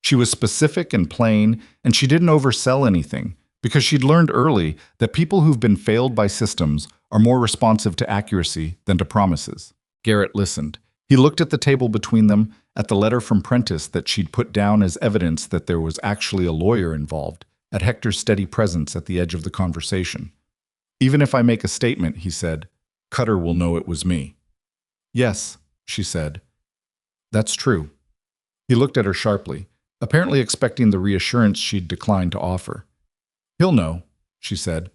She was specific and plain, and she didn't oversell anything, because she'd learned early that people who've been failed by systems are more responsive to accuracy than to promises. Garrett listened. He looked at the table between them, at the letter from Prentice that she'd put down as evidence that there was actually a lawyer involved, at Hector's steady presence at the edge of the conversation. "Even if I make a statement," he said, "Cutter will know it was me." "Yes," she said. "That's true." He looked at her sharply, apparently expecting the reassurance she'd declined to offer. "He'll know," she said.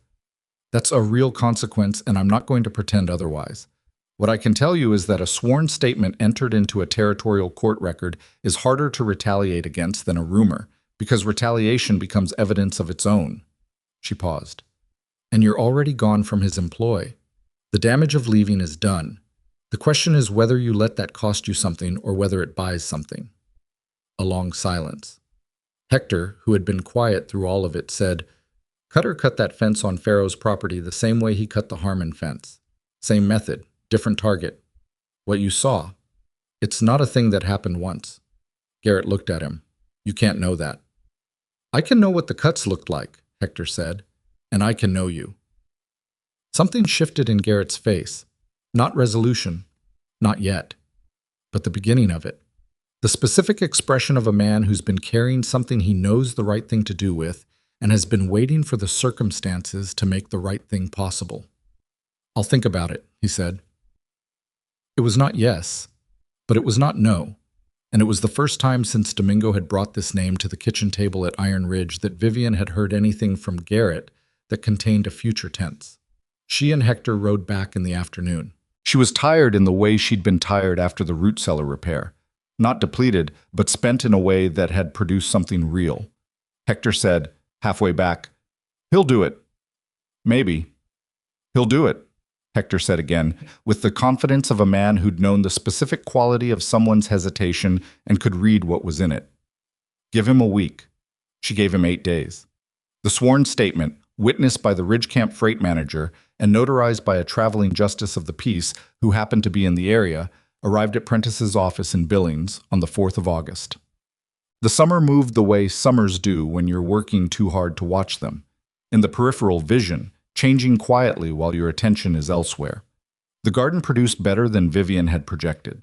"That's a real consequence, and I'm not going to pretend otherwise. What I can tell you is that a sworn statement entered into a territorial court record is harder to retaliate against than a rumor, because retaliation becomes evidence of its own." She paused. "And you're already gone from his employ. The damage of leaving is done. The question is whether you let that cost you something or whether it buys something." A long silence. Hector, who had been quiet through all of it, said, "Cutter cut that fence on Farrow's property the same way he cut the Harmon fence. Same method, different target. What you saw. It's not a thing that happened once." Garrett looked at him. "You can't know that." "I can know what the cuts looked like. Hector said, "and I can know you." Something shifted in Garrett's face. Not resolution, not yet, but the beginning of it. The specific expression of a man who's been carrying something he knows the right thing to do with and has been waiting for the circumstances to make the right thing possible. "I'll think about it," he said. It was not yes, but it was not no, and it was the first time since Domingo had brought this name to the kitchen table at Iron Ridge that Vivian had heard anything from Garrett that contained a future tense. She and Hector rode back in the afternoon. She was tired in the way she'd been tired after the root cellar repair. Not depleted, but spent in a way that had produced something real. Hector said, halfway back, "He'll do it." "Maybe. He'll do it," Hector said again, with the confidence of a man who'd known the specific quality of someone's hesitation and could read what was in it. "Give him a week." She gave him 8 days. The sworn statement, witnessed by the Ridge Camp freight manager and notarized by a traveling justice of the peace who happened to be in the area, arrived at Prentice's office in Billings on the 4th of August. The summer moved the way summers do when you're working too hard to watch them, in the peripheral vision, changing quietly while your attention is elsewhere. The garden produced better than Vivian had projected.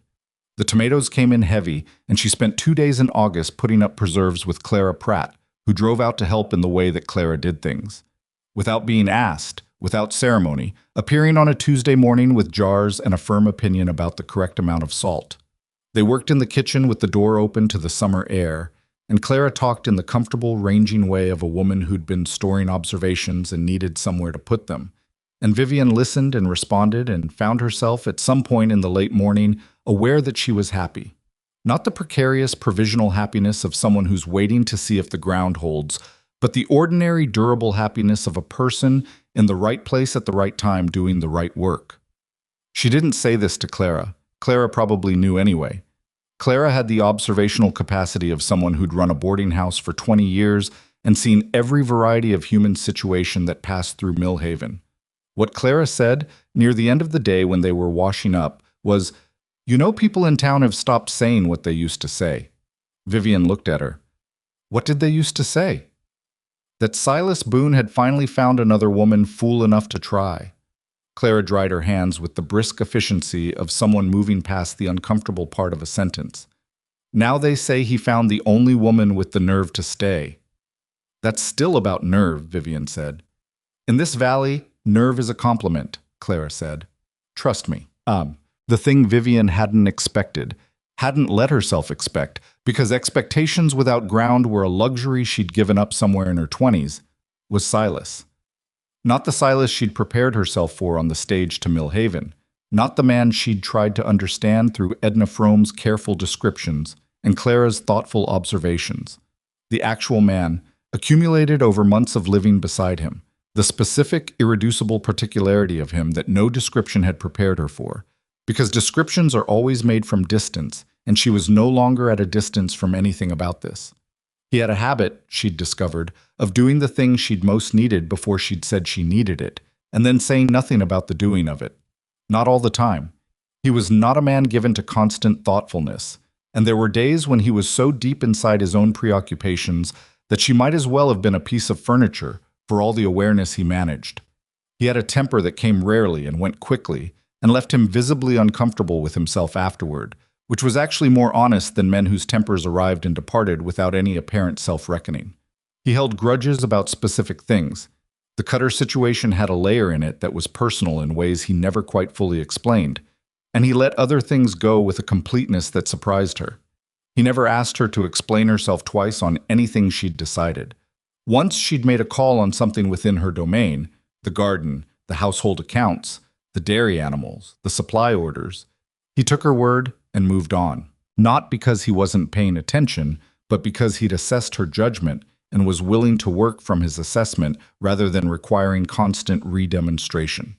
The tomatoes came in heavy, and she spent 2 days in August putting up preserves with Clara Pratt, who drove out to help in the way that Clara did things. Without being asked, without ceremony, appearing on a Tuesday morning with jars and a firm opinion about the correct amount of salt. They worked in the kitchen with the door open to the summer air, and Clara talked in the comfortable, ranging way of a woman who'd been storing observations and needed somewhere to put them. And Vivian listened and responded and found herself at some point in the late morning aware that she was happy. Not the precarious, provisional happiness of someone who's waiting to see if the ground holds, but the ordinary, durable happiness of a person in the right place at the right time doing the right work. She didn't say this to Clara. Clara probably knew anyway. Clara had the observational capacity of someone who'd run a boarding house for 20 years and seen every variety of human situation that passed through Millhaven. What Clara said, near the end of the day when they were washing up, was, "You know, people in town have stopped saying what they used to say." Vivian looked at her. "What did they used to say?" That Silas Boone had finally found another woman fool enough to try. Clara dried her hands with the brisk efficiency of someone moving past the uncomfortable part of a sentence. "Now they say he found the only woman with the nerve to stay." "That's still about nerve," Vivian said. "In this valley, nerve is a compliment," Clara said. "Trust me." The thing Vivian hadn't expected, hadn't let herself expect, because expectations without ground were a luxury she'd given up somewhere in her 20s, was Silas. Not the Silas she'd prepared herself for on the stage to Millhaven, not the man she'd tried to understand through Edna Frome's careful descriptions and Clara's thoughtful observations. The actual man, accumulated over months of living beside him, the specific, irreducible particularity of him that no description had prepared her for, because descriptions are always made from distance, and she was no longer at a distance from anything about this. He had a habit, she'd discovered, of doing the thing she'd most needed before she'd said she needed it, and then saying nothing about the doing of it. Not all the time. He was not a man given to constant thoughtfulness, and there were days when he was so deep inside his own preoccupations that she might as well have been a piece of furniture for all the awareness he managed. He had a temper that came rarely and went quickly, and left him visibly uncomfortable with himself afterward, which was actually more honest than men whose tempers arrived and departed without any apparent self-reckoning. He held grudges about specific things. The Cutter situation had a layer in it that was personal in ways he never quite fully explained, and he let other things go with a completeness that surprised her. He never asked her to explain herself twice on anything she'd decided. Once she'd made a call on something within her domain, the garden, the household accounts, the dairy animals, the supply orders. He took her word and moved on, not because he wasn't paying attention, but because he'd assessed her judgment and was willing to work from his assessment rather than requiring constant redemonstration.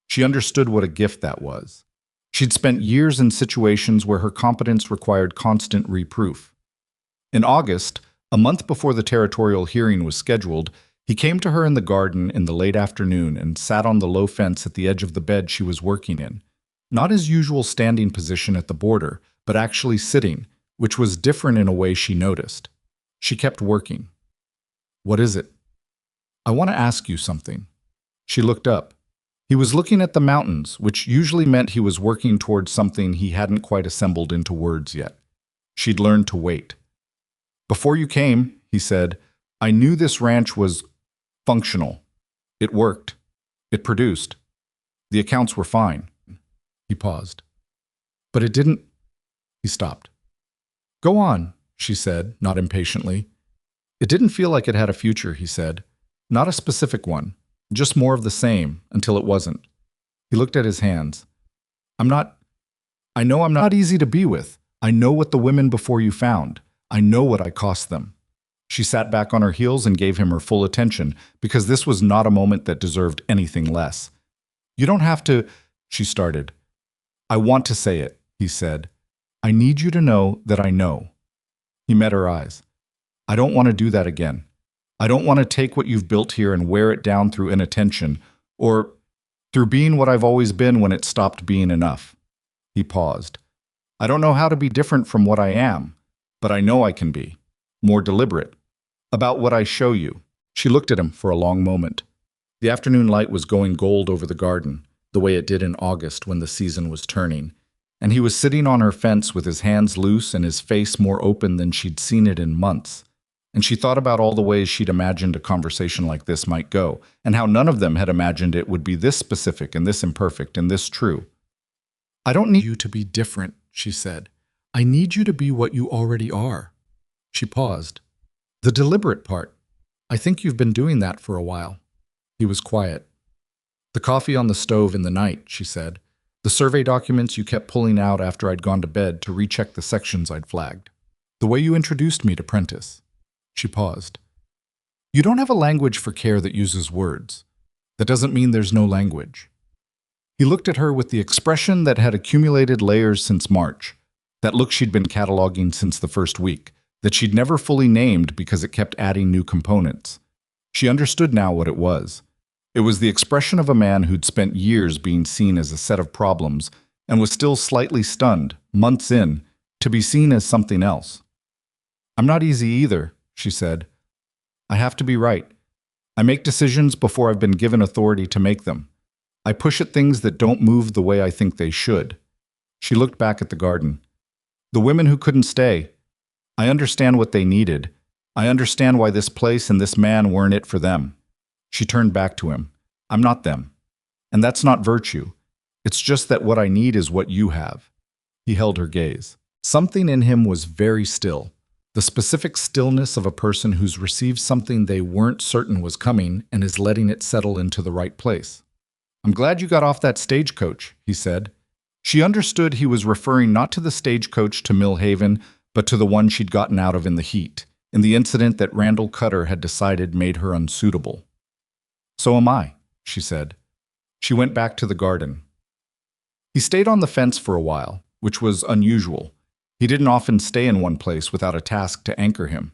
She understood what a gift that was. She'd spent years in situations where her competence required constant reproof. In August, a month before the territorial hearing was scheduled, he came to her in the garden in the late afternoon and sat on the low fence at the edge of the bed she was working in. Not his usual standing position at the border, but actually sitting, which was different in a way she noticed. She kept working. "What is it?" I want to ask you something. She looked up. He was looking at the mountains, which usually meant he was working towards something he hadn't quite assembled into words yet. She'd learned to wait. Before you came, he said, I knew this ranch was functional. It worked. It produced. The accounts were fine. He paused. But it didn't. He stopped. Go on, she said, not impatiently. It didn't feel like it had a future, he said. Not a specific one, just more of the same, until it wasn't. He looked at his hands. I know I'm not easy to be with. I know what the women before you found. I know what I cost them. She sat back on her heels and gave him her full attention, because this was not a moment that deserved anything less. You don't have to, she started. I want to say it, he said. I need you to know that I know. He met her eyes. I don't want to do that again. I don't want to take what you've built here and wear it down through inattention, or through being what I've always been when it stopped being enough. He paused. I don't know how to be different from what I am, but I know I can be. More deliberate. About what I show you. She looked at him for a long moment. The afternoon light was going gold over the garden, the way it did in August when the season was turning, and he was sitting on her fence with his hands loose and his face more open than she'd seen it in months. And she thought about all the ways she'd imagined a conversation like this might go, and how none of them had imagined it would be this specific and this imperfect and this true. I don't need you to be different, she said. I need you to be what you already are. She paused. The deliberate part. I think you've been doing that for a while. He was quiet. The coffee on the stove in the night, she said. The survey documents you kept pulling out after I'd gone to bed to recheck the sections I'd flagged. The way you introduced me to Prentice. She paused. You don't have a language for care that uses words. That doesn't mean there's no language. He looked at her with the expression that had accumulated layers since March, that look she'd been cataloging since the first week, that she'd never fully named because it kept adding new components. She understood now what it was. It was the expression of a man who'd spent years being seen as a set of problems and was still slightly stunned, months in, to be seen as something else. I'm not easy either, she said. I have to be right. I make decisions before I've been given authority to make them. I push at things that don't move the way I think they should. She looked back at the garden. The women who couldn't stay. I understand what they needed. I understand why this place and this man weren't it for them. She turned back to him. I'm not them. And that's not virtue. It's just that what I need is what you have. He held her gaze. Something in him was very still. The specific stillness of a person who's received something they weren't certain was coming and is letting it settle into the right place. I'm glad you got off that stagecoach, he said. She understood he was referring not to the stagecoach to Millhaven, but to the one she'd gotten out of in the heat, in the incident that Randall Cutter had decided made her unsuitable. So am I, she said. She went back to the garden. He stayed on the fence for a while, which was unusual. He didn't often stay in one place without a task to anchor him.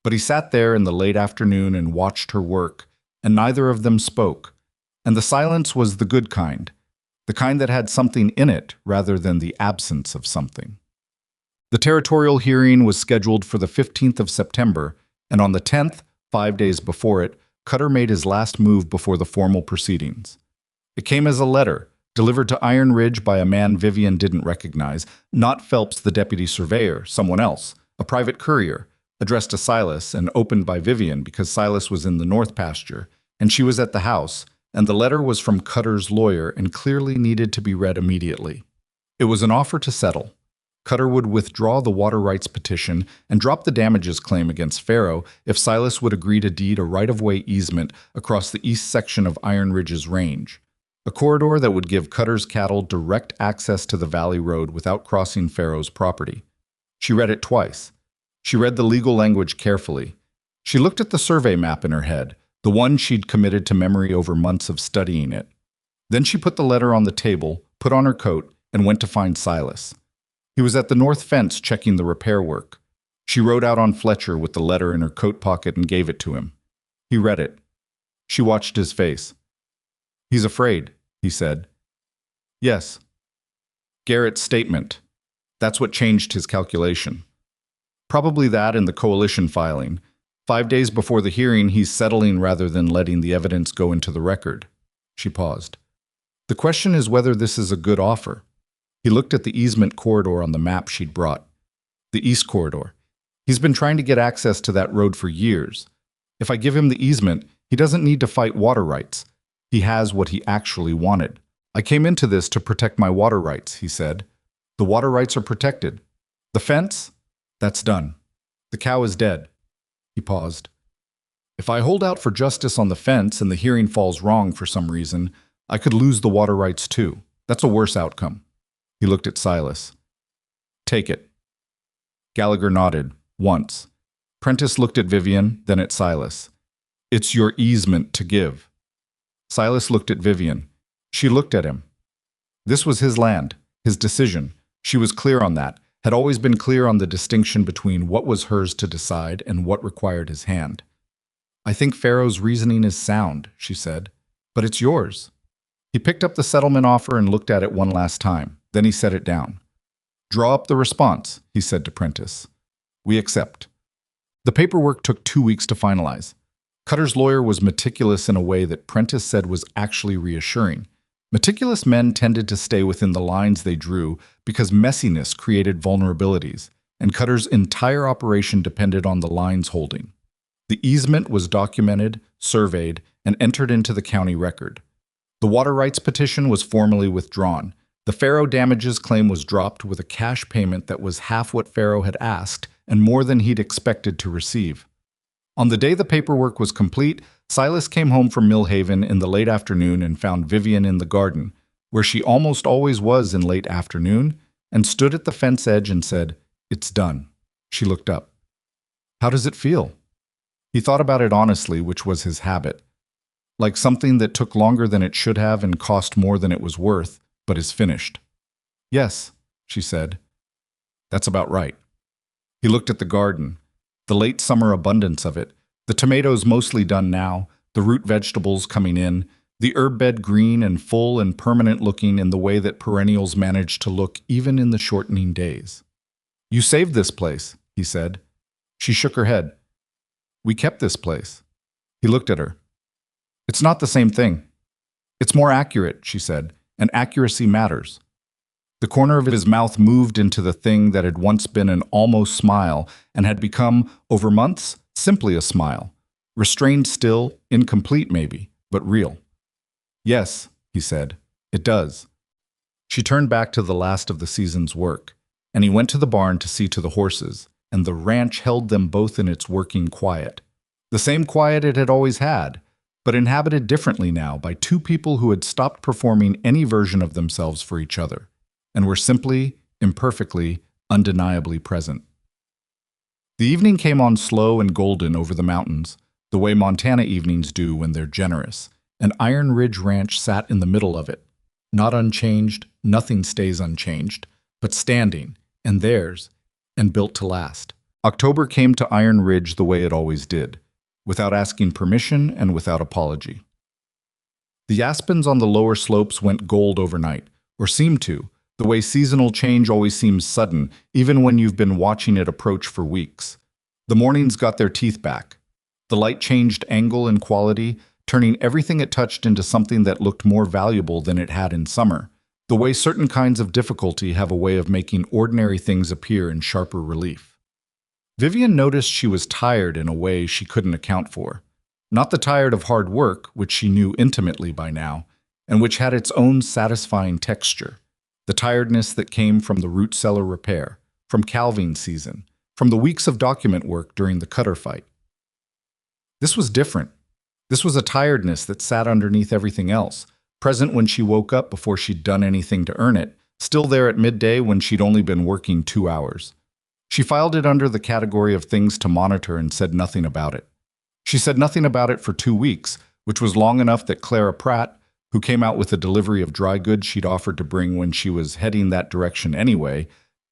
But he sat there in the late afternoon and watched her work, and neither of them spoke. And the silence was the good kind, the kind that had something in it rather than the absence of something. The territorial hearing was scheduled for the 15th of September, and on the 10th, 5 days before it, Cutter made his last move before the formal proceedings. It came as a letter, delivered to Iron Ridge by a man Vivian didn't recognize, not Phelps the deputy surveyor, someone else, a private courier, addressed to Silas and opened by Vivian because Silas was in the north pasture, and she was at the house, and the letter was from Cutter's lawyer and clearly needed to be read immediately. It was an offer to settle. Cutter would withdraw the water rights petition and drop the damages claim against Farrow if Silas would agree to deed a right-of-way easement across the east section of Iron Ridge's range, a corridor that would give Cutter's cattle direct access to the Valley Road without crossing Farrow's property. She read it twice. She read the legal language carefully. She looked at the survey map in her head, the one she'd committed to memory over months of studying it. Then she put the letter on the table, put on her coat, and went to find Silas. He was at the north fence checking the repair work. She rode out on Fletcher with the letter in her coat pocket and gave it to him. He read it. She watched his face. He's afraid, he said. Yes. Garrett's statement. That's what changed his calculation. Probably that and the coalition filing. 5 days before the hearing, he's settling rather than letting the evidence go into the record. She paused. The question is whether this is a good offer. He looked at the easement corridor on the map she'd brought. The east corridor. He's been trying to get access to that road for years. If I give him the easement, he doesn't need to fight water rights. He has what he actually wanted. I came into this to protect my water rights, he said. The water rights are protected. The fence? That's done. The cow is dead. He paused. If I hold out for justice on the fence and the hearing falls wrong for some reason, I could lose the water rights too. That's a worse outcome. He looked at Silas. Take it. Gallagher nodded, once. Prentice looked at Vivian, then at Silas. It's your easement to give. Silas looked at Vivian. She looked at him. This was his land, his decision. She was clear on that, had always been clear on the distinction between what was hers to decide and what required his hand. I think Pharaoh's reasoning is sound, she said, but it's yours. He picked up the settlement offer and looked at it one last time. Then he set it down. Draw up the response, he said to Prentice. We accept. The paperwork took 2 weeks to finalize. Cutter's lawyer was meticulous in a way that Prentice said was actually reassuring. Meticulous men tended to stay within the lines they drew because messiness created vulnerabilities, and Cutter's entire operation depended on the lines holding. The easement was documented, surveyed, and entered into the county record. The water rights petition was formally withdrawn. The Pharaoh damages claim was dropped with a cash payment that was half what Pharaoh had asked and more than he'd expected to receive. On the day the paperwork was complete, Silas came home from Millhaven in the late afternoon and found Vivian in the garden, where she almost always was in late afternoon, and stood at the fence edge and said, "It's done." She looked up. "How does it feel?" He thought about it honestly, which was his habit. Like something that took longer than it should have and cost more than it was worth, but is finished. "Yes," she said. "That's about right." He looked at the garden, the late summer abundance of it, the tomatoes mostly done now, the root vegetables coming in, the herb bed green and full and permanent looking in the way that perennials manage to look even in the shortening days. "You saved this place," he said. She shook her head. "We kept this place." He looked at her. "It's not the same thing." "It's more accurate," she said, "and accuracy matters." The corner of his mouth moved into the thing that had once been an almost smile and had become, over months, simply a smile. Restrained still, incomplete maybe, but real. "Yes," he said, "it does." She turned back to the last of the season's work, and he went to the barn to see to the horses, and the ranch held them both in its working quiet. The same quiet it had always had, but inhabited differently now by two people who had stopped performing any version of themselves for each other, and were simply, imperfectly, undeniably present. The evening came on slow and golden over the mountains, the way Montana evenings do when they're generous, and Iron Ridge Ranch sat in the middle of it. Not unchanged, nothing stays unchanged, but standing, and theirs, and built to last. October came to Iron Ridge the way it always did, without asking permission and without apology. The aspens on the lower slopes went gold overnight, or seemed to, the way seasonal change always seems sudden, even when you've been watching it approach for weeks. The mornings got their teeth back. The light changed angle and quality, turning everything it touched into something that looked more valuable than it had in summer, the way certain kinds of difficulty have a way of making ordinary things appear in sharper relief. Vivian noticed she was tired in a way she couldn't account for. Not the tired of hard work, which she knew intimately by now, and which had its own satisfying texture. The tiredness that came from the root cellar repair, from calving season, from the weeks of document work during the Cutter fight. This was different. This was a tiredness that sat underneath everything else, present when she woke up before she'd done anything to earn it, still there at midday when she'd only been working 2 hours. She filed it under the category of things to monitor and said nothing about it. She said nothing about it for 2 weeks, which was long enough that Clara Pratt, who came out with a delivery of dry goods she'd offered to bring when she was heading that direction anyway,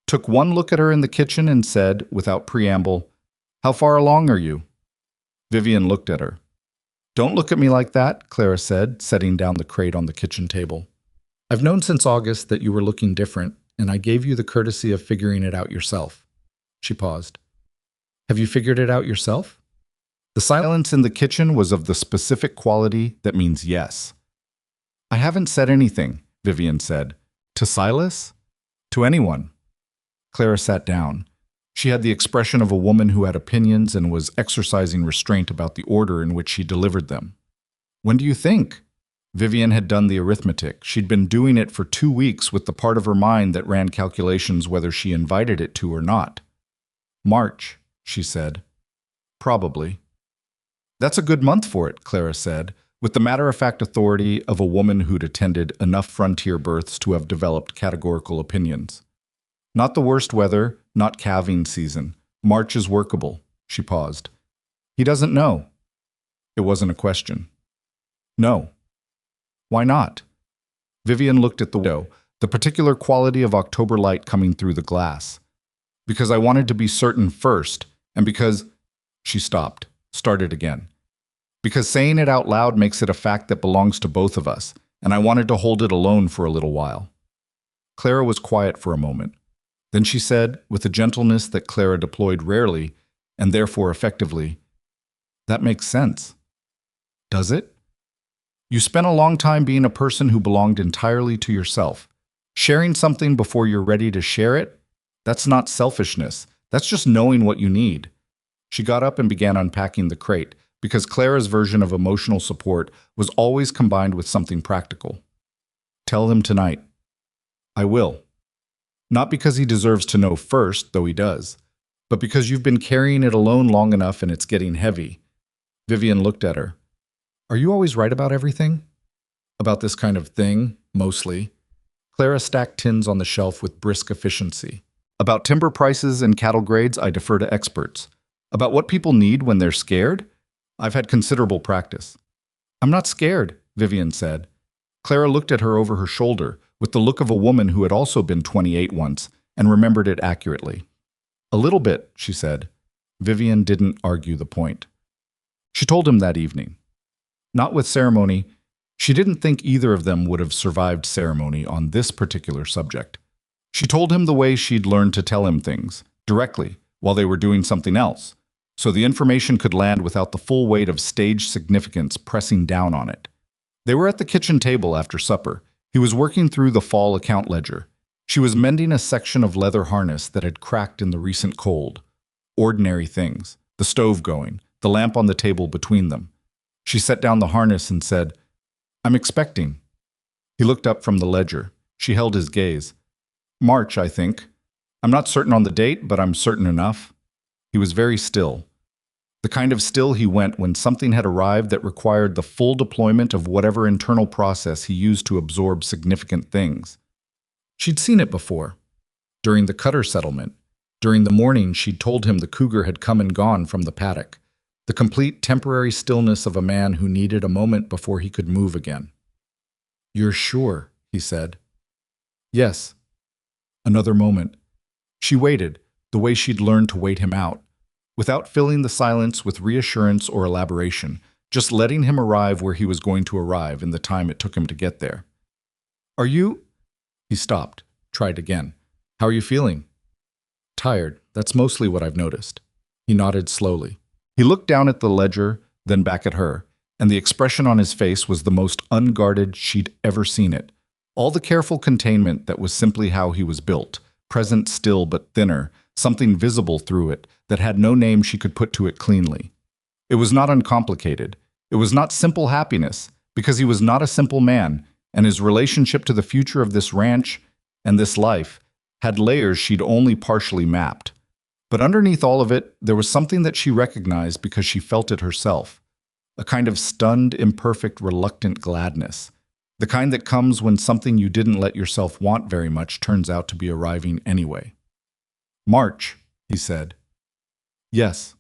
took one look at her in the kitchen and said, without preamble, "How far along are you?" Vivian looked at her. "Don't look at me like that," Clara said, setting down the crate on the kitchen table. "I've known since August that you were looking different, and I gave you the courtesy of figuring it out yourself." She paused. "Have you figured it out yourself?" The silence in the kitchen was of the specific quality that means yes. I haven't said anything, Vivian said. To Silas? To anyone. Clara sat down. She had the expression of a woman who had opinions and was exercising restraint about the order in which she delivered them. When do you think? Vivian had done the arithmetic. She'd been doing it for 2 weeks with the part of her mind that ran calculations whether she invited it to or not. March, she said. Probably. That's a good month for it, Clara said, with the matter-of-fact authority of a woman who'd attended enough frontier births to have developed categorical opinions. Not the worst weather, not calving season. March is workable. She paused. He doesn't know. It wasn't a question. No. Why not? Vivian looked at the window, the particular quality of October light coming through the glass. Because I wanted to be certain first, and because... She stopped, started again. Because saying it out loud makes it a fact that belongs to both of us, and I wanted to hold it alone for a little while. Clara was quiet for a moment. Then she said, with a gentleness that Clara deployed rarely, and therefore effectively, that makes sense. Does it? You spent a long time being a person who belonged entirely to yourself. Sharing something before you're ready to share it? That's not selfishness. That's just knowing what you need. She got up and began unpacking the crate, because Clara's version of emotional support was always combined with something practical. Tell him tonight. I will. Not because he deserves to know first, though he does, but because you've been carrying it alone long enough and it's getting heavy. Vivian looked at her. Are you always right about everything? About this kind of thing, mostly. Clara stacked tins on the shelf with brisk efficiency. About timber prices and cattle grades, I defer to experts. About what people need when they're scared? I've had considerable practice. I'm not scared, Vivian said. Clara looked at her over her shoulder, with the look of a woman who had also been 28 once, and remembered it accurately. A little bit, she said. Vivian didn't argue the point. She told him that evening. Not with ceremony. She didn't think either of them would have survived ceremony on this particular subject. She told him the way she'd learned to tell him things, directly, while they were doing something else, so the information could land without the full weight of stage significance pressing down on it. They were at the kitchen table after supper. He was working through the fall account ledger. She was mending a section of leather harness that had cracked in the recent cold. Ordinary things, the stove going, the lamp on the table between them. She set down the harness and said, I'm expecting. He looked up from the ledger. She held his gaze. March, I think. I'm not certain on the date, but I'm certain enough. He was very still. The kind of still he went when something had arrived that required the full deployment of whatever internal process he used to absorb significant things. She'd seen it before. During the Cutter settlement. During the morning she'd told him the cougar had come and gone from the paddock. The complete temporary stillness of a man who needed a moment before he could move again. You're sure, he said. Yes. Another moment. She waited, the way she'd learned to wait him out, without filling the silence with reassurance or elaboration, just letting him arrive where he was going to arrive in the time it took him to get there. Are you... He stopped, tried again. How are you feeling? Tired. That's mostly what I've noticed. He nodded slowly. He looked down at the ledger, then back at her, and the expression on his face was the most unguarded she'd ever seen it. All the careful containment that was simply how he was built, present still but thinner, something visible through it that had no name she could put to it cleanly. It was not uncomplicated. It was not simple happiness, because he was not a simple man, and his relationship to the future of this ranch and this life had layers she'd only partially mapped. But underneath all of it, there was something that she recognized because she felt it herself. A kind of stunned, imperfect, reluctant gladness. The kind that comes when something you didn't let yourself want very much turns out to be arriving anyway. March, he said. Yes.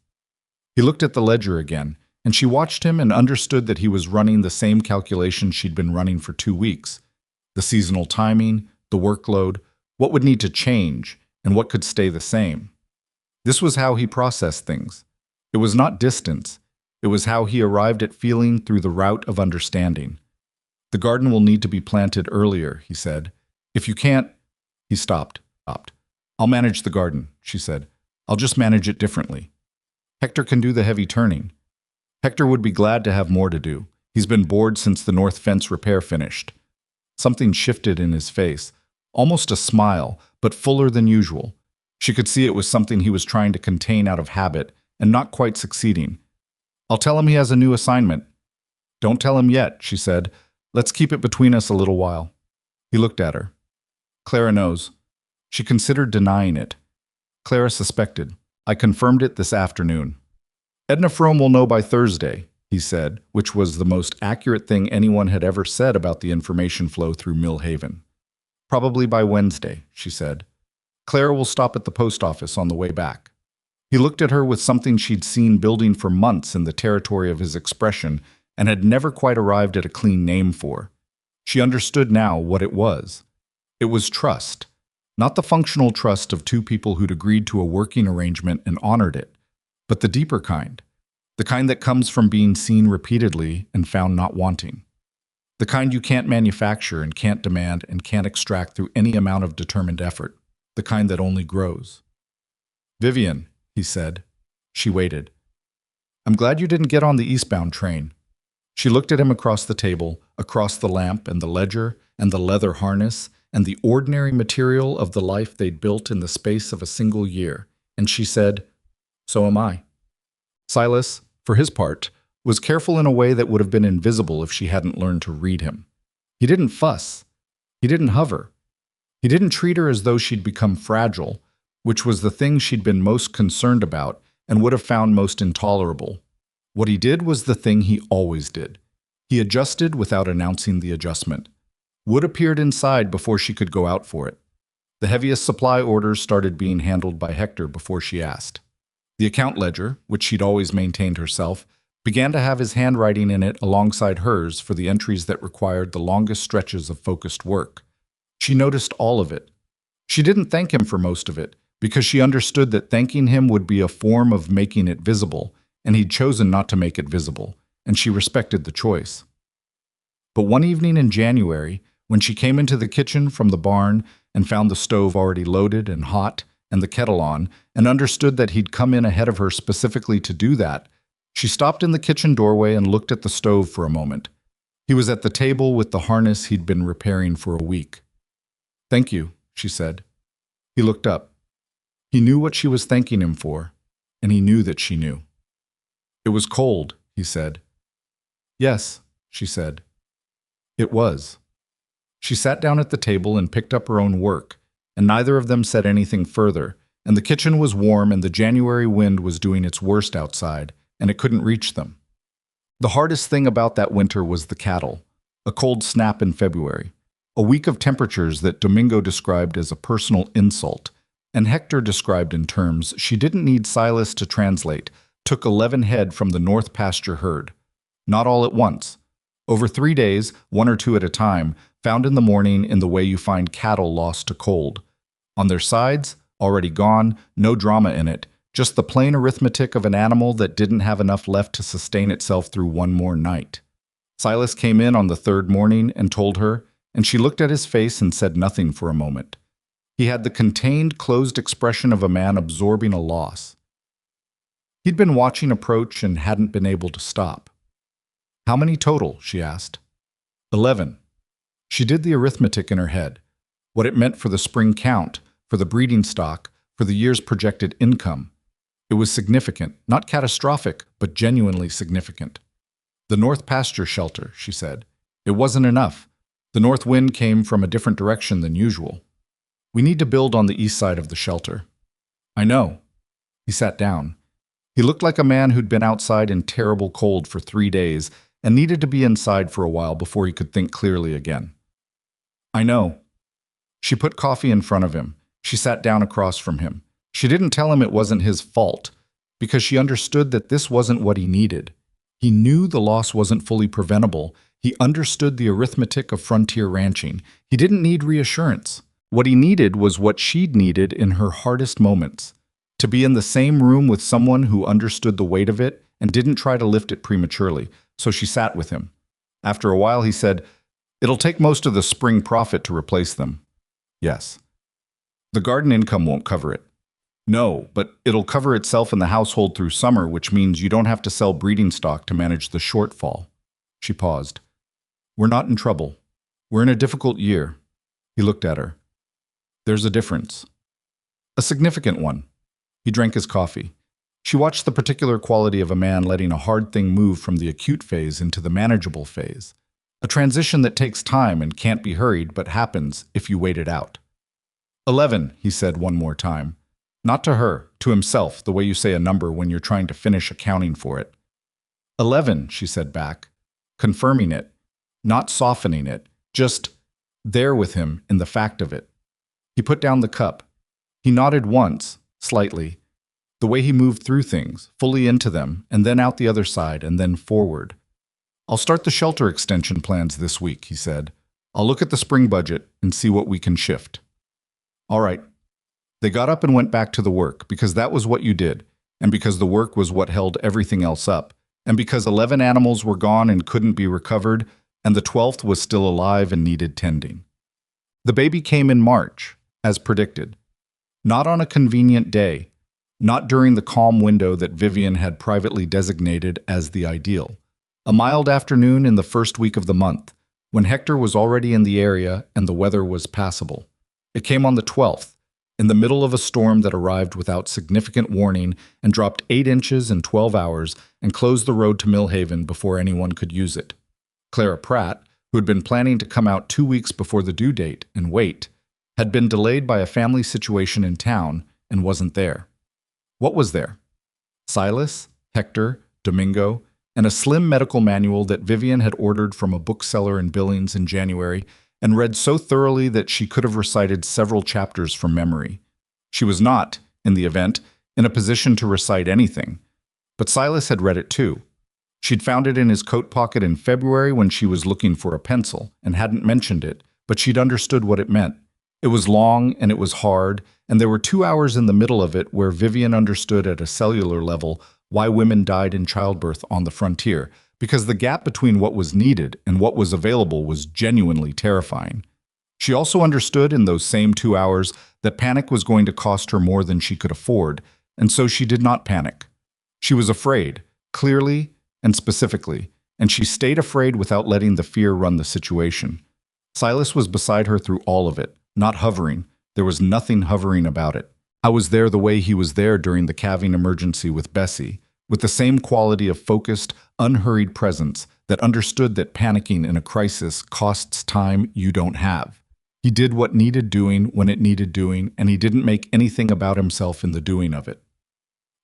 He looked at the ledger again, and she watched him and understood that he was running the same calculation she'd been running for 2 weeks. The seasonal timing, the workload, what would need to change, and what could stay the same. This was how he processed things. It was not distance. It was how he arrived at feeling through the route of understanding. The garden will need to be planted earlier, he said. If you can't... He stopped. I'll manage the garden, she said. I'll just manage it differently. Hector can do the heavy turning. Hector would be glad to have more to do. He's been bored since the north fence repair finished. Something shifted in his face, almost a smile, but fuller than usual. She could see it was something he was trying to contain out of habit, and not quite succeeding. I'll tell him he has a new assignment. Don't tell him yet, she said. Let's keep it between us a little while. He looked at her. Clara knows. She considered denying it. Clara suspected. I confirmed it this afternoon. Edna Frome will know by Thursday, he said, which was the most accurate thing anyone had ever said about the information flow through Mill Haven. Probably by Wednesday, she said. Clara will stop at the post office on the way back. He looked at her with something she'd seen building for months in the territory of his expression and had never quite arrived at a clean name for. She understood now what it was. It was trust. Not the functional trust of two people who'd agreed to a working arrangement and honored it, but the deeper kind. The kind that comes from being seen repeatedly and found not wanting. The kind you can't manufacture and can't demand and can't extract through any amount of determined effort. The kind that only grows. Vivian, he said. She waited. I'm glad you didn't get on the eastbound train. She looked at him across the table, across the lamp and the ledger and the leather harness and the ordinary material of the life they'd built in the space of a single year, and she said, So am I. Silas, for his part, was careful in a way that would have been invisible if she hadn't learned to read him. He didn't fuss. He didn't hover. He didn't treat her as though she'd become fragile, which was the thing she'd been most concerned about and would have found most intolerable. What he did was the thing he always did. He adjusted without announcing the adjustment. Wood appeared inside before she could go out for it. The heaviest supply orders started being handled by Hector before she asked. The account ledger, which she'd always maintained herself, began to have his handwriting in it alongside hers for the entries that required the longest stretches of focused work. She noticed all of it. She didn't thank him for most of it, because she understood that thanking him would be a form of making it visible, and he'd chosen not to make it visible, and she respected the choice. But one evening in January, when she came into the kitchen from the barn and found the stove already loaded and hot and the kettle on, and understood that he'd come in ahead of her specifically to do that, she stopped in the kitchen doorway and looked at the stove for a moment. He was at the table with the harness he'd been repairing for a week. Thank you, she said. He looked up. He knew what she was thanking him for, and he knew that she knew. It was cold, he said. Yes, she said. It was. She sat down at the table and picked up her own work, and neither of them said anything further, and the kitchen was warm and the January wind was doing its worst outside, and it couldn't reach them. The hardest thing about that winter was the cattle, a cold snap in February, a week of temperatures that Domingo described as a personal insult, and Hector described in terms she didn't need Silas to translate, took 11 head from the north pasture herd. Not all at once. Over 3 days, 1 or 2 at a time, found in the morning in the way you find cattle lost to cold. On their sides, already gone, no drama in it, just the plain arithmetic of an animal that didn't have enough left to sustain itself through one more night. Silas came in on the 3rd morning and told her, and she looked at his face and said nothing for a moment. He had the contained, closed expression of a man absorbing a loss. He'd been watching approach and hadn't been able to stop. How many total? She asked. 11. She did the arithmetic in her head. What it meant for the spring count, for the breeding stock, for the year's projected income. It was significant, not catastrophic, but genuinely significant. The north pasture shelter, she said. It wasn't enough. The north wind came from a different direction than usual. We need to build on the east side of the shelter. I know. He sat down. He looked like a man who'd been outside in terrible cold for 3 days and needed to be inside for a while before he could think clearly again. I know. She put coffee in front of him. She sat down across from him. She didn't tell him it wasn't his fault, because she understood that this wasn't what he needed. He knew the loss wasn't fully preventable. He understood the arithmetic of frontier ranching. He didn't need reassurance. What he needed was what she'd needed in her hardest moments. To be in the same room with someone who understood the weight of it and didn't try to lift it prematurely, so she sat with him. After a while, he said, "It'll take most of the spring profit to replace them." Yes. The garden income won't cover it. No, but it'll cover itself in the household through summer, which means you don't have to sell breeding stock to manage the shortfall. She paused. We're not in trouble. We're in a difficult year. He looked at her. There's a difference. A significant one. He drank his coffee. She watched the particular quality of a man letting a hard thing move from the acute phase into the manageable phase. A transition that takes time and can't be hurried, but happens if you wait it out. 11, he said one more time. Not to her, to himself, the way you say a number when you're trying to finish accounting for it. 11, she said back, confirming it, not softening it, just there with him in the fact of it. He put down the cup. He nodded once, slightly, the way he moved through things, fully into them, and then out the other side, and then forward. I'll start the shelter extension plans this week, he said. I'll look at the spring budget and see what we can shift. All right. They got up and went back to the work, because that was what you did, and because the work was what held everything else up, and because 11 animals were gone and couldn't be recovered, and the 12th was still alive and needed tending. The baby came in March, as predicted. Not on a convenient day, not during the calm window that Vivian had privately designated as the ideal. A mild afternoon in the first week of the month, when Hector was already in the area and the weather was passable. It came on the 12th, in the middle of a storm that arrived without significant warning and dropped 8 inches in 12 hours and closed the road to Millhaven before anyone could use it. Clara Pratt, who had been planning to come out 2 weeks before the due date and wait, had been delayed by a family situation in town and wasn't there. What was there? Silas, Hector, Domingo, and a slim medical manual that Vivian had ordered from a bookseller in Billings in January and read so thoroughly that she could have recited several chapters from memory. She was not, in the event, in a position to recite anything. But Silas had read it too. She'd found it in his coat pocket in February when she was looking for a pencil and hadn't mentioned it, but she'd understood what it meant. It was long and it was hard, and there were 2 hours in the middle of it where Vivian understood at a cellular level why women died in childbirth on the frontier, because the gap between what was needed and what was available was genuinely terrifying. She also understood in those same 2 hours that panic was going to cost her more than she could afford, and so she did not panic. She was afraid, clearly and specifically, and she stayed afraid without letting the fear run the situation. Silas was beside her through all of it, not hovering. There was nothing hovering about it. I was there the way he was there during the calving emergency with Bessie, with the same quality of focused, unhurried presence that understood that panicking in a crisis costs time you don't have. He did what needed doing when it needed doing, and he didn't make anything about himself in the doing of it.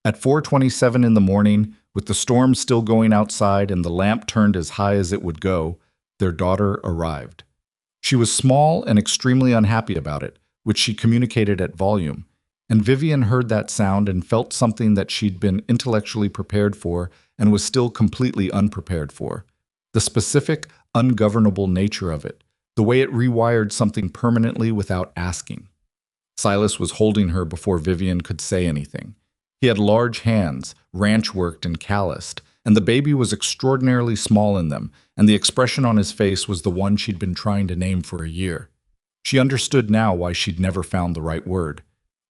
At 4:27 in the morning, with the storm still going outside and the lamp turned as high as it would go, their daughter arrived. She was small and extremely unhappy about it, which she communicated at volume, and Vivian heard that sound and felt something that she'd been intellectually prepared for and was still completely unprepared for. The specific, ungovernable nature of it, the way it rewired something permanently without asking. Silas was holding her before Vivian could say anything. He had large hands, ranch-worked and calloused, and the baby was extraordinarily small in them, and the expression on his face was the one she'd been trying to name for a year. She understood now why she'd never found the right word.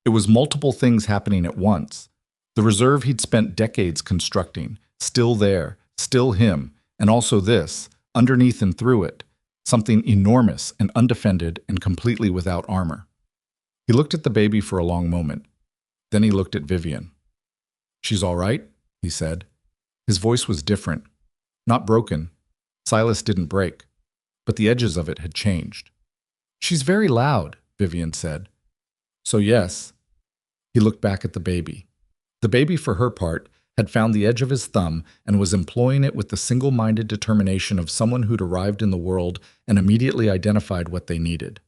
It was multiple things happening at once. The reserve he'd spent decades constructing, still there, still him, and also this, underneath and through it, something enormous and undefended and completely without armor. He looked at the baby for a long moment. Then he looked at Vivian. "She's all right?" he said. His voice was different. Not broken. Silas didn't break. But the edges of it had changed. "She's very loud," Vivian said. "So yes." He looked back at the baby. The baby, for her part, had found the edge of his thumb and was employing it with the single-minded determination of someone who'd arrived in the world and immediately identified what they needed.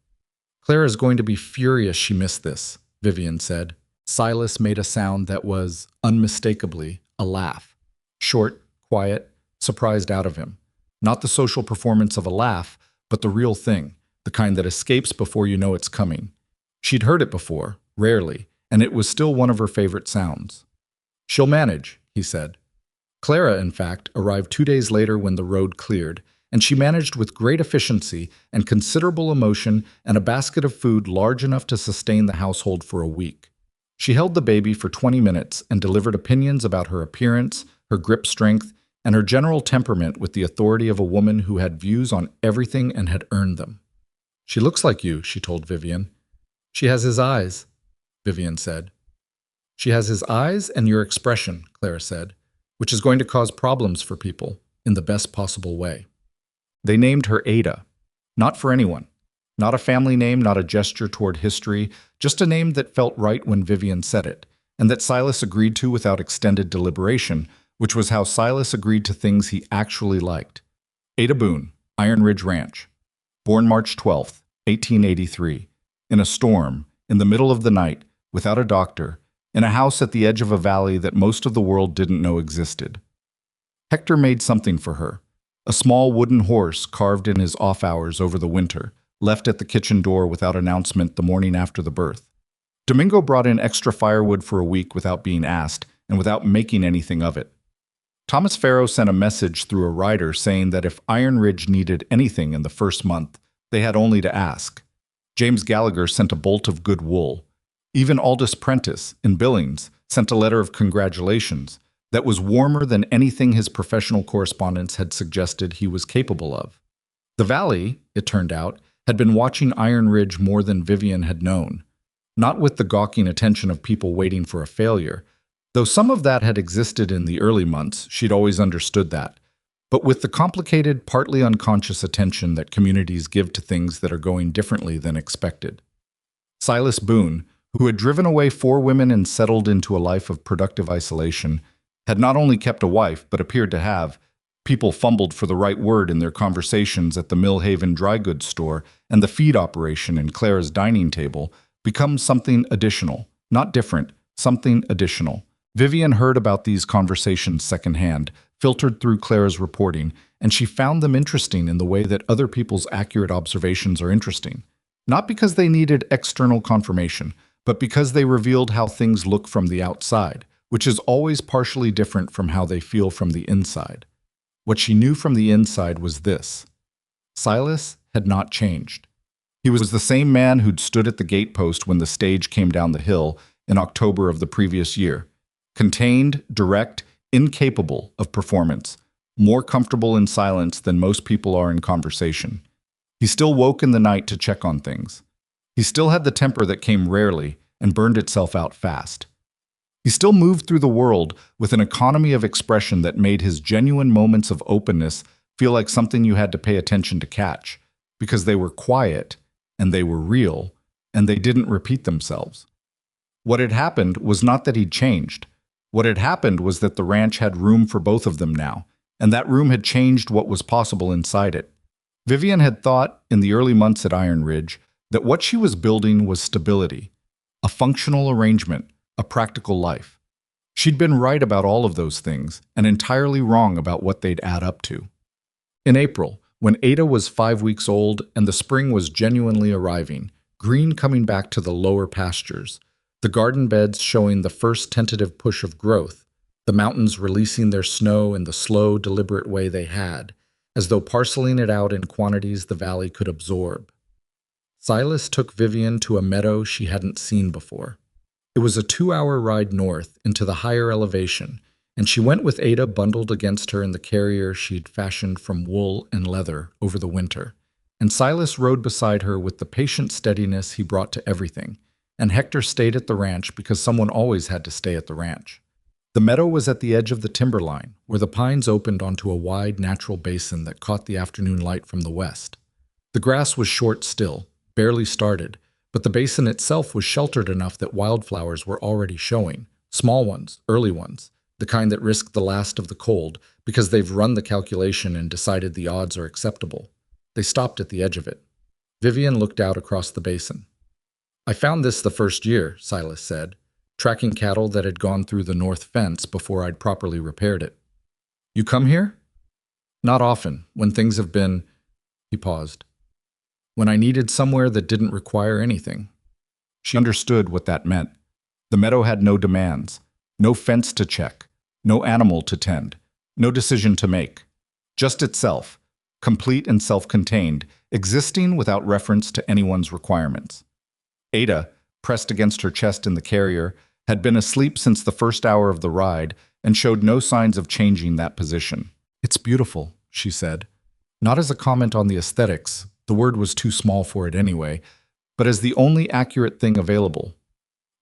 "Clara's going to be furious she missed this," Vivian said. Silas made a sound that was, unmistakably, a laugh. Short, quiet, surprised out of him. Not the social performance of a laugh, but the real thing, the kind that escapes before you know it's coming. She'd heard it before, rarely, and it was still one of her favorite sounds. "She'll manage," he said. Clara, in fact, arrived 2 days later when the road cleared, and she managed with great efficiency and considerable emotion and a basket of food large enough to sustain the household for a week. She held the baby for 20 minutes and delivered opinions about her appearance, her grip strength, and her general temperament with the authority of a woman who had views on everything and had earned them. "She looks like you," she told Vivian. "She has his eyes," Vivian said. "She has his eyes and your expression," Clara said, "which is going to cause problems for people in the best possible way." They named her Ada. Not for anyone. Not a family name, not a gesture toward history, just a name that felt right when Vivian said it, and that Silas agreed to without extended deliberation, which was how Silas agreed to things he actually liked. Ada Boone, Iron Ridge Ranch. Born March 12, 1883. In a storm, in the middle of the night, without a doctor, in a house at the edge of a valley that most of the world didn't know existed. Hector made something for her. A small wooden horse carved in his off hours over the winter, left at the kitchen door without announcement the morning after the birth. Domingo brought in extra firewood for a week without being asked and without making anything of it. Thomas Farrow sent a message through a rider saying that if Iron Ridge needed anything in the first month, they had only to ask. James Gallagher sent a bolt of good wool. Even Aldous Prentice, in Billings, sent a letter of congratulations that was warmer than anything his professional correspondence had suggested he was capable of. The Valley, it turned out, had been watching Iron Ridge more than Vivian had known, not with the gawking attention of people waiting for a failure, though some of that had existed in the early months. She'd always understood that, but with the complicated, partly unconscious attention that communities give to things that are going differently than expected. Silas Boone, who had driven away 4 women and settled into a life of productive isolation, had not only kept a wife, but appeared to have, people fumbled for the right word in their conversations at the Millhaven dry goods store and the feed operation in Clara's dining table, become something additional, not different, something additional. Vivian heard about these conversations secondhand, filtered through Clara's reporting, and she found them interesting in the way that other people's accurate observations are interesting. Not because they needed external confirmation, but because they revealed how things look from the outside, which is always partially different from how they feel from the inside. What she knew from the inside was this: Silas had not changed. He was the same man who'd stood at the gatepost when the stage came down the hill in October of the previous year. Contained, direct, incapable of performance, more comfortable in silence than most people are in conversation. He still woke in the night to check on things. He still had the temper that came rarely and burned itself out fast. He still moved through the world with an economy of expression that made his genuine moments of openness feel like something you had to pay attention to catch, because they were quiet, and they were real, and they didn't repeat themselves. What had happened was not that he'd changed. What had happened was that the ranch had room for both of them now, and that room had changed what was possible inside it. Vivian had thought, in the early months at Iron Ridge, that what she was building was stability, a functional arrangement, a practical life. She'd been right about all of those things, and entirely wrong about what they'd add up to. In April, when Ada was 5 weeks old and the spring was genuinely arriving, green coming back to the lower pastures, the garden beds showing the first tentative push of growth, the mountains releasing their snow in the slow, deliberate way they had, as though parceling it out in quantities the valley could absorb. Silas took Vivian to a meadow she hadn't seen before. It was a 2-hour ride north into the higher elevation, and she went with Ada bundled against her in the carrier she'd fashioned from wool and leather over the winter, and Silas rode beside her with the patient steadiness he brought to everything, and Hector stayed at the ranch because someone always had to stay at the ranch. The meadow was at the edge of the timberline, where the pines opened onto a wide natural basin that caught the afternoon light from the west. The grass was short still, barely started, but the basin itself was sheltered enough that wildflowers were already showing, small ones, early ones, the kind that risk the last of the cold because they've run the calculation and decided the odds are acceptable. They stopped at the edge of it. Vivian looked out across the basin. "I found this the first year," Silas said, tracking cattle that had gone through the north fence before I'd properly repaired it. "You come here?" "Not often, when things have been—" He paused. "When I needed somewhere that didn't require anything." She understood what that meant. The meadow had no demands, no fence to check, no animal to tend, no decision to make. Just itself, complete and self-contained, existing without reference to anyone's requirements. Ada, pressed against her chest in the carrier, had been asleep since the first hour of the ride and showed no signs of changing that position. "It's beautiful," she said. Not as a comment on the aesthetics, the word was too small for it anyway, but as the only accurate thing available.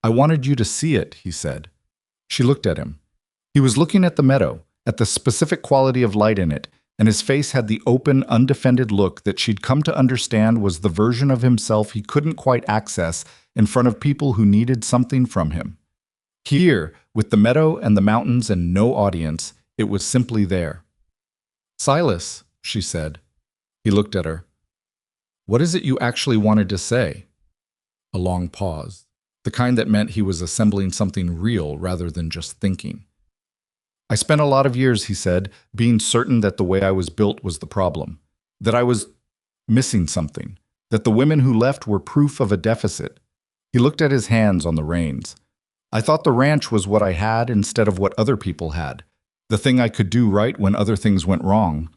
"I wanted you to see it," he said. She looked at him. He was looking at the meadow, at the specific quality of light in it, and his face had the open, undefended look that she'd come to understand was the version of himself he couldn't quite access in front of people who needed something from him. Here, with the meadow and the mountains and no audience, it was simply there. "Silas," she said. He looked at her. "What is it you actually wanted to say?" A long pause, the kind that meant he was assembling something real rather than just thinking. "I spent a lot of years," he said, "being certain that the way I was built was the problem, that I was missing something, that the women who left were proof of a deficit." He looked at his hands on the reins. "I thought the ranch was what I had instead of what other people had, the thing I could do right when other things went wrong."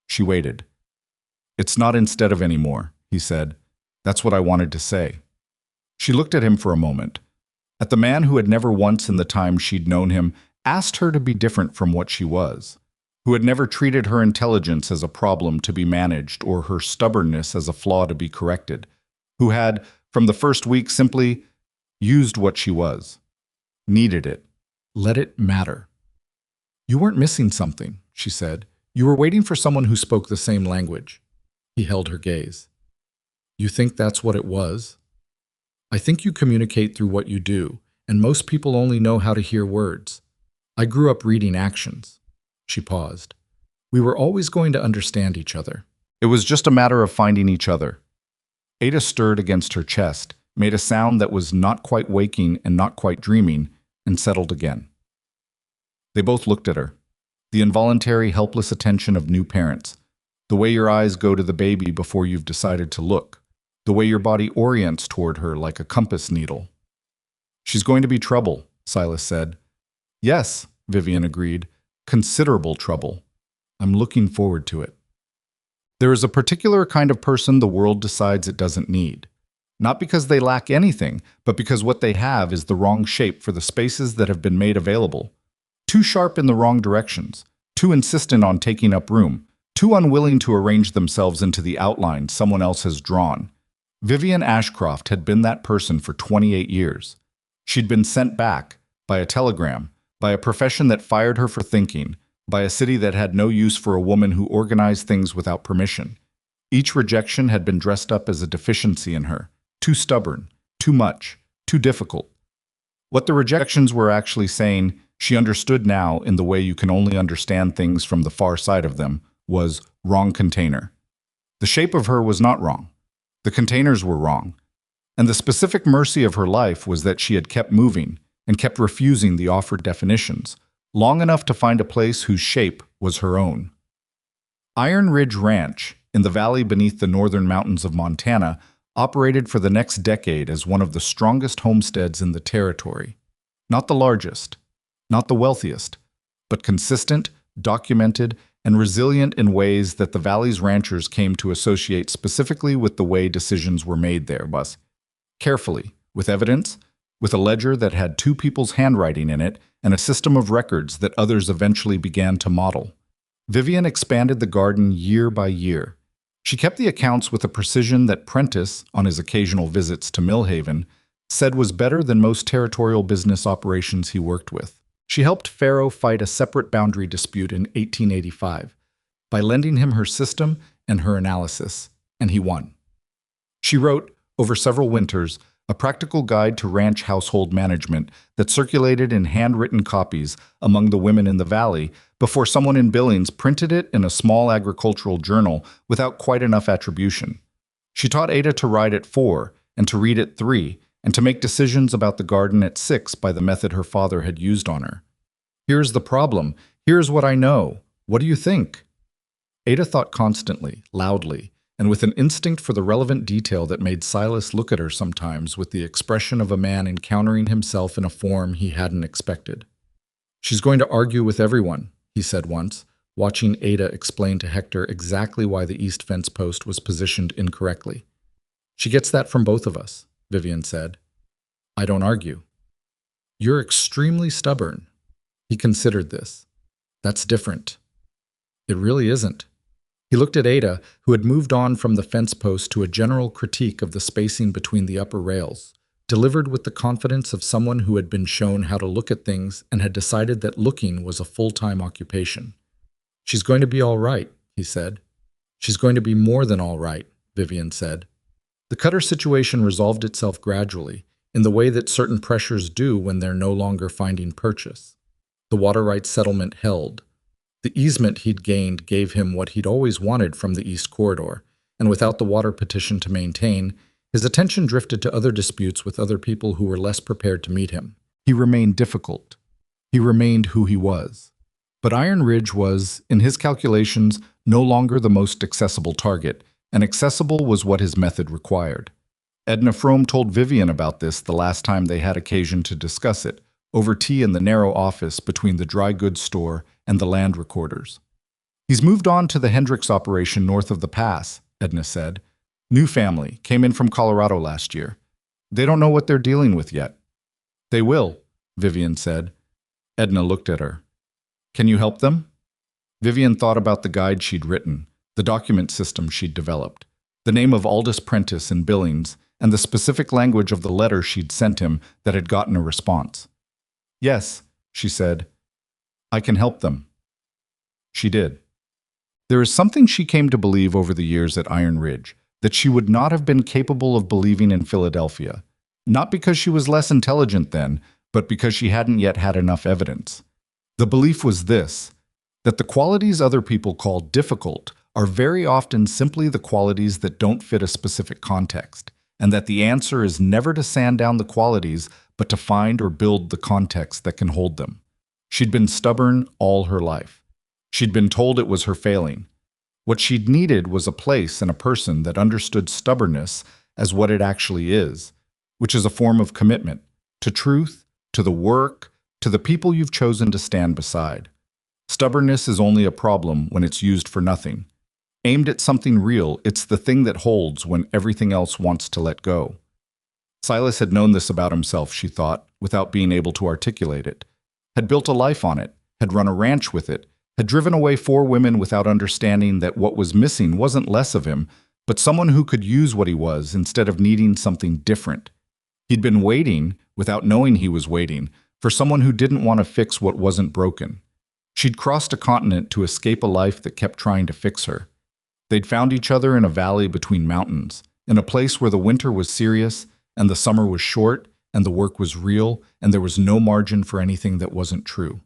She waited. "It's not instead of anymore," he said. "That's what I wanted to say." She looked at him for a moment, at the man who had never once in the time she'd known him asked her to be different from what she was, who had never treated her intelligence as a problem to be managed or her stubbornness as a flaw to be corrected, who had, from the first week, simply used what she was, needed it, let it matter. "You weren't missing something," she said. "You were waiting for someone who spoke the same language." He held her gaze. "You think that's what it was?" "I think you communicate through what you do, and most people only know how to hear words. I grew up reading actions." She paused. "We were always going to understand each other. It was just a matter of finding each other." Ada stirred against her chest, made a sound that was not quite waking and not quite dreaming, and settled again. They both looked at her. The involuntary, helpless attention of new parents. The way your eyes go to the baby before you've decided to look. The way your body orients toward her like a compass needle. "She's going to be trouble," Silas said. "Yes," Vivian agreed. "Considerable trouble. I'm looking forward to it." There is a particular kind of person the world decides it doesn't need. Not because they lack anything, but because what they have is the wrong shape for the spaces that have been made available. Too sharp in the wrong directions, too insistent on taking up room, too unwilling to arrange themselves into the outline someone else has drawn. Vivian Ashcroft had been that person for 28 years. She'd been sent back, by a telegram, by a profession that fired her for thinking, by a city that had no use for a woman who organized things without permission. Each rejection had been dressed up as a deficiency in her, too stubborn, too much, too difficult. What the rejections were actually saying, she understood now in the way you can only understand things from the far side of them, was wrong container. The shape of her was not wrong. The containers were wrong. And the specific mercy of her life was that she had kept moving and kept refusing the offered definitions, long enough to find a place whose shape was her own. Iron Ridge Ranch, in the valley beneath the northern mountains of Montana, operated for the next decade as one of the strongest homesteads in the territory. Not the largest, not the wealthiest, but consistent, documented, and resilient in ways that the valley's ranchers came to associate specifically with the way decisions were made there, but carefully, with evidence, with a ledger that had two people's handwriting in it, and a system of records that others eventually began to model. Vivian expanded the garden year by year. She kept the accounts with a precision that Prentice, on his occasional visits to Millhaven, said was better than most territorial business operations he worked with. She helped Pharaoh fight a separate boundary dispute in 1885 by lending him her system and her analysis, and he won. She wrote, over several winters, a practical guide to ranch household management that circulated in handwritten copies among the women in the valley before someone in Billings printed it in a small agricultural journal without quite enough attribution. She taught Ada to write at 4 and to read at 3 and to make decisions about the garden at 6 by the method her father had used on her. "Here's the problem. Here's what I know. What do you think?" Ada thought constantly, loudly, and with an instinct for the relevant detail that made Silas look at her sometimes with the expression of a man encountering himself in a form he hadn't expected. "She's going to argue with everyone," he said once, watching Ada explain to Hector exactly why the east fence post was positioned incorrectly. "She gets that from both of us," Vivian said. I don't argue. You're extremely stubborn. He considered this. That's different. It really isn't. He looked at Ada, who had moved on from the fence post to a general critique of the spacing between the upper rails, delivered with the confidence of someone who had been shown how to look at things and had decided that looking was a full-time occupation. She's going to be all right, he said. She's going to be more than all right, Vivian said. The Cutter situation resolved itself gradually, in the way that certain pressures do when they're no longer finding purchase. The water rights settlement held. The easement he'd gained gave him what he'd always wanted from the East Corridor, and without the water petition to maintain, his attention drifted to other disputes with other people who were less prepared to meet him. He remained difficult. He remained who he was. But Iron Ridge was, in his calculations, no longer the most accessible target, and accessible was what his method required. Edna Frome told Vivian about this the last time they had occasion to discuss it, over tea in the narrow office between the dry goods store and the land recorders. He's moved on to the Hendricks operation north of the pass, Edna said. New family, came in from Colorado last year. They don't know what they're dealing with yet. They will, Vivian said. Edna looked at her. Can you help them? Vivian thought about the guide she'd written, the document system she'd developed, the name of Aldous Prentice in Billings, and the specific language of the letter she'd sent him that had gotten a response. Yes, she said. I can help them. She did. There is something she came to believe over the years at Iron Ridge that she would not have been capable of believing in Philadelphia, not because she was less intelligent then, but because she hadn't yet had enough evidence. The belief was this, that the qualities other people call difficult are very often simply the qualities that don't fit a specific context, and that the answer is never to sand down the qualities, but to find or build the context that can hold them. She'd been stubborn all her life. She'd been told it was her failing. What she'd needed was a place and a person that understood stubbornness as what it actually is, which is a form of commitment to truth, to the work, to the people you've chosen to stand beside. Stubbornness is only a problem when it's used for nothing. Aimed at something real, it's the thing that holds when everything else wants to let go. Silas had known this about himself, she thought, without being able to articulate it. Had built a life on it, had run a ranch with it, had driven away 4 women without understanding that what was missing wasn't less of him, but someone who could use what he was instead of needing something different. He'd been waiting, without knowing he was waiting, for someone who didn't want to fix what wasn't broken. She'd crossed a continent to escape a life that kept trying to fix her. They'd found each other in a valley between mountains, in a place where the winter was serious, and the summer was short, and the work was real, and there was no margin for anything that wasn't true.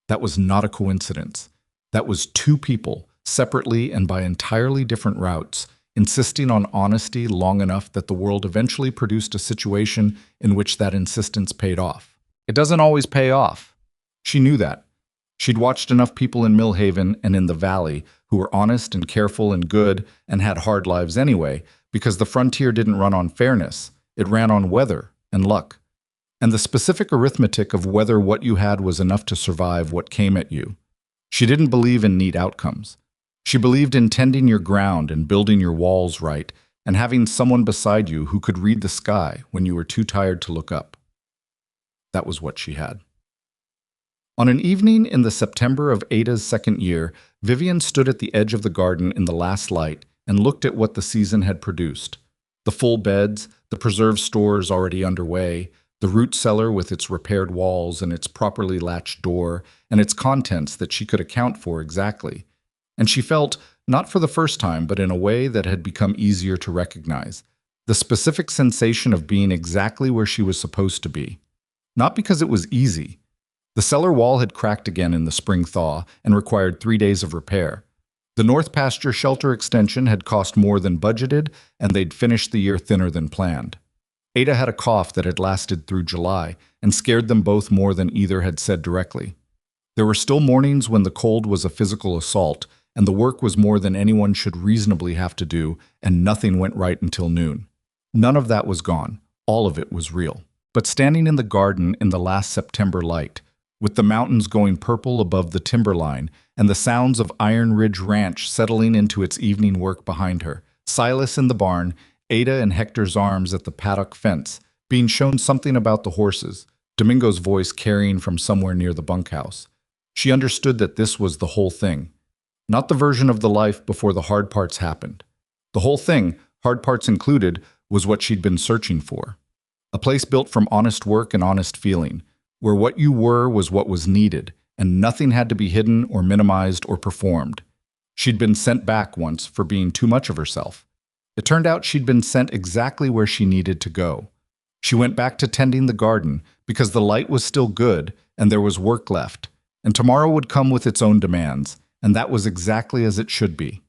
That was not a coincidence. That was 2 people, separately and by entirely different routes, insisting on honesty long enough that the world eventually produced a situation in which that insistence paid off. It doesn't always pay off. She knew that. She'd watched enough people in Millhaven and in the Valley who were honest and careful and good and had hard lives anyway, because the frontier didn't run on fairness. It ran on weather and luck, and the specific arithmetic of whether what you had was enough to survive what came at you. She didn't believe in neat outcomes. She believed in tending your ground and building your walls right, and having someone beside you who could read the sky when you were too tired to look up. That was what she had. On an evening in the September of Ada's 2nd year, Vivian stood at the edge of the garden in the last light and looked at what the season had produced. The full beds, the preserve stores already underway, the root cellar with its repaired walls and its properly latched door, and its contents that she could account for exactly. And she felt, not for the first time, but in a way that had become easier to recognize, the specific sensation of being exactly where she was supposed to be. Not because it was easy. The cellar wall had cracked again in the spring thaw and required 3 days of repair. The North Pasture shelter extension had cost more than budgeted, and they'd finished the year thinner than planned. Ada had a cough that had lasted through July and scared them both more than either had said directly. There were still mornings when the cold was a physical assault, and the work was more than anyone should reasonably have to do, and nothing went right until noon. None of that was gone. All of it was real. But standing in the garden in the last September light, with the mountains going purple above the timberline and the sounds of Iron Ridge Ranch settling into its evening work behind her, Silas in the barn, Ada in Hector's arms at the paddock fence, being shown something about the horses, Domingo's voice carrying from somewhere near the bunkhouse. She understood that this was the whole thing. Not the version of the life before the hard parts happened. The whole thing, hard parts included, was what she'd been searching for. A place built from honest work and honest feeling, where what you were was what was needed, and nothing had to be hidden or minimized or performed. She'd been sent back once for being too much of herself. It turned out she'd been sent exactly where she needed to go. She went back to tending the garden because the light was still good and there was work left, and tomorrow would come with its own demands, and that was exactly as it should be.